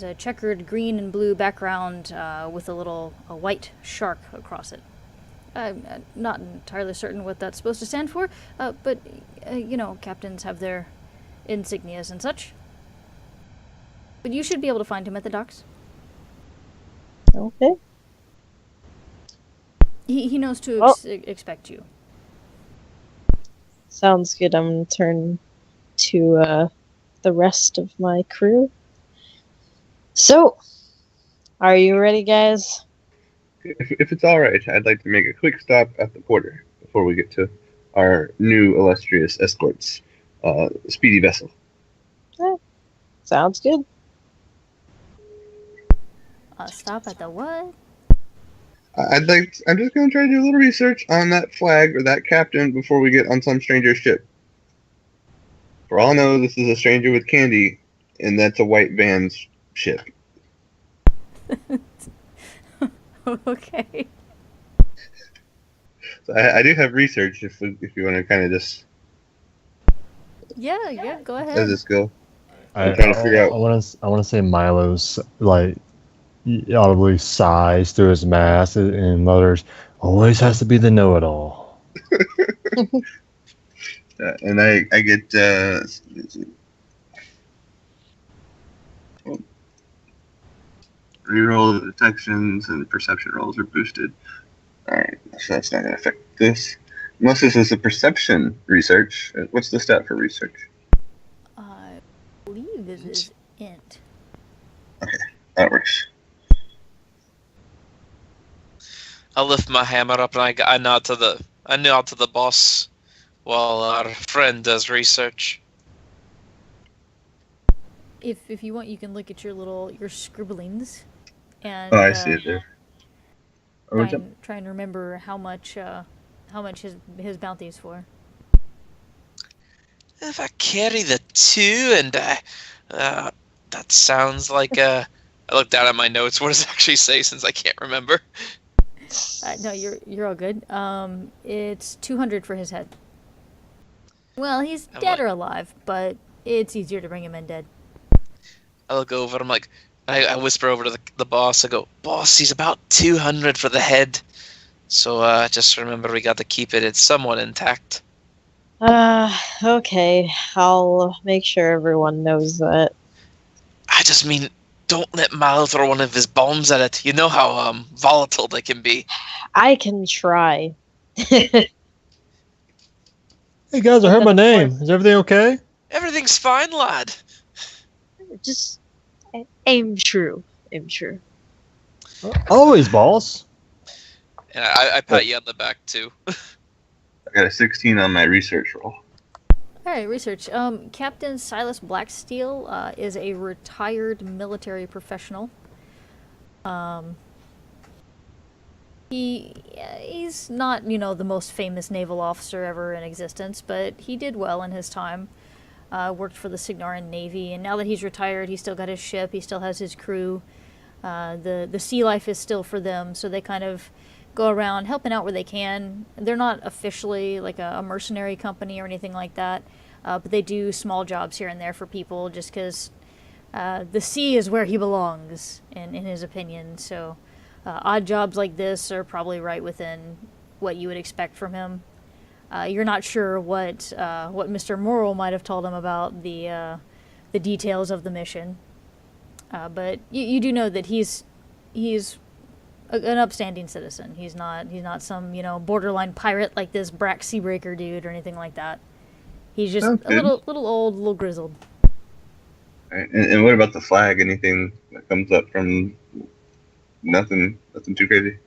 a checkered green and blue background with a white shark across it. I'm not entirely certain what that's supposed to stand for, but you know, captains have their insignias and such. But you should be able to find him at the docks. Okay. He knows to expect you. Sounds good. I'm gonna turn to the rest of my crew. So, are you ready, guys? If it's all right, I'd like to make a quick stop at the porter before we get to our new illustrious escort's speedy vessel. Sounds good. Stop at the what? I'm just going to try to do a little research on that flag or that captain before we get on some stranger's ship. For all I know, this is a stranger with candy, and that's a white van's ship. Okay. So I do have research if you want to kind of just Yeah, go as ahead. a skill. I'm trying to figure out- I want to say Milo's like audibly sighs through his mask and mutters, "Always has to be the know-it-all." And I get reroll detections and perception rolls are boosted. Alright, so that's not going to affect this. Unless this is a perception research. What's the stat for research? I believe this is int. That works. I lift my hammer up and I nod to the boss while our friend does research. If you want, you can look at your scribblings, and Oh, I see it there. try and remember how much his bounty is for. If I carry the 2 and that sounds like I looked down at my notes. What does it actually say since I can't remember? No, you're all good. It's 200 for his head. Well, he's I'm dead like- or alive, but it's easier to bring him in dead. I look over and I'm like, I whisper over to the boss. I go, boss, he's about 200 for the head. So just remember we got to keep it. It's somewhat intact. Okay. I'll make sure everyone knows that. I just mean, don't let Milo throw one of his bombs at it. You know how volatile they can be. I can try. Hey guys, I heard my name. Is everything okay? Everything's fine, lad. Just aim true. Aim true. Always, boss. And I pat you on the back too. I got a 16 on my research roll. All right, research. Captain Silas Blacksteel is a retired military professional. He's not, the most famous naval officer ever in existence, but he did well in his time. Worked for the Signaran Navy, and now that he's retired, he's still got his ship. He still has his crew. The sea life is still for them, so they kind of go around helping out where they can. They're not officially like a mercenary company or anything like that, but they do small jobs here and there for people just because the sea is where he belongs, in his opinion. So odd jobs like this are probably right within what you would expect from him. You're not sure what Mr. Morrill might have told him about the details of the mission, but you do know that he's an upstanding citizen. He's not some borderline pirate like this Brack Seabreaker dude or anything like that. He's just Sounds a good. little old, a little grizzled. Right. And what about the flag? Anything that comes up from nothing too crazy?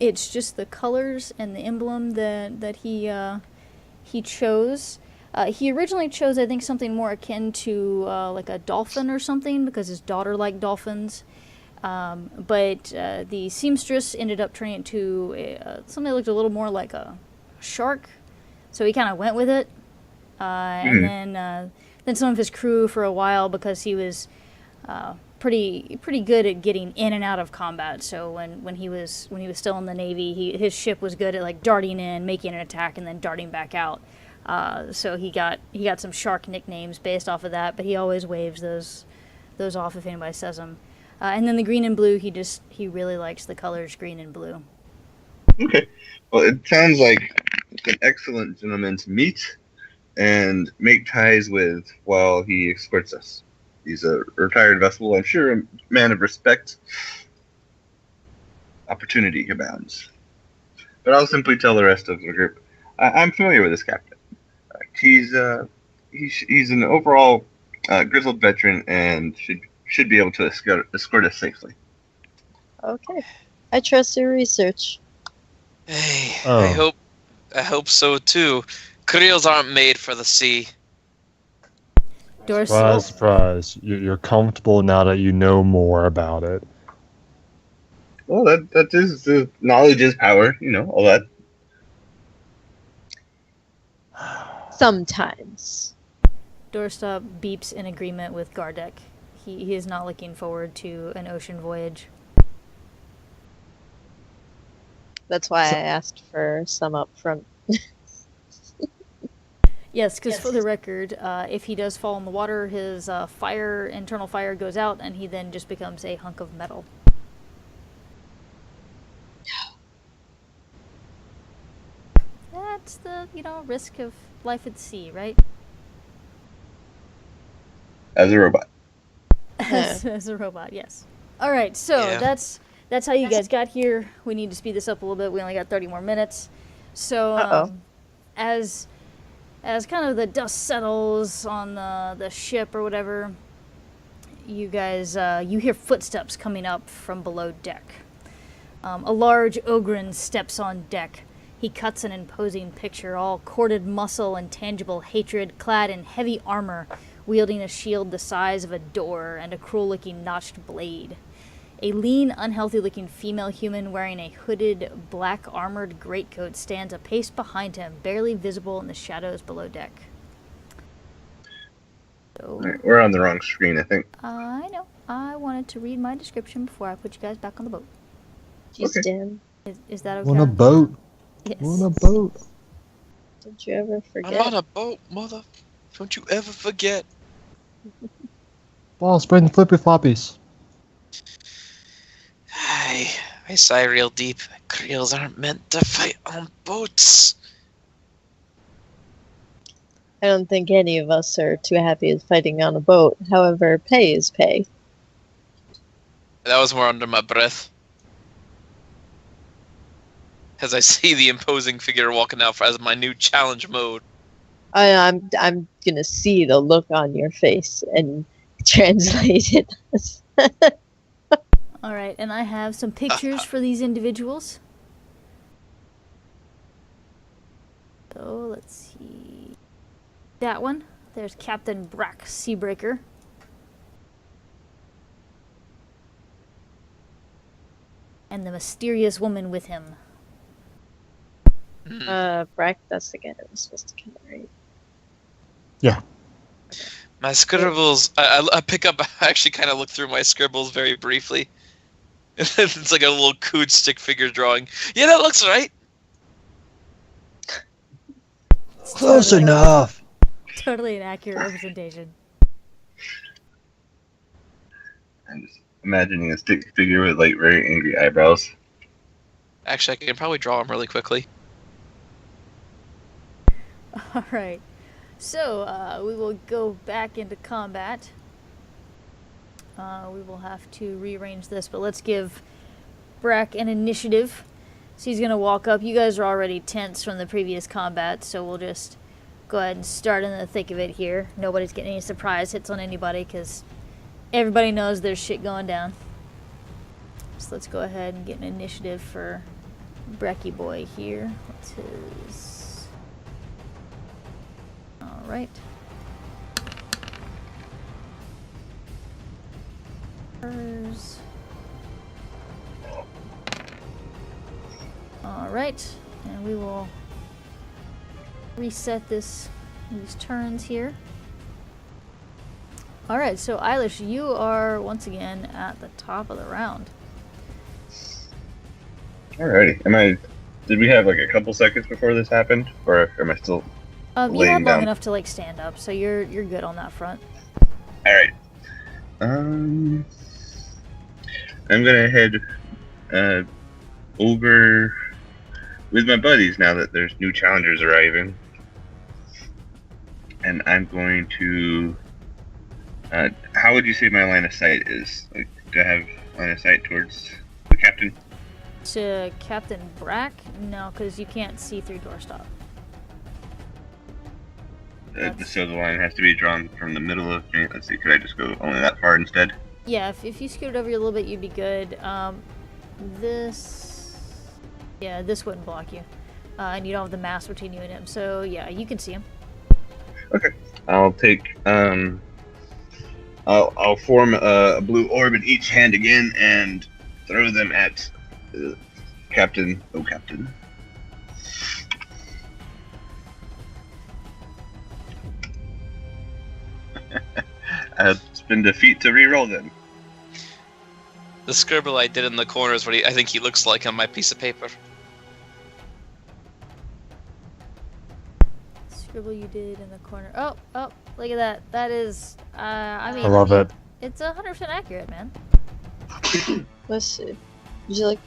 It's just the colors and the emblem that he chose. He originally chose, I think, something more akin to like a dolphin or something because his daughter liked dolphins. But the seamstress ended up turning it to something that looked a little more like a shark. So he kind of went with it. And then some of his crew for a while, because he was pretty good at getting in and out of combat. So when he was still in the Navy, his ship was good at like darting in, making an attack, and then darting back out. So he got some shark nicknames based off of that, but he always waves those off if anybody says them. And then the green and blue, he really likes the colors green and blue. Okay. Well, it sounds like an excellent gentleman to meet and make ties with while he escorts us. He's a retired vessel, I'm sure a man of respect. Opportunity abounds. But I'll simply tell the rest of the group, I'm familiar with this captain. He's an overall grizzled veteran and should be able to escort us safely. Okay. I trust your research. Hey, Oh. I hope so too. Creels aren't made for the sea. Surprise, surprise. You're comfortable now that you know more about it. Well, that is knowledge is power. You know all that. Sometimes. Doorstop beeps in agreement with Gardek. He is not looking forward to an ocean voyage. That's why I asked for some up front. Yes, because for the record, if he does fall in the water, his internal fire goes out, and he then just becomes a hunk of metal. That's the, risk of life at sea, right? As a robot. As a robot, yes. All right, so Yeah. that's how you guys got here. We need to speed this up a little bit. We only got 30 more minutes. So Uh-oh. as kind of the dust settles on the ship or whatever, you guys you hear footsteps coming up from below deck. A large Ogren steps on deck. He cuts an imposing picture, all corded muscle and tangible hatred, clad in heavy armor, wielding a shield the size of a door and a cruel-looking notched blade. A lean, unhealthy-looking female human wearing a hooded, black-armored greatcoat stands a pace behind him, barely visible in the shadows below deck. So, Right, we're on the wrong screen, I think. I know. I wanted to read my description before I put you guys back on the boat. Jeez, Okay. Dan. Is that okay? On a boat. Yes. On a boat. Don't you ever forget? I'm on a boat, mother. Don't you ever forget. Boss, bring the flippy floppies. I sigh real deep. Creels aren't meant to fight on boats. I don't think any of us are too happy with fighting on a boat. However, pay is pay. That was more under my breath. As I see the imposing figure walking out as my new challenge mode. I'm gonna see the look on your face and translate it. All right, and I have some pictures for these individuals. So let's see. That one. There's Captain Brack Seabreaker. And the mysterious woman with him. Brack, that's the guy that was supposed to kill, right? Yeah. My scribbles, I pick up, I actually kind of look through my scribbles very briefly. It's like a little coot stick figure drawing. Yeah, that looks right. Close enough. Totally an accurate representation. I'm just imagining a stick figure with like very angry eyebrows. Actually, I can probably draw him really quickly. All right. So we will go back into combat. We will have to rearrange this, but let's give Brack an initiative. So he's going to walk up. You guys are already tense from the previous combat, so we'll just go ahead and start in the thick of it here. Nobody's getting any surprise hits on anybody because everybody knows there's shit going down. So let's go ahead and get an initiative for Bracky Boy here. What's his... Alright. Alright, and we will reset these turns here. Alright, so Eilish, you are once again at the top of the round. Alrighty. Did we have like a couple seconds before this happened? Or am I still You laying had long down? enough to like stand up, so you're good on that front. Alright. I'm gonna head over with my buddies now that there's new challengers arriving. And I'm going to how would you say my line of sight is? Like, do I have line of sight towards the captain? To Captain Brack? No, because you can't see through doorstop. The silver line has to be drawn from the middle of me. Let's see, could I just go only that far instead? Yeah, if you scoot over a little bit, you'd be good. This wouldn't block you. And you don't have the mass between you and him. So, yeah, you can see him. Okay. I'll take, I'll form a blue orb in each hand again and throw them at Captain. Oh, Captain. Spend a feat to re-roll them. The scribble I did in the corner is what I think he looks like on my piece of paper. Scribble you did in the corner. Oh, look at that. That is, I mean, I love it. It's 100% accurate, man. Let's see. Would you like?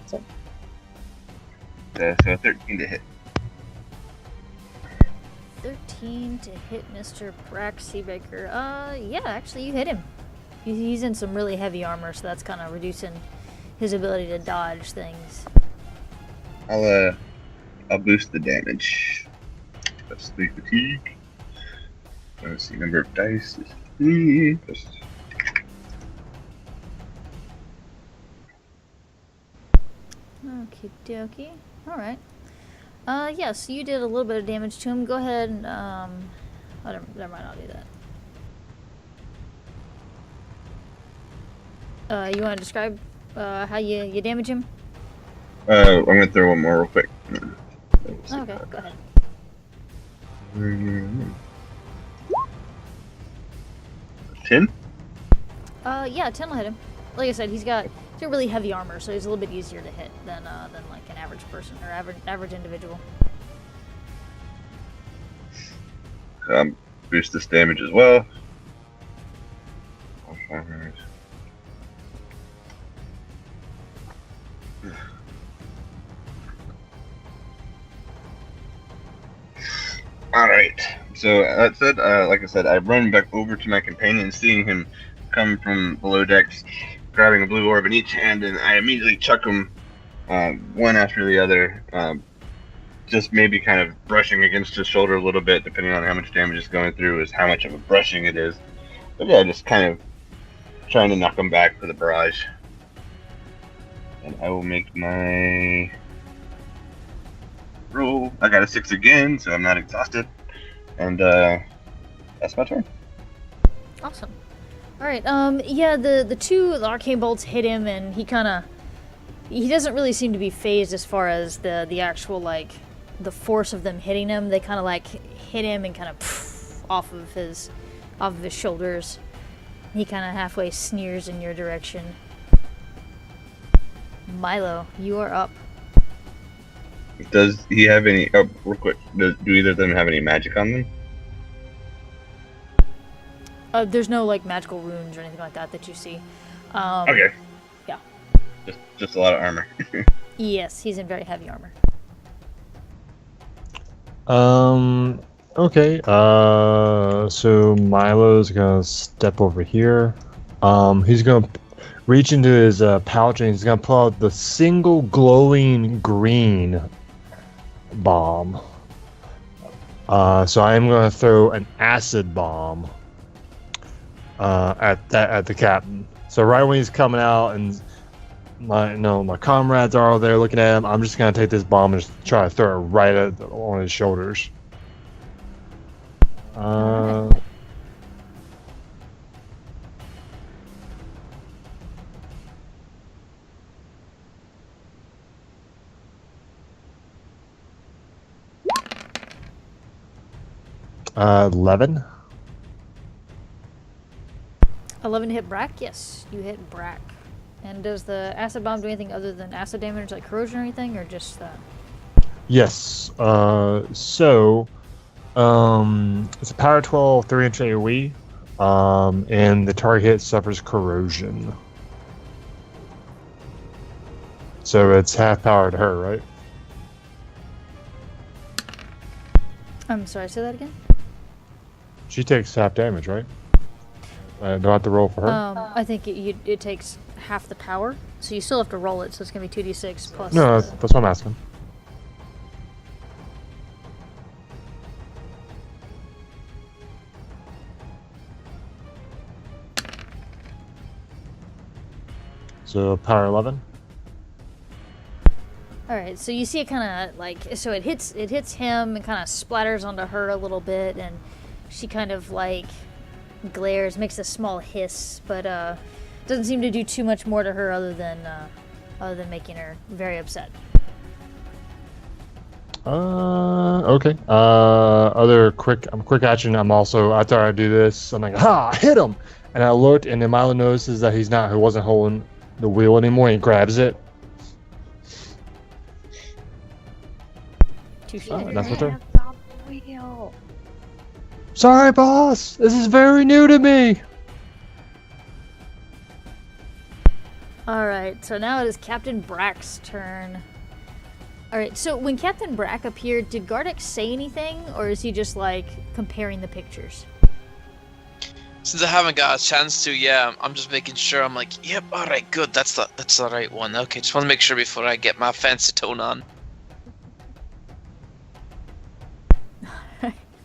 So 13 to hit. 13 to hit Mr. Brack Seabaker. Yeah, actually, you hit him. He's in some really heavy armor, so that's kind of reducing his ability to dodge things. I'll boost the damage. That's 3 fatigue. Let's see, number of dice is 3. Okie dokie. Alright. Yeah, so you did a little bit of damage to him. Go ahead and, oh, never mind, I'll do that. You want to describe, how you damage him? I'm gonna throw one more real quick. Okay, go ahead. 10? Yeah, 10 will hit him. Like I said, he's got really heavy armor, so he's a little bit easier to hit than like an average person or average individual. Boost this damage as well. Alright, so that said, like I said, I run back over to my companion, seeing him come from below decks, grabbing a blue orb in each hand, and I immediately chuck them one after the other, just maybe kind of brushing against his shoulder a little bit, depending on how much damage is going through, is how much of a brushing it is. But yeah, just kind of trying to knock him back for the barrage. And I will make my roll. I got a 6 again, so I'm not exhausted. And that's my turn. Awesome. Alright, yeah, the arcane bolts hit him, and he doesn't really seem to be phased as far as the actual, like, the force of them hitting him. They kind of, like, hit him and kind of off of his shoulders. He kind of halfway sneers in your direction. Milo, you are up. Does he have any... Oh, real quick. Do either of them have any magic on them? There's no, like, magical runes or anything like that you see. Okay. Yeah. Just a lot of armor. Yes, he's in very heavy armor. Okay. So Milo's gonna step over here. He's gonna reach into his pouch and he's gonna pull out the single glowing green bomb. So I am gonna throw an acid bomb at the captain. So right when he's coming out and my comrades are all there looking at him, I'm just gonna take this bomb and just try to throw it right on his shoulders. 11. 11 to hit Brack? Yes, you hit Brack. And does the acid bomb do anything other than acid damage, like corrosion or anything, or just that? Yes. So it's a power 12, 3-inch AoE, and the target suffers corrosion. So it's half power to her, right? I'm sorry, say that again? She takes half damage, right? Do I have to roll for her? I think it takes half the power, so you still have to roll it, so it's going to be 2d6 plus... No, that's what I'm asking. So power 11. All right, so you see it kind of like, so it hits him and kind of splatters onto her a little bit, and she kind of like glares, makes a small hiss, but doesn't seem to do too much more to her other than making her very upset. Okay. Other quick action. I thought I'd do this. I'm like, ha, hit him! And I looked, and then Milo notices that he wasn't holding the wheel anymore. He grabs it. Touche. That's my turn. Hands on the wheel. Sorry, boss. This is very new to me. All right, so now it is Captain Brack's turn. All right, so when Captain Brack appeared, did Gardic say anything, or is he just like comparing the pictures? Since I haven't got a chance to, yeah, I'm just making sure. I'm like, yep, all right, good. That's the right one. Okay, just want to make sure before I get my fancy tone on.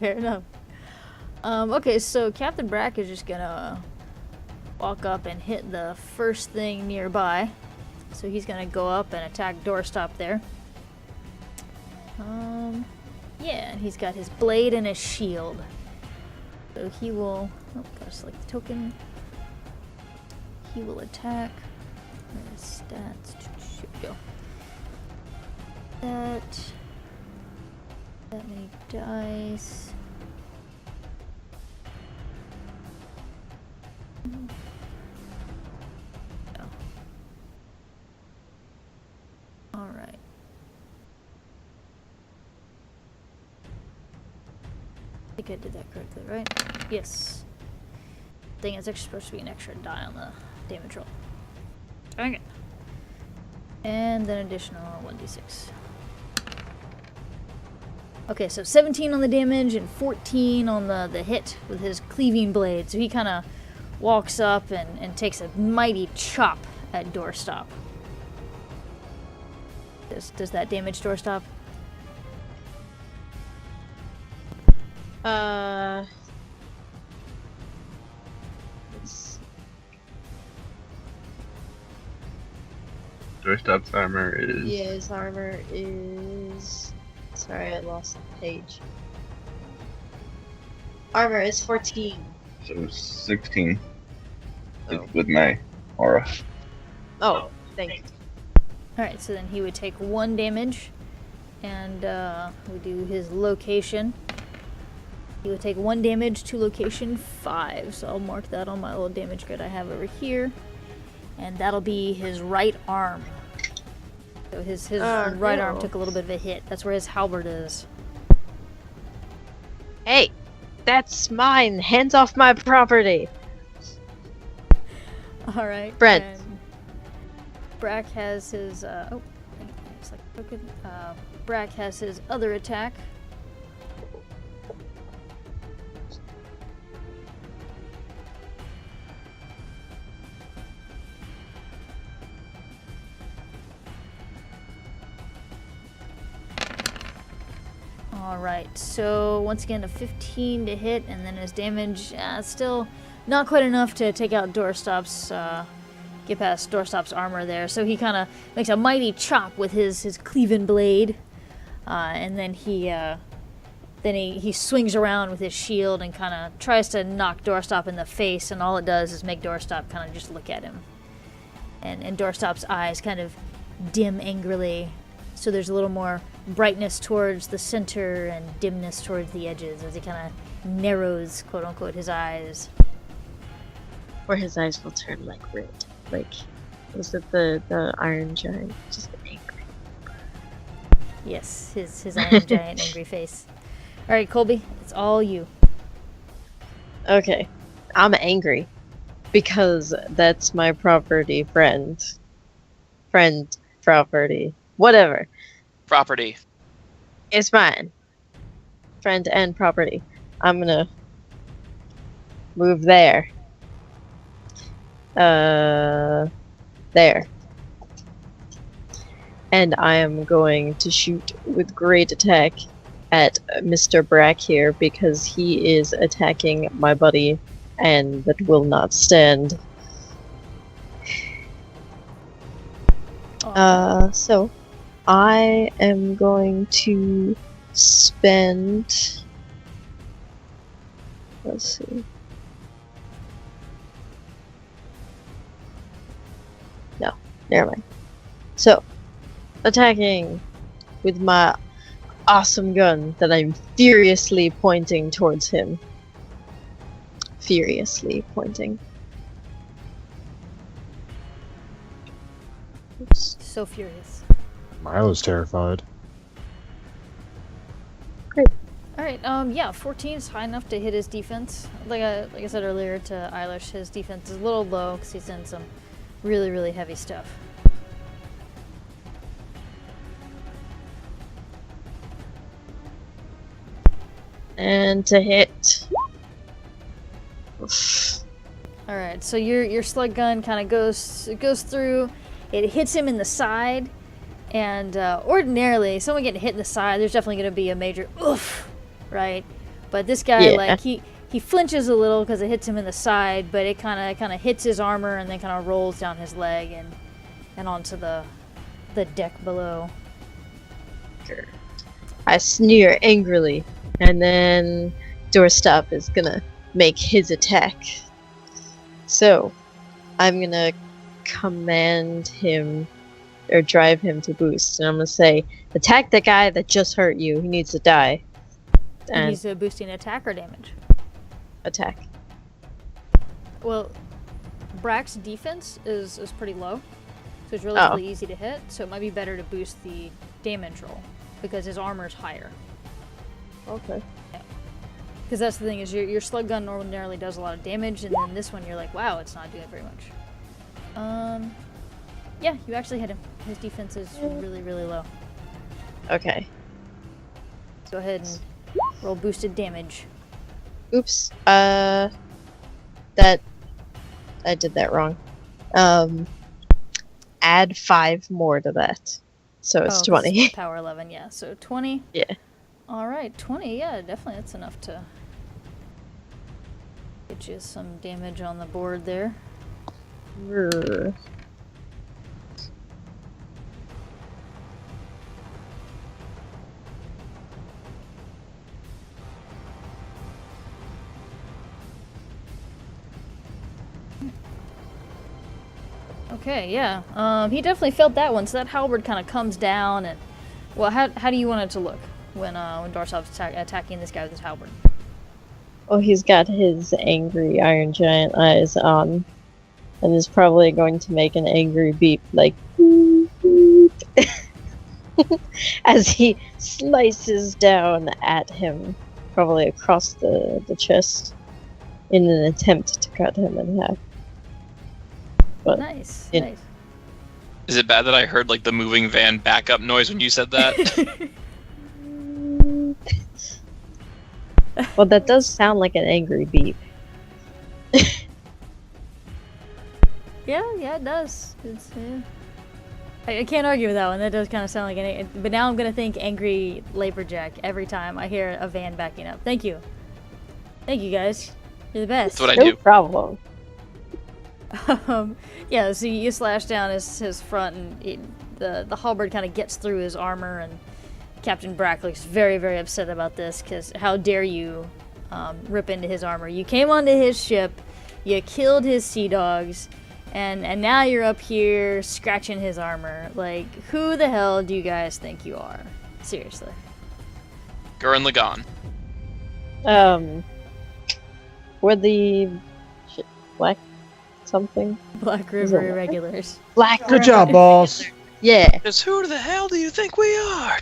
Fair enough. Okay, so Captain Brack is just gonna walk up and hit the first thing nearby. So he's gonna go up and attack Doorstop there. Yeah, and he's got his blade and his shield. So he will, gotta select the token. He will attack. Where's stats? Here we go. That many dice. No. Alright. I think I did that correctly, right? Yes. I think it's actually supposed to be an extra die on the damage roll. Dang it. And then additional 1d6. Okay, so 17 on the damage and 14 on the hit with his cleaving blade. So he kind of walks up and takes a mighty chop at Doorstop. Does that damage Doorstop? Doorstop's armor is. Yeah, his armor is. Sorry, I lost the page. Armor is 14. So 16. Oh. With my aura. Oh, thank you. Alright, so then he would take 1 damage. And we do his location. He would take 1 damage to location 5. So I'll mark that on my little damage grid I have over here. And that'll be his right arm. So his right arm took a little bit of a hit. That's where his halberd is. Hey, that's mine. Hands off my property. All right. Brent. And Brack has his. Brack has his other attack. Alright, so once again a 15 to hit, and then his damage, still not quite enough to take out Doorstop's, get past Doorstop's armor there. So he kind of makes a mighty chop with his cleaving blade, and then he swings around with his shield and kind of tries to knock Doorstop in the face, and all it does is make Doorstop kind of just look at him. And Doorstop's eyes kind of dim angrily. So there's a little more brightness towards the center and dimness towards the edges as he kind of narrows, quote unquote, his eyes. Or his eyes will turn like red. Like, was it the Iron Giant? Just angry. Yes, his Iron Giant angry face. Alright, Colby, it's all you. Okay. I'm angry. Because that's my property, friend. Friend, property. Whatever. Property. It's mine. Friend and property. I'm gonna move there. There. And I am going to shoot with great attack at Mr. Brack here because he is attacking my buddy and that will not stand. So I am going to spend. Let's see. No, never mind. So, attacking with my awesome gun that I'm furiously pointing towards him. Furiously pointing. Oops. So furious. I was terrified. Alright, yeah, 14 is high enough to hit his defense. Like I said earlier to Eilish, his defense is a little low because he's in some really, really heavy stuff. And to hit. Alright, so your slug gun kind of goes through, it hits him in the side, and ordinarily, someone getting hit in the side, there's definitely going to be a major oof, right? But this guy, Yeah. like, he flinches a little because it hits him in the side, but it kind of hits his armor and then kind of rolls down his leg and onto the deck below. I sneer angrily, and then Doorstop is gonna make his attack. So, I'm gonna command him, or drive him to boost, and I'm gonna say, attack the guy that just hurt you, he needs to die. And And he's boosting attack or damage. attack. Well, Brack's defense is pretty low, so it's relatively easy to hit, so it might be better to boost the damage roll, because his armor's higher. Okay. Because that's the thing, is your slug gun ordinarily does a lot of damage, and then this one you're like, wow, it's not doing very much. Yeah, you actually hit him. His defense is really, really low. Okay. Go ahead and roll boosted damage. Oops. That I did that wrong. Add 5 more to that. So it's 20. Power 11, yeah. So 20. Yeah. Alright, 20, yeah, definitely that's enough to get you some damage on the board there. Brr. Okay, yeah. He definitely felt that one, so that halberd kind of comes down and... Well, how do you want it to look when Dorsov's attacking this guy with his halberd? Oh, he's got his angry iron giant eyes on, and is probably going to make an angry beep, like beep, beep, as he slices down at him, probably across the chest, in an attempt to cut him in half. But Nice, it- nice. Is it bad that I heard like the moving van backup noise when you said that? well, that does sound like an angry beep. Yeah, it does. It's, yeah. I can't argue with that one. That does kind of sound like an... But now I'm going to think angry Laperjack every time I hear a van backing up. Thank you. Thank you, guys. You're the best. That's what I No do. problem. Yeah, so you slash down his front, and the halberd kind of gets through his armor, and Captain Brack looks very, very upset about this, because how dare you rip into his armor. You came onto his ship, you killed his sea dogs, and now you're up here scratching his armor. Like, who the hell do you guys think you are? Seriously. Gurren Lagann. Were the black something? Black Is River it- Irregulars. Black Good job, boss. Yeah. Because who the hell do you think we are?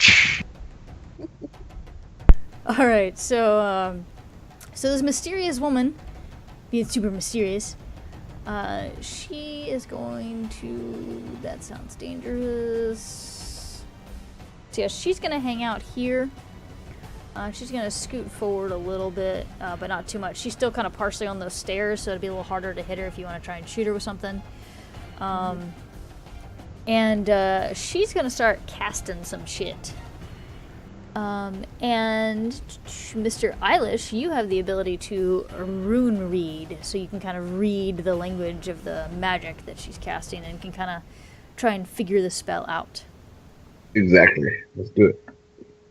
Alright, so this mysterious woman, being super mysterious, she is going to... That sounds dangerous. So yeah, she's going to hang out here. She's going to scoot forward a little bit, but not too much. She's still kind of partially on those stairs, so it'll be a little harder to hit her if you want to try and shoot her with something. And she's going to start casting some shit. And Mr. Eilish, you have the ability to rune read, so you can kind of read the language of the magic that she's casting and can kind of try and figure the spell out. Exactly. Let's do it.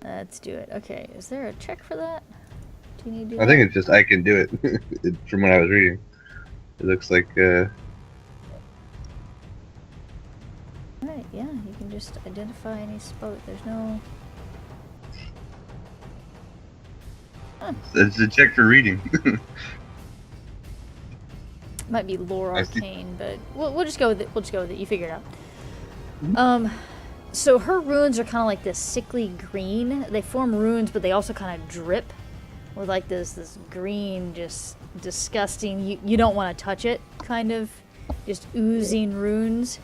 Let's do it. Okay, is there a check for that? Do you need to do I that? think it's just I can do it. From what I was reading, it looks like. Alright, yeah, you can just identify any spell. There's no... It's a check for reading. Might be lore I see. arcane, but we'll just go with it. We'll just go with it. You figure it out. So her runes are kind of like this sickly green. They form runes, but they also kind of drip with like this green, just disgusting. You don't want to touch it, kind of, just oozing runes.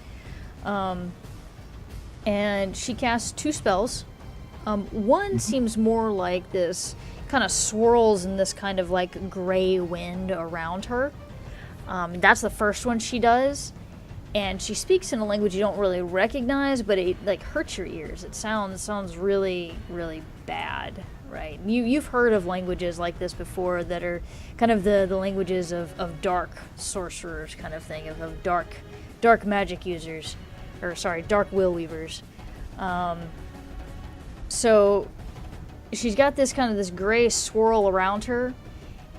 And she casts 2 spells. One seems more like this, kind of swirls in this kind of like gray wind around her. That's the first one she does, and she speaks in a language you don't really recognize, but it like hurts your ears. It sounds really, really bad, right? You've heard of languages like this before that are kind of the languages of dark sorcerers, kind of thing, of dark magic users, or sorry, dark will weavers. So she's got this kind of this gray swirl around her,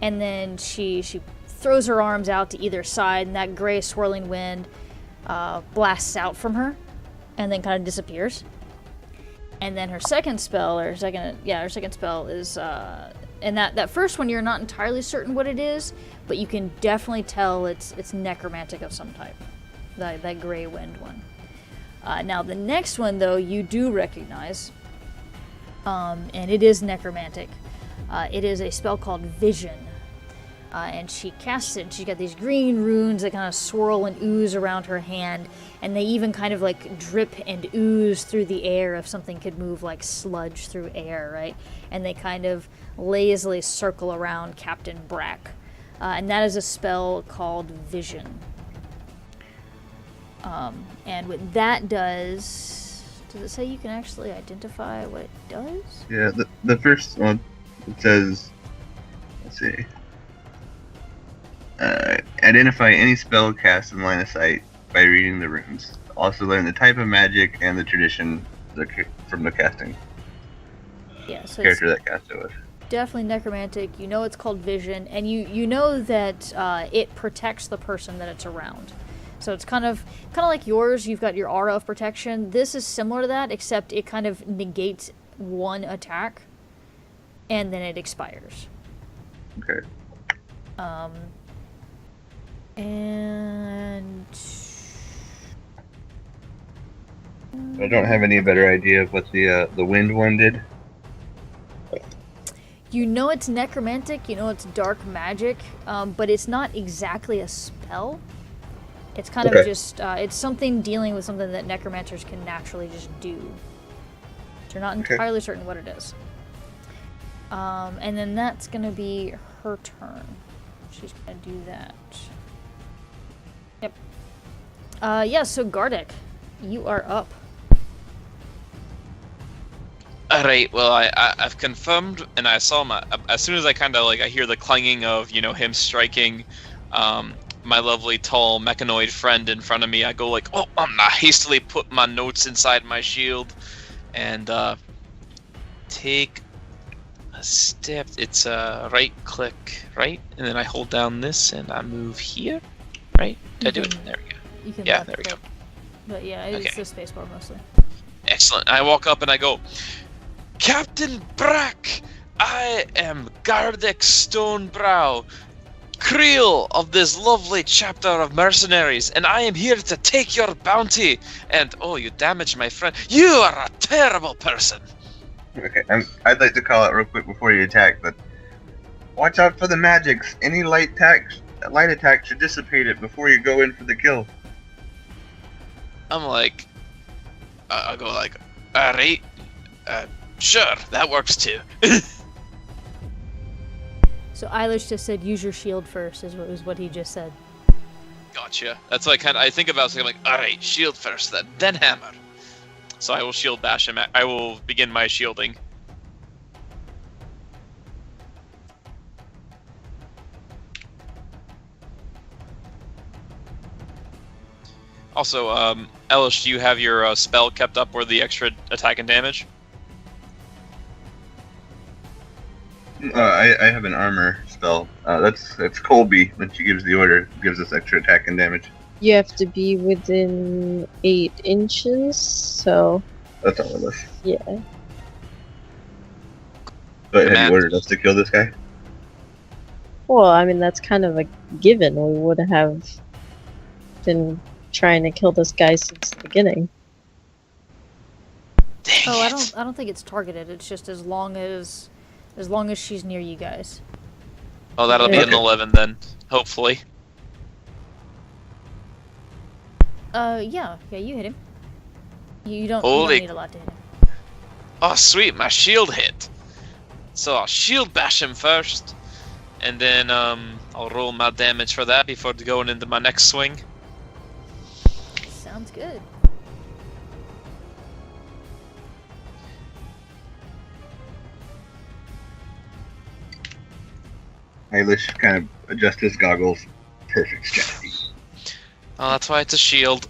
and then she throws her arms out to either side, and that gray swirling wind blasts out from her, and then kind of disappears. And then her second spell is, and that first one you're not entirely certain what it is, but you can definitely tell it's necromantic of some type. That gray wind one. Now the next one though you do recognize, and it is necromantic. It is a spell called Vision. And she casts it, and she's got these green runes that kind of swirl and ooze around her hand, and they even kind of like drip and ooze through the air if something could move like sludge through air, right? And they kind of lazily circle around Captain Brack. And that is a spell called Vision. And what that does it say you can actually identify what it does? Yeah, the first one, it says, let's see. Identify any spell cast in line of sight by reading the runes. Also learn the type of magic and the tradition from the casting Yeah, so character that cast it with. definitely necromantic. You know it's called Vision, and you know that it protects the person that it's around. So it's kind of like yours. You've got your aura of protection. This is similar to that, except it kind of negates one attack, and then it expires. Okay. And I don't have any better idea of what the wind one did. you know it's necromantic. You know it's dark magic, but it's not exactly a spell. It's kind of just it's something dealing with something that necromancers can naturally just do. So you're not entirely certain what it is. And then that's gonna be her turn. She's gonna do that. Yep. Yeah, so Gardic, you are up. Alright, well, I've confirmed, and I saw as soon as I kind of, like, I hear the clanging of, him striking, my lovely, tall, mechanoid friend in front of me, I go like, oh, I'm gonna hastily put my notes inside my shield, and, take a step. It's right click, right? And then I hold down this, and I move here, right? Did I do it? There we go. You can Yeah, left there we go. click. But yeah, it's Okay. the spacebar mostly. Excellent. I walk up and I go, Captain Brack, I am Gardic Stonebrow, Creel of this lovely chapter of mercenaries, and I am here to take your bounty. And, oh, you damaged my friend. You are a terrible person. Okay, I'd like to call out real quick before you attack, but watch out for the magics. Any light attack should dissipate it before you go in for the kill. I'm like, I'll go like, alright, sure, that works too. So Eilish just said use your shield first, is what he just said. Gotcha. That's like I think about something like, alright, shield first, then hammer. So I will shield bash him. I will begin my shielding. Also, Elish, do you have your spell kept up or the extra attack and damage? I have an armor spell. That's Colby when she gives the order. Gives us extra attack and damage. You have to be within 8 inches, so That's all of us. yeah. But have Command. you ordered us to kill this guy? Well, I mean, that's kind of a given. We would have been trying to kill this guy since the beginning. Dang Oh, it. I don't think it's targeted. It's just as long as she's near you guys. Oh, that'll be Okay. an 11 then, hopefully. Yeah, you hit him. You don't Holy- need a lot to hit him. Oh, sweet, my shield hit. So I'll shield bash him first, and then I'll roll my damage for that before going into my next swing. Sounds good. Eilish kind of adjusts his goggles. Perfect strategy. Oh, that's why it's a shield.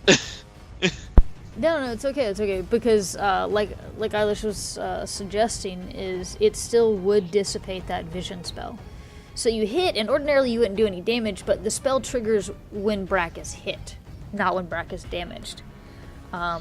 No, it's okay, because like Eilish was suggesting, is it still would dissipate that vision spell. So you hit, and ordinarily you wouldn't do any damage, but the spell triggers when Brack is hit, not when Brack is damaged.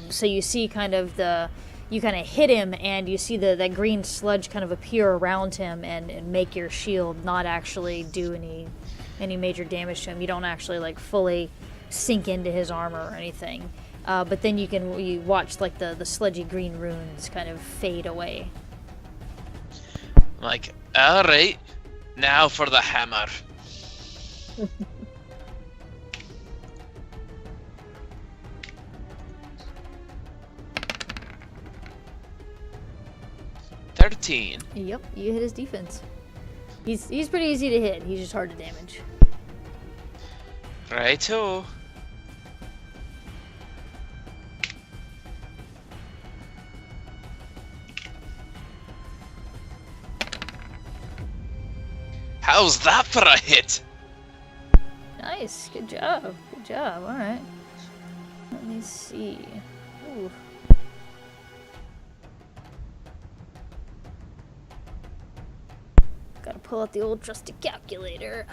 So you see you kind of hit him, and you see that green sludge kind of appear around him and make your shield not actually do any major damage to him. You don't actually like fully sink into his armor or anything. But then you watch like the sludgy green runes kind of fade away. Like, alright, now for the hammer. $13. Yep, you hit his defense. He's pretty easy to hit. He's just hard to damage. Righto. How's that for a hit? Nice, good job. All right. Let me see. Ooh. Gotta pull out the old trusty calculator.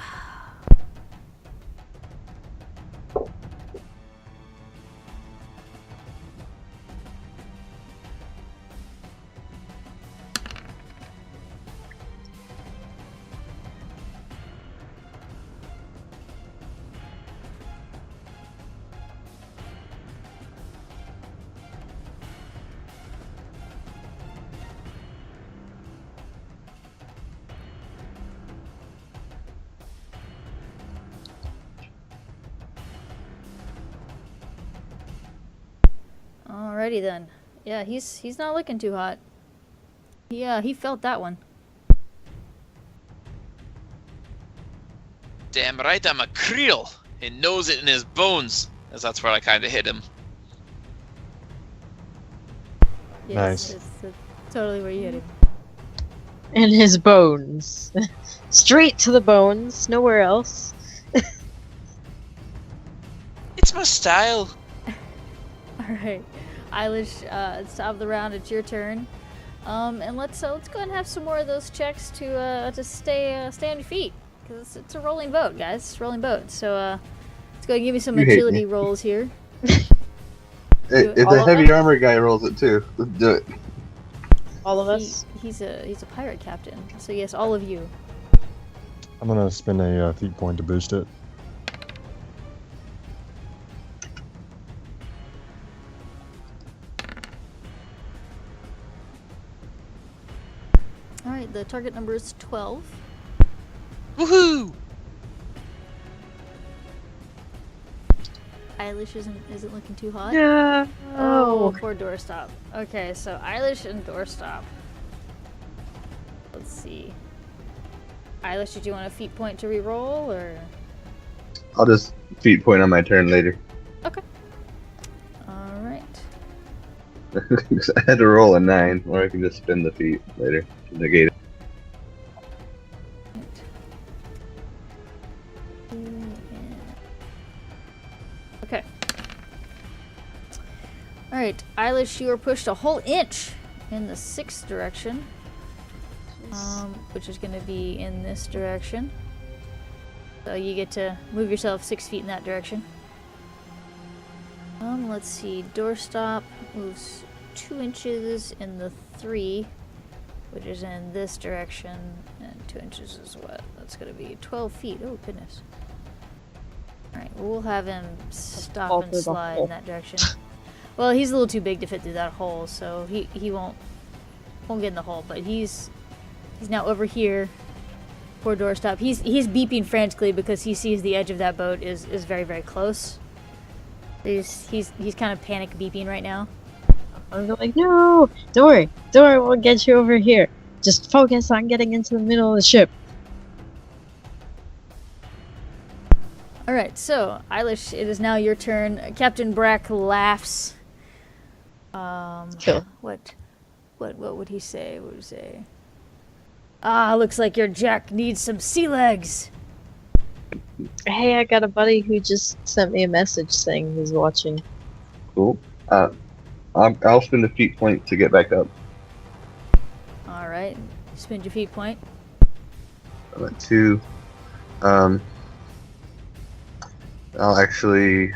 Alrighty then. Yeah, he's not looking too hot. He felt that one. Damn right, I'm a creel. He knows it in his bones, as that's where I kind of hit him. Yes, Nice. That's totally where you hit him. And his bones. Straight to the bones, nowhere else. It's my style. Alright. Eilish, it's top of the round, it's your turn. And let's go ahead and have some more of those checks to stay on your feet. Because it's a rolling boat, guys. It's a rolling boat. So let's go ahead and give you some You hate agility me. rolls here. If all the of heavy them? armor guy rolls it too, let's do it. All of us. He's a pirate captain. So yes, all of you. I'm gonna spend a feat point to boost it. Alright, the target number is 12. Woohoo! Eilish isn't looking too hot. No. Oh, poor Doorstop. Okay, so Eilish and Doorstop. Let's see. Eilish, did you want a feat point to re-roll, or? I'll just feat point on my turn later. Okay. Alright. I had to roll a 9, or I can just spin the feat later to negate it. Okay. Alright, Eilish, you are pushed a whole inch in the 6th direction. Which is going to be in this direction. So you get to move yourself 6 feet in that direction. Let's see. Doorstop moves 2 inches in the 3, which is in this direction, and 2 inches is what? That's going to be 12 feet. Oh, goodness. Alright, we'll have him stop and slide in that direction. Well, he's a little too big to fit through that hole, so he won't get in the hole, but he's now over here. Poor doorstop. He's beeping frantically because he sees the edge of that boat is very, very close. He's kind of panic beeping right now. I'm like, no! Don't worry, we'll get you over here. Just focus on getting into the middle of the ship. Alright, so, Eilish, it is now your turn. Captain Brack laughs. Cool. What would he say? What would he say? Ah, looks like your Jack needs some sea legs. Hey, I got a buddy who just sent me a message saying he's watching. Cool. I'll spend a feat point to get back up. Alright, spend your feat point. I went 2. I'll actually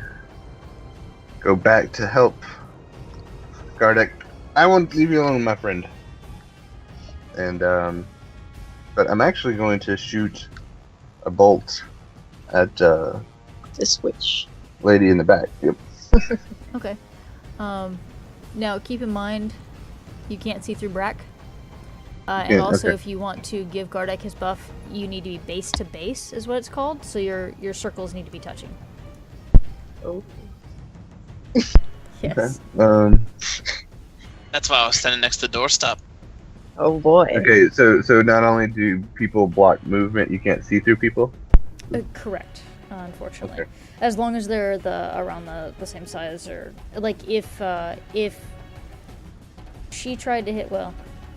go back to help Gardek. I won't leave you alone, my friend. And, but I'm actually going to shoot a bolt at, This witch. lady in the back. Yep. Okay. Now, keep in mind, you can't see through Brack. And Yeah, also, okay. if you want to give Gardek his buff, you need to be base to base, is what it's called. So your circles need to be touching. Oh. Yes. Okay. That's why I was standing next to the doorstop. Oh boy. Okay, so not only do people block movement, you can't see through people? Correct. Unfortunately, Okay. as long as they're around the same size, or like if she tried to hit, well,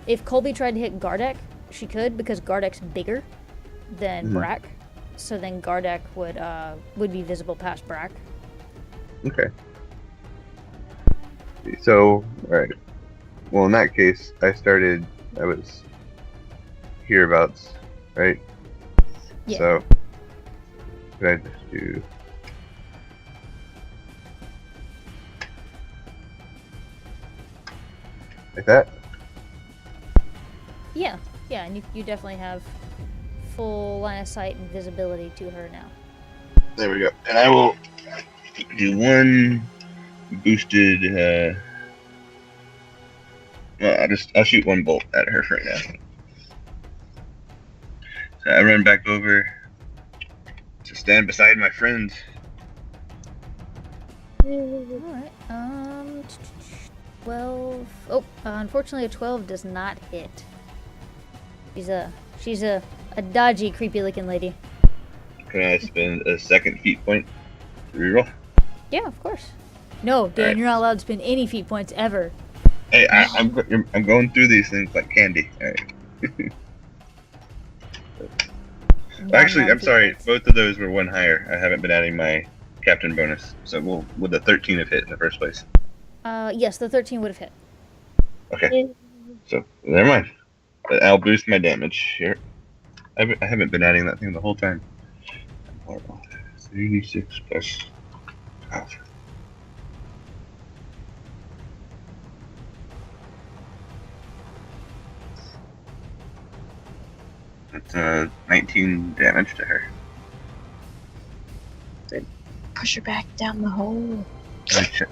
if Colby tried to hit Gardek, she could because Gardek's bigger than Brack, so then Gardek would be visible past Brack. Okay. So, alright. Well, in that case, I was hereabouts, right? Yeah. So, could I just do... like that? Yeah, and you definitely have full line of sight and visibility to her now. There we go. And I will do one boosted, well, I'll shoot one bolt at her for now. So I run back over to stand beside my friend. Alright, 12. Oh, unfortunately, a 12 does not hit. She's a dodgy, creepy-looking lady. Can I spend a second feat point to reroll? Yeah, of course. No, Dan, Alright. you're not allowed to spend any feat points ever. Hey, I'm going through these things like candy. Alright. Actually, I'm sorry. Both of those were one higher. I haven't been adding my captain bonus. So would the 13 have hit in the first place? Yes, the 13 would have hit. Okay. So never mind. But I'll boost my damage here. I haven't been adding that thing the whole time. 36 plus 12. That's 19 damage to her. Push her back down the hole. Let me check.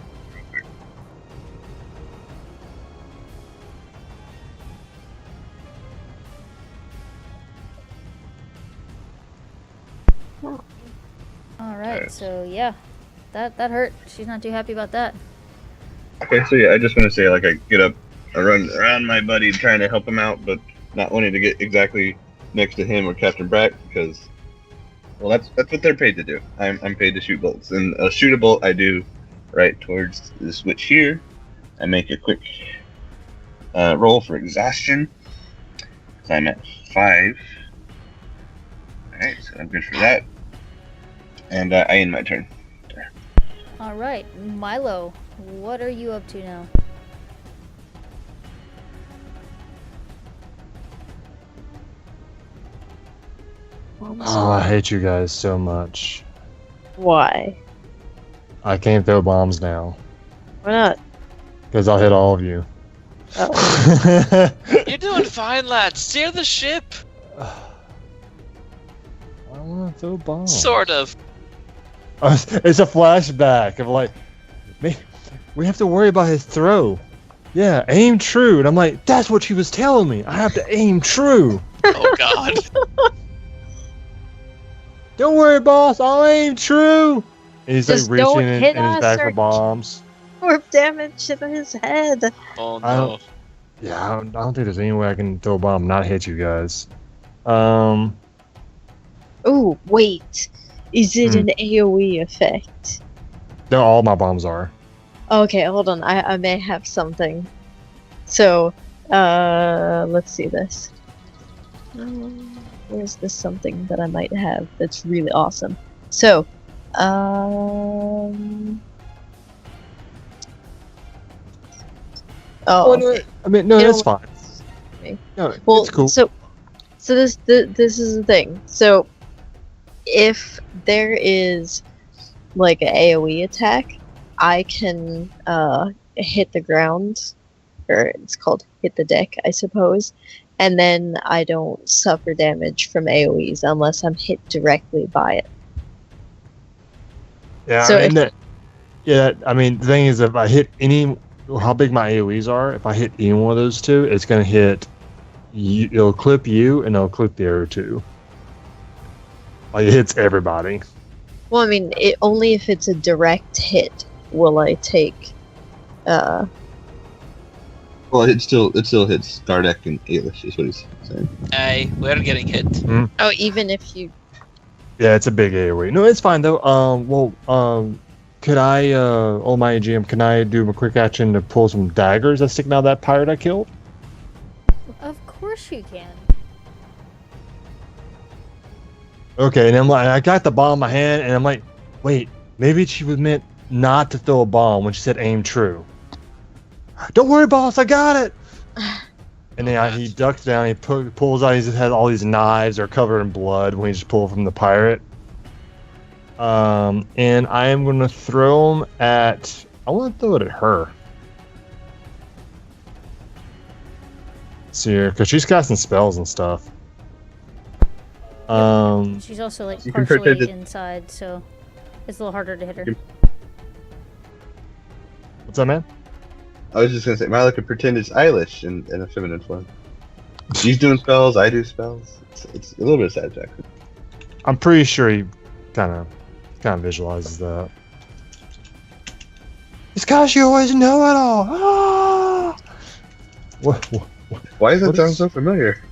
Alright, so yeah. That hurt. She's not too happy about that. Okay, so yeah, I just want to say, like, I get up, I run around my buddy trying to help him out, but not wanting to get exactly next to him or Captain Brack because, well, that's what they're paid to do. I'm paid to shoot bolts, and shoot a bolt I do right towards the switch here. I make a quick roll for exhaustion. So I'm at 5. All right, so I'm good for that, and I end my turn. All right, Milo, what are you up to now? Oh, I hate you guys so much. Why? I can't throw bombs now. Why not? Because I'll hit all of you. Oh. You're doing fine, lad. Steer the ship. I want to throw bombs. Sort of. It's a flashback of like, man, we have to worry about his throw. Yeah, aim true. And I'm like, that's what she was telling me. I have to aim true. Oh God. Don't worry, boss. I'll aim true. And he's Just like don't reaching in hit his us back or- for bombs. More damage to his head. Oh I no. don't- Yeah, I don't think there's any way I can throw a bomb and not hit you guys. Oh, wait. Is it an AoE effect? No, all my bombs are. Okay, hold on. I may have something. So, let's see this. Where's this something that I might have that's really awesome? So, Oh, no, okay. I mean, no, You that's know- fine. No, Well, it's cool. so this is the thing. So, if there is like an AOE attack, I can hit the ground, or it's called hit the deck, I suppose, and then I don't suffer damage from AOEs unless I'm hit directly by it. Yeah, so I mean, if- I mean, the thing is, if I hit any, how big my AoEs are, if I hit any one of those two, it's gonna hit you. It'll clip you, and it'll clip the arrow too. Like it hits everybody. Well, I mean, only if it's a direct hit will I take. Well, it still hits Stardeck and Ailish, is what he's saying. Hey, we're getting hit. Oh, even if you. Yeah, it's a big AoE. No, it's fine though. Could I, oh my GM, can I do a quick action to pull some daggers that stick out of that pirate I killed? Of course you can. Okay, and I'm like, I got the bomb in my hand, and I'm like, wait, maybe she was meant not to throw a bomb when she said aim true. Don't worry, boss, I got it. And then he ducks down, he pulls out, he just has all these knives that are covered in blood when he just pulled from the pirate. And I am going to throw them at, I want to throw it at her. See here, because she's casting spells and stuff. She's also like You can partially protect it. inside, so it's a little harder to hit her. You- What's that, man? I was just gonna say, Milo could pretend it's Eilish in a feminine form. She's doing spells, I do spells. It's a little bit of satisfaction. I'm pretty sure he kind of visualizes that. It's cause you always know it all. Ah! What? Why does that What sound is- so familiar?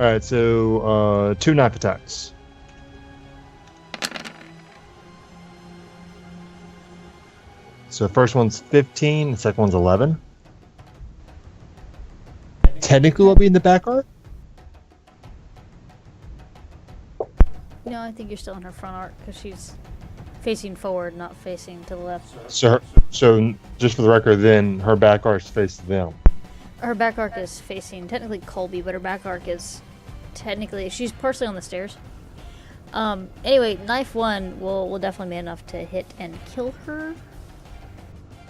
All right, so 2 knife attacks. So the first one's 15, the second one's 11. Technically, will be in the back arc. No, I think you're still in her front arc because she's facing forward, not facing to the left. So just for the record, then her back arc faces them. Her back arc is facing technically Colby, but her back arc is technically she's partially on the stairs. Anyway, knife 1 will definitely be enough to hit and kill her.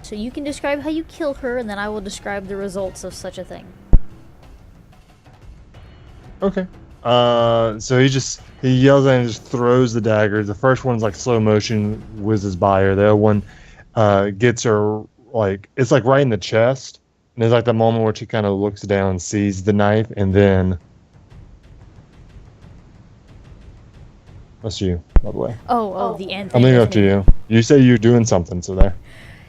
So you can describe how you kill her, and then I will describe the results of such a thing. Okay. So he yells at and just throws the daggers. The first one's like slow motion, whizzes by her. The other one gets her like it's like right in the chest. And there's like the moment where she kind of looks down and sees the knife, and then that's you, by the way. Oh, the end I'm thing. leaving it up isn't to it? you. You say you're doing something, so there.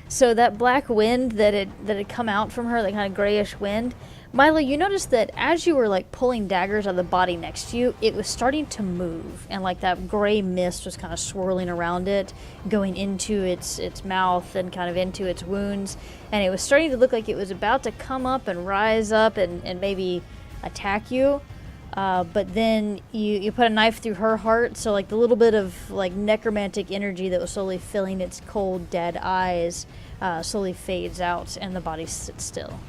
So that black wind that had come out from her, that kind of grayish wind, Milo, you noticed that as you were like pulling daggers out of the body next to you, it was starting to move, and like that gray mist was kind of swirling around it, going into its mouth and kind of into its wounds, and it was starting to look like it was about to come up and rise up and maybe attack you. But then you put a knife through her heart, so like the little bit of like necromantic energy that was slowly filling its cold, dead eyes slowly fades out, and the body sits still.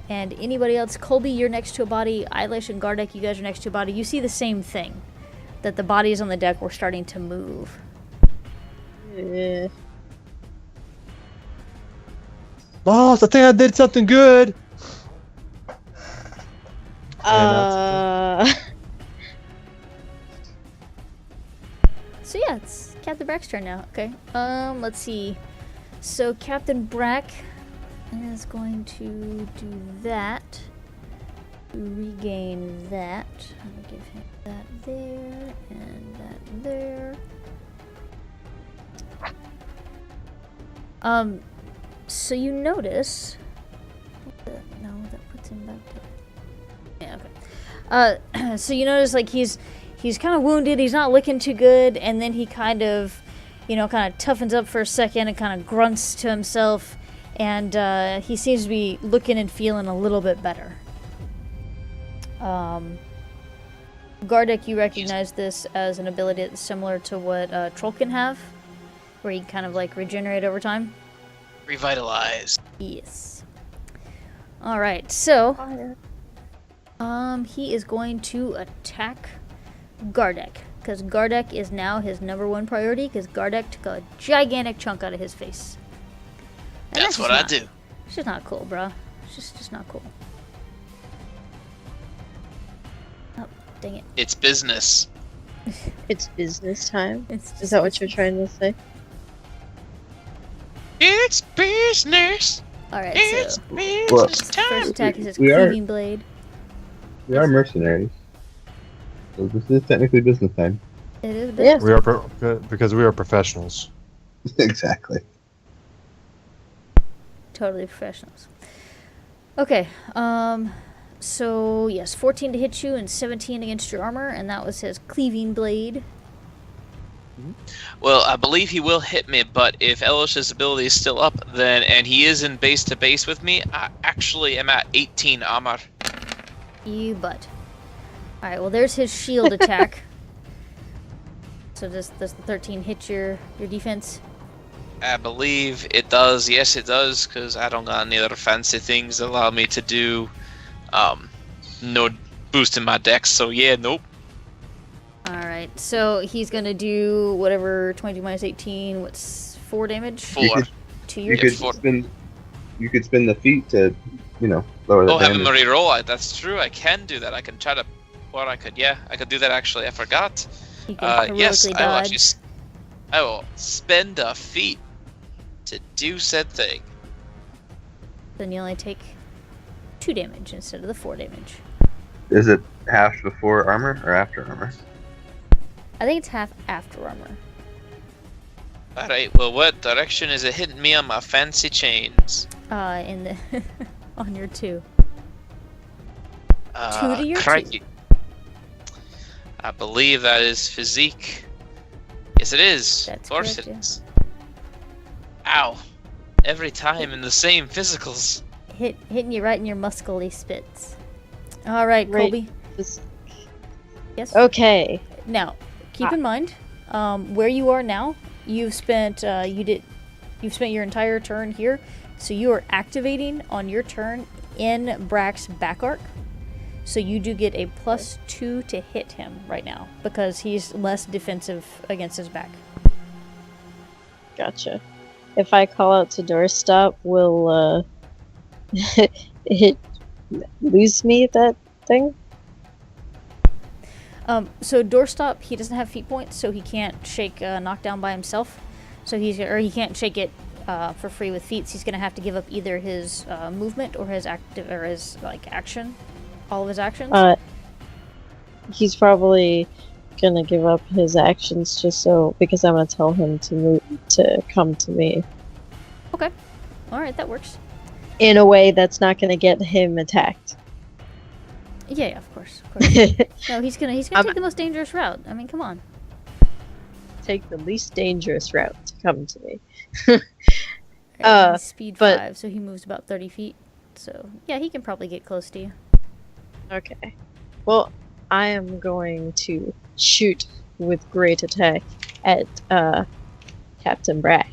And anybody else? Colby, you're next to a body. Eilish and Gardeck, you guys are next to a body. You see the same thing, that the bodies on the deck were starting to move. Boss, I think I did something good. So yeah, it's Captain Brack's turn now. Okay. Let's see. So Captain Brack is going to do that. To regain that. I'm gonna give him that there and that there. So you notice. No, that puts him back to. Yeah. Okay. So you notice like he's kind of wounded. He's not looking too good, and then he kind of, kind of toughens up for a second and kind of grunts to himself, and he seems to be looking and feeling a little bit better. Gardeck, you recognize this as an ability that's similar to what Troll can have, where you kind of like regenerate over time. Revitalize. Yes. All right. So, he is going to attack Gardeck, because Gardeck is now his #1 priority, because Gardeck took a gigantic chunk out of his face. And That's what I do. It's just not cool, bro. It's just not cool. Oh, dang it. It's business. It's business time. It's Is that what you're trying to say? It's business. All right. It's So business first time. attack is his We are- cleaving blade. We are mercenaries. So this is technically business time. It is Yeah. business. We are because we are professionals. Exactly. Totally professionals. Okay. So yes, 14 to hit you and 17 against your armor, and that was his cleaving blade. Well, I believe he will hit me, but if Elish's ability is still up, then and he is in base to base with me, I actually am at 18 armor. You butt. All right. Well, there's his shield attack. So does the 13 hit your defense? I believe it does. Yes, it does, because I don't got any other fancy things that allow me to do no boost in my dex. So yeah, nope. All right. So he's gonna do whatever 22 minus 18. What's 4 damage? 4. To You your could four. spin. You could spin the feet to, lower the Oh, have him damage. reroll. That's true. I can do that. I can try to, or I could do that actually. I forgot. You can Yes, heroically I will actually. dodge. I will spend a feat to do said thing. Then you only take 2 damage instead of the 4 damage. Is it half before armor or after armor? I think it's half after armor. Alright, well, what direction is it hitting me on my fancy chains? In the on your 2. 2 to your 2. Crikey. I believe that is physique. Yes, it is. That's of course correct, it yeah. is. Ow. Every time in the same physicals. Hitting you right in your muscly spits. All right, Right. Colby. This- Yes. Okay. Now, keep in mind, where you are now, you've spent you've spent your entire turn here, so you are activating on your turn in Brack's back arc. So you do get a +2 to hit him right now because he's less defensive against his back. Gotcha. If I call out to doorstop, will it lose me that thing? So doorstop, he doesn't have feat points, so he can't shake knockdown by himself. So he can't shake it for free with feats. He's gonna have to give up either his movement or his action, all of his actions. He's probably gonna give up his actions just so because I'm gonna tell him to come to me Okay, all right, that works. in a way that's not gonna get him attacked. Yeah, of course. No, he's gonna I'm- take the most dangerous route. I mean, come on. Take the least dangerous route to come to me. He's speed but- 5, so he moves about 30 feet. So yeah, he can probably get close to you. Okay. Well, I am going to shoot with great attack at Captain Brack.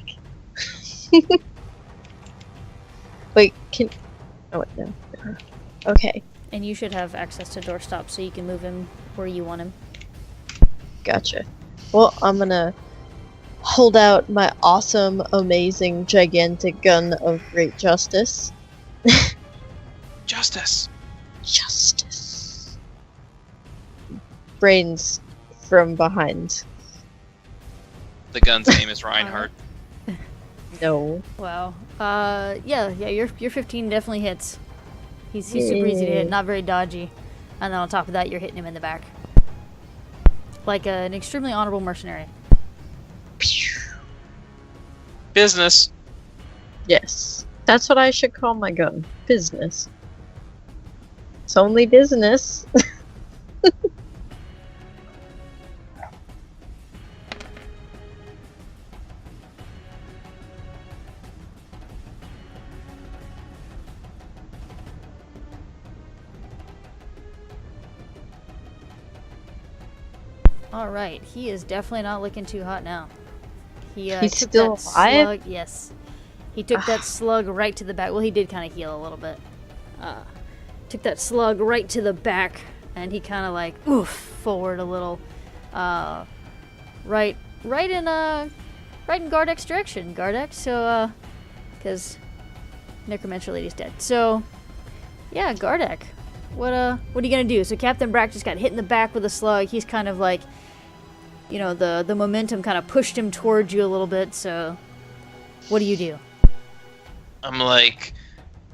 Wait, can... Oh, wait, no. Okay, And you should have access to doorstop so you can move him where you want him. gotcha. Well, I'm gonna hold out my awesome, amazing, gigantic gun of great justice. Justice. Justice. Brains from behind. The gun's name is Reinhardt. No. Wow. Yeah, your 15 definitely hits. He's super easy to hit, not very dodgy. And then on top of that, you're hitting him in the back. Like an extremely honorable mercenary. Business. Yes. That's what I should call my gun. Business. It's only business. Alright, he is definitely not looking too hot now. He's took still that alive? slug, yes. He took that slug right to the back. Well, he did kind of heal a little bit. Took that slug right to the back, and he kind of like, oof, forward a little. Right in Gardek's direction. Gardek, so, because Necromancer Lady's dead. So, yeah, Gardek. What are you gonna do? So Captain Brack just got hit in the back with a slug. He's kind of like, you know, the momentum kind of pushed him towards you a little bit. So, what do you do? I'm like,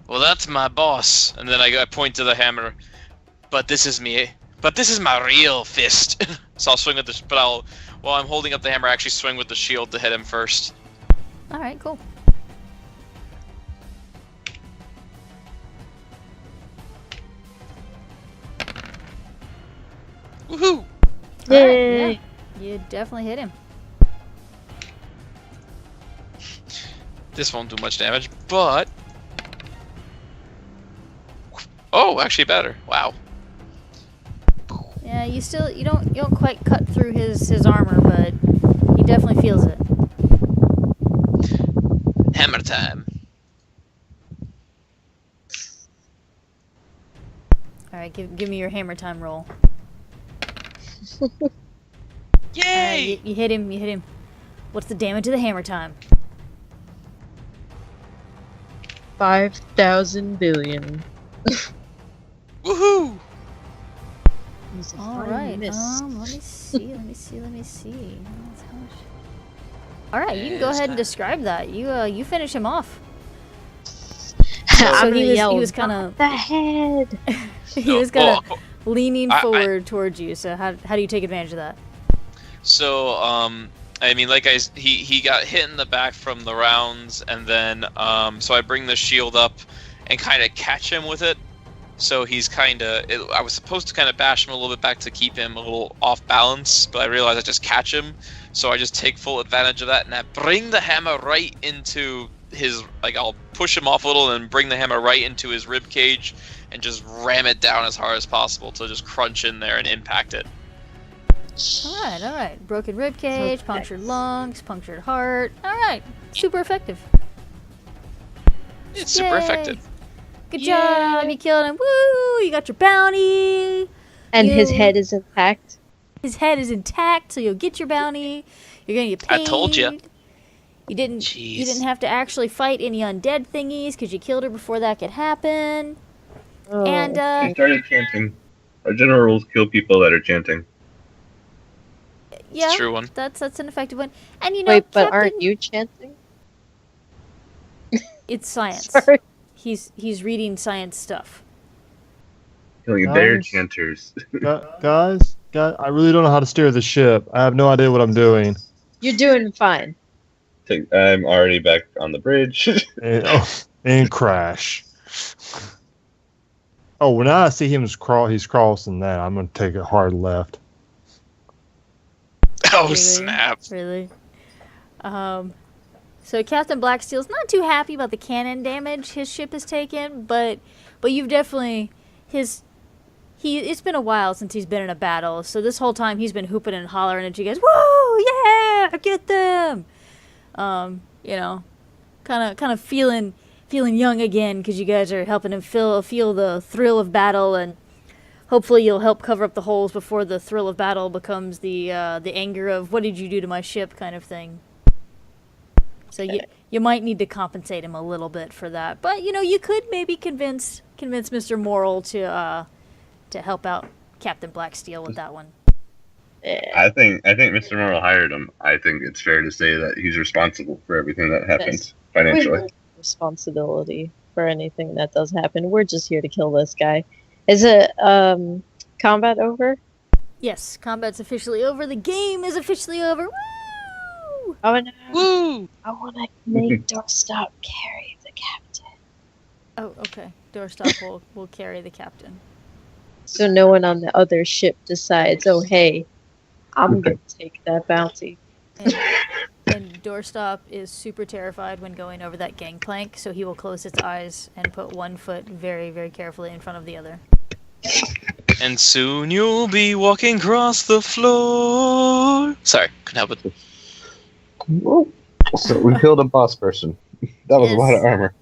well, that's my boss. And then I point to the hammer. But this is me. But this is my real fist. So I'll swing with the. While I'm holding up the hammer, I actually swing with the shield to hit him first. All right, cool. Woohoo! Yay! Alright, yeah, you definitely hit him. This won't do much damage, but. Oh, actually better. Wow. Yeah, you don't quite cut through his armor, but he definitely feels it. Hammer time. All right, give me your hammer time roll. Yay! You hit him. You hit him. What's the damage of the hammer time? 5,000 billion. Woohoo! All right. Let me see. All right, you can go ahead and describe that. You finish him off. I'm he gonna was kind "Not of the head. he was kind of Oh, leaning I- forward towards you. So how do you take advantage of that? So, I mean, like he got hit in the back from the rounds, and then, so I bring the shield up and kind of catch him with it. So he's I was supposed to kind of bash him a little bit back to keep him a little off balance, but I realized I just catch him. So I just take full advantage of that, and I bring the hammer right into his, I'll push him off a little and bring the hammer right into his rib cage and just ram it down as hard as possible to just crunch in there and impact it. All right. Broken rib cage, Okay. punctured lungs, punctured heart. All right, super effective. It's super Yay. effective. Good job, you killed him. Woo! You got your bounty. And his You- head is intact. His head is intact, so you'll get your bounty. You're gonna get paid. I told ya. You didn't Jeez. have to actually fight any undead thingies because you killed her before that could happen. Oh. And They started chanting. Our general rules kill people that are chanting. yeah, It's a true one. that's an effective one. And you know, Wait, but Captain, aren't you chanting? it's science. Sorry. He's reading science stuff. Killing their Nice. chanters. Guys, I really don't know how to steer the ship. I have no idea what I'm doing. You're doing fine. I'm already back on the bridge. And crash. Oh, when I see him he's crossing that, I'm gonna take a hard left. Oh, Really? snap. Really. So Captain Blacksteel's not too happy about the cannon damage his ship has taken, but you've definitely it's been a while since he's been in a battle, so this whole time he's been hooping and hollering at you guys. Whoa, yeah, get them! You know, kind of feeling young again because you guys are helping him feel the thrill of battle, and hopefully you'll help cover up the holes before the thrill of battle becomes the anger of what did you do to my ship kind of thing. So you might need to compensate him a little bit for that, but you could maybe convince Mr. Morrill to help out Captain Blacksteel with that one. Yeah. I think Mr. Morrill hired him. I think it's fair to say that he's responsible for everything that happens financially. We have responsibility for anything that does happen. We're just here to kill this guy. Is it combat over? Yes, combat's officially over. The game is officially over. Woo! Oh no! Woo! I want to make Doorstop carry the captain. Oh, okay. Doorstop will carry the captain. So no one on the other ship decides, oh hey, I'm gonna take that bounty. And Doorstop is super terrified when going over that gangplank, so he will close its eyes and put one foot very, very carefully in front of the other. And soon you'll be walking across the floor. Sorry, couldn't help it. Whoa. So we killed a boss person. That was a lot of armor.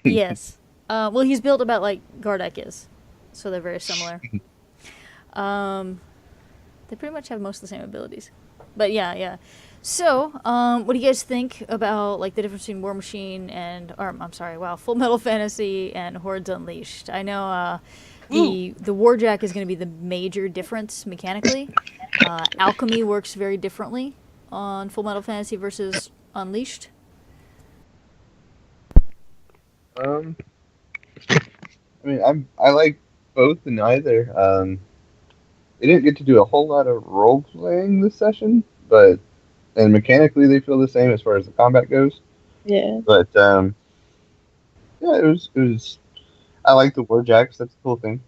Yes. Well, he's built about like Gardeck is, so they're very similar. They pretty much have most of the same abilities. But yeah. So, what do you guys think about like the difference between War Machine and, Full Metal Fantasy and Hordes Unleashed? I know the Warjack is going to be the major difference mechanically. Alchemy works very differently on Full Metal Fantasy versus Unleashed. I mean, I like both and either. They didn't get to do a whole lot of role playing this session, and mechanically they feel the same as far as the combat goes. Yeah. But yeah, it was. I like the Warjacks. That's the cool thing.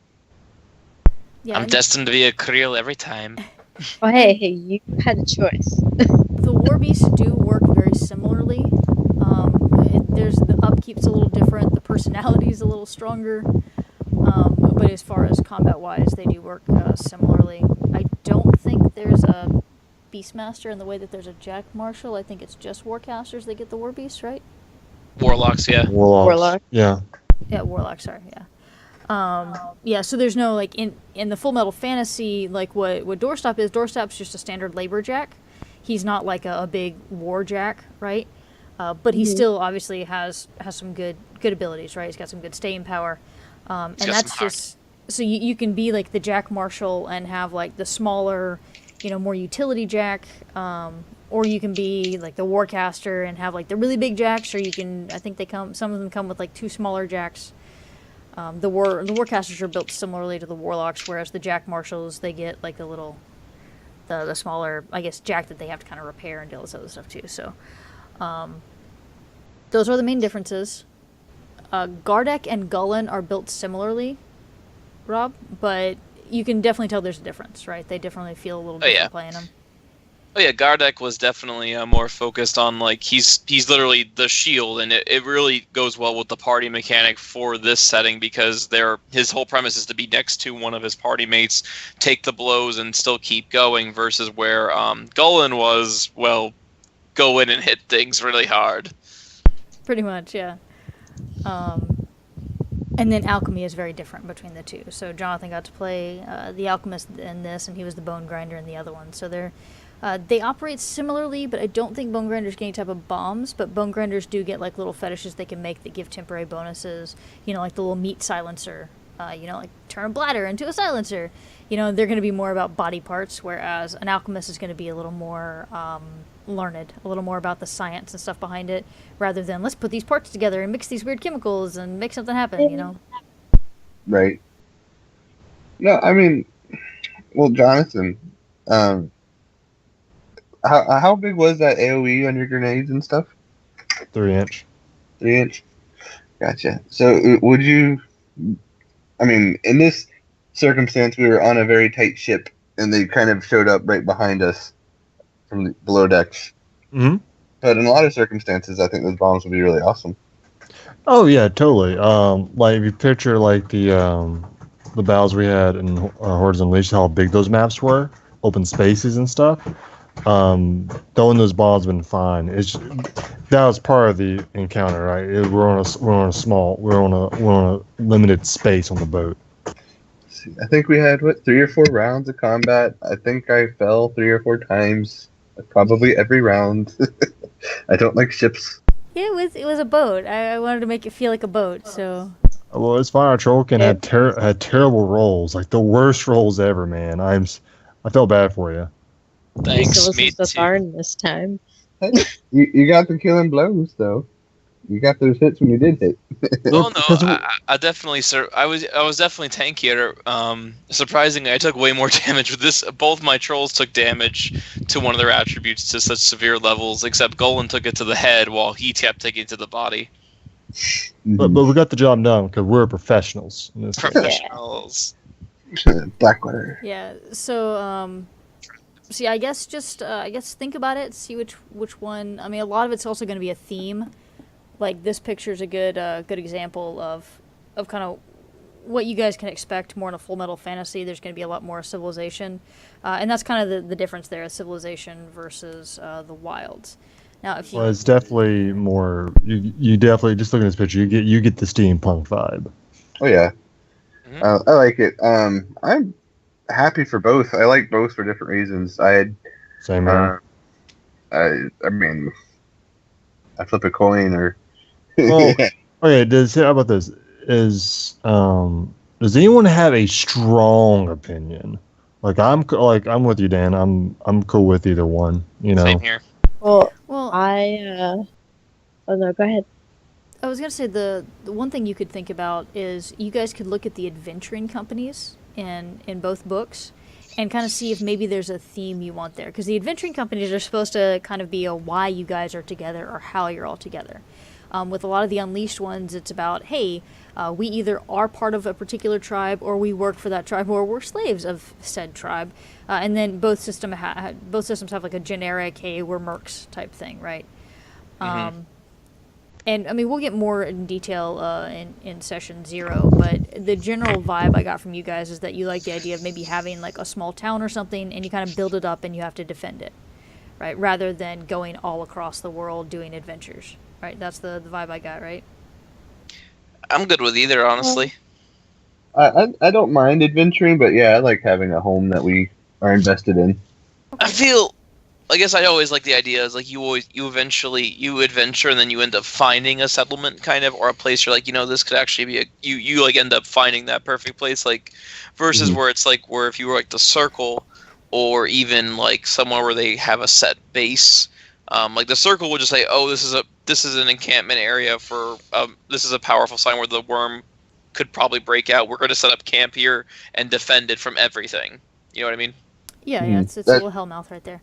Yeah, I'm destined to be a Creel every time. Oh hey, you had a choice. The War Beasts do work very similarly. There's the upkeep's a little different, the personality's a little stronger, but as far as combat-wise, they do work similarly. I don't think there's a Beastmaster in the way that there's a Jack Marshal. I think it's just Warcasters that get the War Beasts, right? Warlocks, yeah. Warlock. Yeah. Yeah, Warlock, sorry, yeah. Yeah, so there's no, like, in the Full Metal Fantasy, like, what Doorstop is, Doorstop's just a standard labor jack. He's not, like, a big war jack, right? But he still, obviously, has some good abilities, right? He's got some good staying power. And that's just... So you can be, like, the Jack Marshal and have, like, the smaller, more utility jack, or you can be, like, the Warcaster and have, like, the really big jacks, or you can... I think some of them come with, like, 2 smaller jacks. The Warcasters are built similarly to the Warlocks, whereas the Jack Marshals, they get like the smaller, I guess, jack that they have to kind of repair and deal with other stuff too. So, those are the main differences. Gardeck and Gullen are built similarly, Rob, but you can definitely tell there's a difference, right? They definitely feel a little different playing them. Oh yeah, Gardeck was definitely more focused on, like, he's literally the shield, and it really goes well with the party mechanic for this setting because his whole premise is to be next to one of his party mates, take the blows, and still keep going, versus where Gullen was, well, go in and hit things really hard. Pretty much, yeah. And then Alchemy is very different between the two. So Jonathan got to play the Alchemist in this, and he was the Bone Grinder in the other one. So they operate similarly, but I don't think Bone Grinders get any type of bombs, but Bone Grinders do get, like, little fetishes they can make that give temporary bonuses, like the little meat silencer, like turn a bladder into a silencer. They're going to be more about body parts, whereas an alchemist is going to be a little more learned, a little more about the science and stuff behind it, rather than let's put these parts together and mix these weird chemicals and make something happen, Right. No, I mean, well, Jonathan, how big was that AoE on your grenades and stuff? 3-inch. 3-inch? Gotcha. So would you... I mean, in this circumstance, we were on a very tight ship, and they kind of showed up right behind us from the below decks. Mm-hmm. But in a lot of circumstances, I think those bombs would be really awesome. Oh, yeah, totally. Like, if you picture, like, the battles we had in Hordes Unleashed, how big those maps were, open spaces and stuff. Throwing those bombs been fine. That was part of the encounter, right? We're on a limited space on the boat. I think we had 3 or 4 rounds of combat. I think I fell 3 or 4 times, probably every round. I don't like ships. Yeah, it was a boat. I wanted to make it feel like a boat, so. Well, it's fine. Our Trollkin had terrible rolls, like the worst rolls ever, man. I felt bad for you. Thanks, So me was the too. Tharn this time. You got the killing blows though. You got those hits when you did hit. Oh no, I definitely, sir. I was definitely tankier. Surprisingly, I took way more damage with this. Both my trolls took damage to one of their attributes to such severe levels, except Golan took it to the head while he kept taking it to the body. But we got the job done because we're professionals. In this case. Professionals. Blackwater. Yeah, so, see, I guess think about it, see which one. I mean, a lot of it's also going to be a theme. Like, this picture's a good example of kind of what you guys can expect more in a Full Metal Fantasy. There's going to be a lot more Civilization. And that's kind of the difference there, Civilization versus the Wilds. Now, if you... Well, it's definitely more... You definitely, just looking at this picture, you get the steampunk vibe. Oh, yeah. Mm-hmm. I like it. I'm happy for both. I like both for different reasons. Same here. I mean, I flip a coin or... Well, okay, how about this? Does anyone have a strong opinion? I'm with you, Dan. I'm cool with either one. You know. Same here. Well, Oh no, go ahead. I was going to say the one thing you could think about is you guys could look at the adventuring companies in both books and kind of see if maybe there's a theme you want there. Because the adventuring companies are supposed to kind of be a why you guys are together or how you're all together. With a lot of the Unleashed ones, it's about, hey, we either are part of a particular tribe or we work for that tribe or we're slaves of said tribe. And then both systems have like a generic, hey, we're mercs type thing, right? Mm-hmm. And I mean, we'll get more in detail in session 0, but the general vibe I got from you guys is that you like the idea of maybe having like a small town or something and you kind of build it up and you have to defend it, right? Rather than going all across the world doing adventures, right? That's the vibe I got, right? I'm good with either, honestly. I don't mind adventuring, but yeah, I like having a home that we are invested in. I guess I always like the idea is like you adventure and then you end up finding a settlement kind of or a place you're like, this could actually be you like end up finding that perfect place, like versus where it's like where if you were like the Circle or even like somewhere where they have a set base, like the Circle would just say, oh, this is an encampment area for this is a powerful sign where the worm could probably break out. We're going to set up camp here and defend it from everything. You know what I mean? Yeah, it's a little hellmouth right there.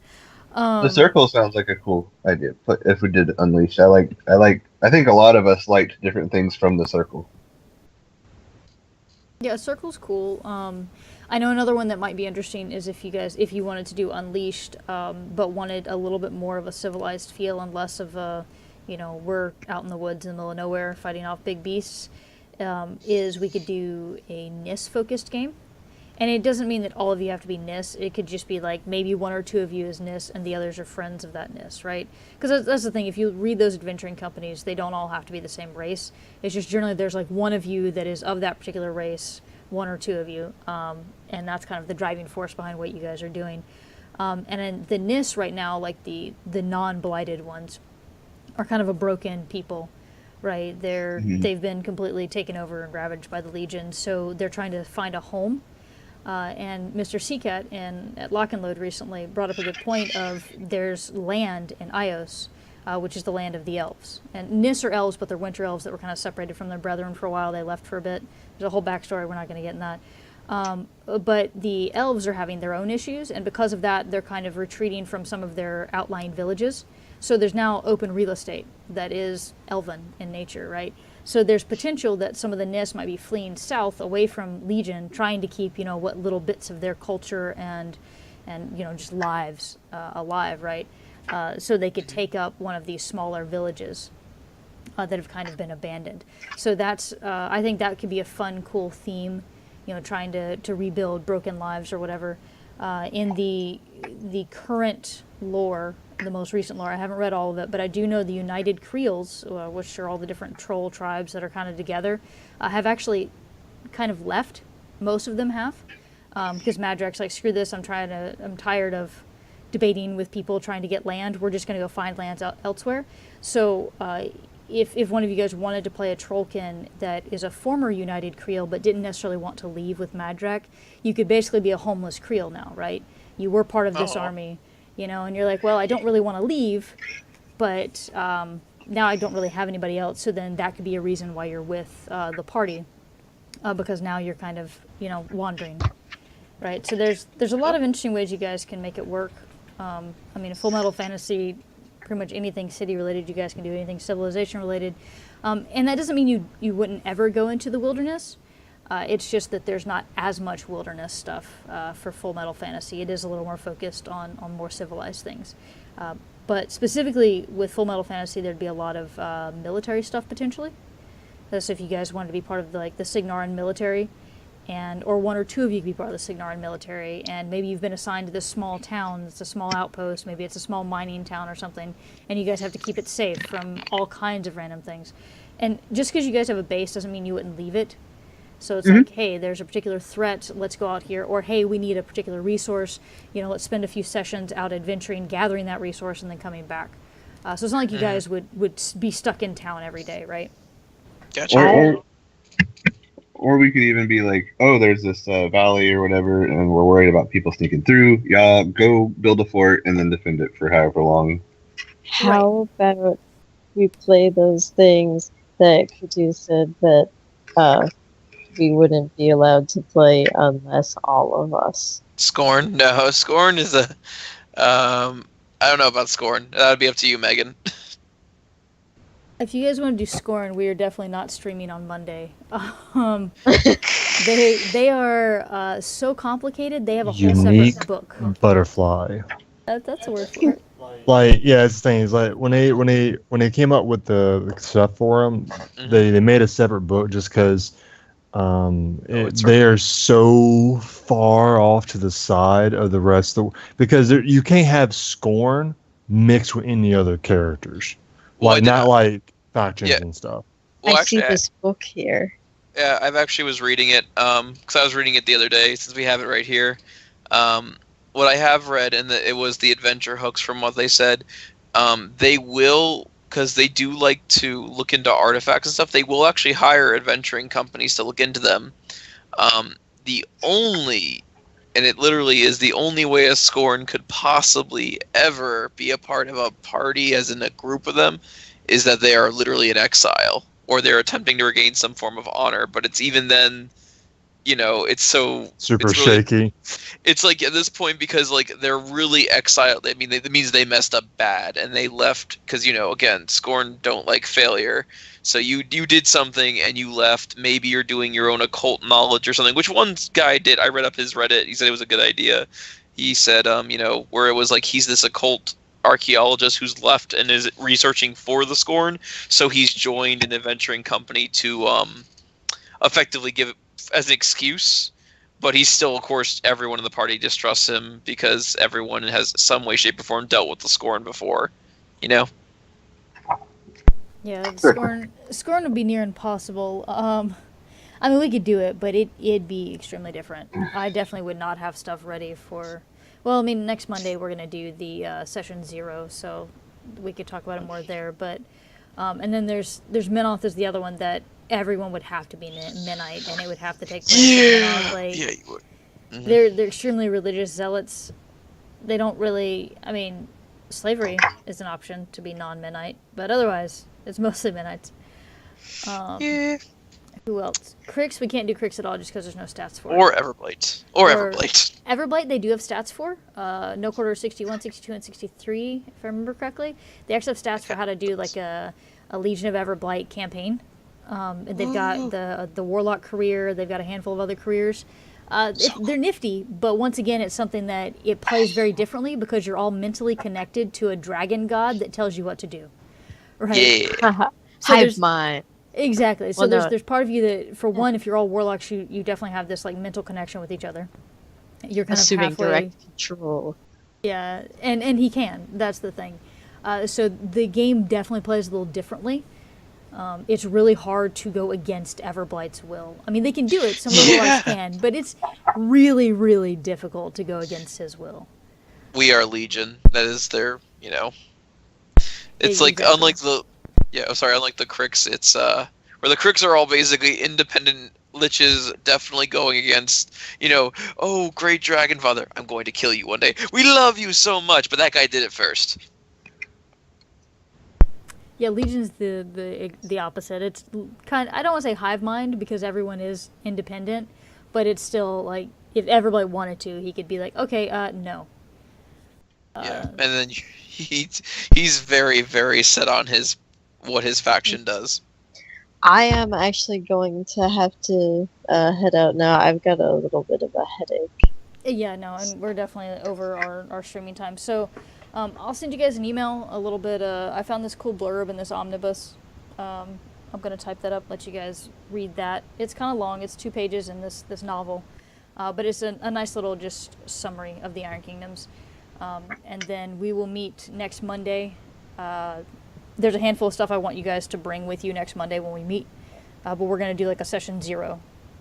The Circle sounds like a cool idea. But if we did Unleash, I think a lot of us liked different things from the Circle. Yeah, Circle's cool. I know another one that might be interesting is if you wanted to do Unleashed, but wanted a little bit more of a civilized feel and less of a, we're out in the woods in the middle of nowhere fighting off big beasts, is we could do a NIS-focused game. And it doesn't mean that all of you have to be NIS. It could just be like maybe 1 or 2 of you is NIS and the others are friends of that NIS, right? Because that's the thing. If you read those adventuring companies, they don't all have to be the same race. It's just generally there's like one of you that is of that particular race, 1 or 2 of you, and that's kind of the driving force behind what you guys are doing. And then the NIS right now, like the non-blighted ones, are kind of a broken people, right? They've been completely taken over and ravaged by the Legion, so they're trying to find a home. And Mr. Seacat at Lock and Load recently brought up a good point of there's land in Ios, which is the land of the elves. And Nis are elves, but they're winter elves that were kind of separated from their brethren for a while. They left for a bit. There's a whole backstory. We're not going to get in that. But the elves are having their own issues, and because of that, they're kind of retreating from some of their outlying villages. So there's now open real estate that is elven in nature, right? So there's potential that some of the Nis might be fleeing south away from Legion, trying to keep, what little bits of their culture and just lives alive, right? So they could take up one of these smaller villages that have kind of been abandoned. So that's, I think that could be a fun, cool theme, trying to rebuild broken lives or whatever. In the current lore, the most recent lore, I haven't read all of it, but I do know the United Creoles, which are all the different troll tribes that are kind of together, have actually kind of left. Most of them have, because Madrak's like, screw this. I'm tired of debating with people trying to get land. We're just going to go find lands elsewhere. So if one of you guys wanted to play a Trollkin that is a former United Creole but didn't necessarily want to leave with Madrak, you could basically be a homeless Creole now, right? You were part of this army, and you're like, well, I don't really want to leave, but now I don't really have anybody else. So then that could be a reason why you're with the party, because now you're kind of, wandering, right? So there's a lot of interesting ways you guys can make it work. I mean, Full Metal Fantasy, pretty much anything city related, you guys can do anything civilization related. And that doesn't mean you wouldn't ever go into the wilderness. It's just that there's not as much wilderness stuff for Full Metal Fantasy. It is a little more focused on more civilized things. But specifically with Full Metal Fantasy, there'd be a lot of military stuff potentially. So if you guys wanted to be part of the Signarin military, or one or two of you could be part of the Signarin military, and maybe you've been assigned to this small town, it's a small outpost, maybe it's a small mining town or something, and you guys have to keep it safe from all kinds of random things. And just because you guys have a base doesn't mean you wouldn't leave it. So it's like, hey, there's a particular threat, let's go out here, or hey, we need a particular resource, let's spend a few sessions out adventuring, gathering that resource, and then coming back. So it's not like you guys would be stuck in town every day, right? Gotcha. Or we could even be like, oh, there's this valley or whatever, and we're worried about people sneaking through. Y'all go build a fort and then defend it for however long. How about we play those things that Kadu said that we wouldn't be allowed to play unless all of us? Scorn? No, Scorn is a... I don't know about Scorn. That would be up to you, Megan. If you guys want to do Scorn, we are definitely not streaming on Monday. They are so complicated. They have a whole Unique separate book. butterfly. That's a word for it. Like, yeah, it's the thing. It's like when they came up with the stuff for them, they made a separate book just because they are so far off to the side of the rest of because you can't have Scorn mixed with any other characters. Well, Like not like factions and stuff. Well, I actually, see this book here. Yeah, I've actually was reading it because I was reading it the other day since we have it right here. What I have read, and it was the adventure hooks from what they said. They will, because they do like to look into artifacts and stuff, they will actually hire adventuring companies to look into them. The only, and it literally is the only way a Scorn could possibly ever be a part of a party, as in a group of them, is that they are literally in exile, or they're attempting to regain some form of honor. But it's even then, it's so... Super it's really, shaky. It's like at this point, because like they're really exiled. I mean, that means they messed up bad, and they left, because, again, Scorn don't like failure. So you did something and you left. Maybe you're doing your own occult knowledge or something, which one guy did. I read up his Reddit. He said it was a good idea. He said, where it was like he's this occult archaeologist who's left and is researching for the Scorn. So he's joined an adventuring company to effectively give it as an excuse. But he's still, of course, everyone in the party distrusts him because everyone has some way, shape, or form dealt with the Scorn before. Yeah, Scorn would be near impossible. I mean, we could do it, but it'd be extremely different. I definitely would not have stuff ready for... Well, I mean, next Monday we're going to do the session 0, so we could talk about it more there. But and then there's Menoth is the other one that everyone would have to be Menite, and it would have to take place in Menoth. Like, Yeah, you would. Mm-hmm. They're extremely religious zealots. They don't really... I mean, slavery is an option to be non-Menite, but otherwise... It's mostly Menites. Yeah. Who else? Crix, we can't do Crix at all just because there's no stats for it. Or Everblight. Everblight, they do have stats for. No Quarter 61, 62, and 63, if I remember correctly. They actually have stats for how to do like a Legion of Everblight campaign. And they've got the Warlock career. They've got a handful of other careers. They're nifty, but once again, it's something that it plays very differently because you're all mentally connected to a dragon god that tells you what to do. Right. Yeah. Hive mind. Exactly. So Well, no. there's part of you that, for one, if you're all warlocks, you definitely have this like mental connection with each other. You're kind Assuming of halfway. direct control. Yeah, and he can. That's the thing. So the game definitely plays a little differently. It's really hard to go against Everblight's will. I mean, they can do it. Some of the warlocks can, but it's really, really difficult to go against his will. We are Legion. That is their, It's like Exactly. unlike the Cricks, it's where the Cricks are all basically independent liches, definitely going against, oh, great dragon father, I'm going to kill you one day. We love you so much, but that guy did it first. Yeah, Legion's the opposite. It's kind of, I don't want to say hive mind because everyone is independent, but it's still like if everybody wanted to, he could be like, okay, no. Yeah, and then he's very, very set on what his faction does. I am actually going to have to head out now. I've got a little bit of a headache. Yeah, no, and we're definitely over our streaming time. So I'll send you guys an email a little bit. I found this cool blurb in this omnibus. I'm going to type that up, let you guys read that. It's kind of long. It's 2 pages in this novel. But it's a nice little just summary of the Iron Kingdoms. And then we will meet next Monday. There's a handful of stuff I want you guys to bring with you next Monday when we meet. But we're going to do like a session 0.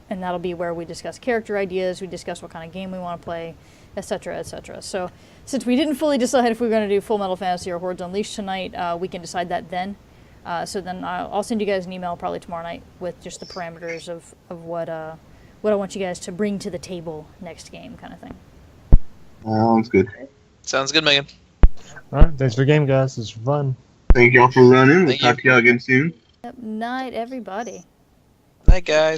And that'll be where we discuss character ideas, we discuss what kind of game we want to play, etc., etc. So since we didn't fully decide if we were going to do Full Metal Fantasy or Hordes Unleashed tonight, we can decide that then. So then I'll send you guys an email probably tomorrow night with just the parameters of what I want you guys to bring to the table next game kind of thing. Sounds good. Sounds good, Megan. All right, thanks for the game, guys. It's fun. Thank y'all for running. We'll Thank you. talk to y'all again soon. Yep, night, everybody. Night, guys.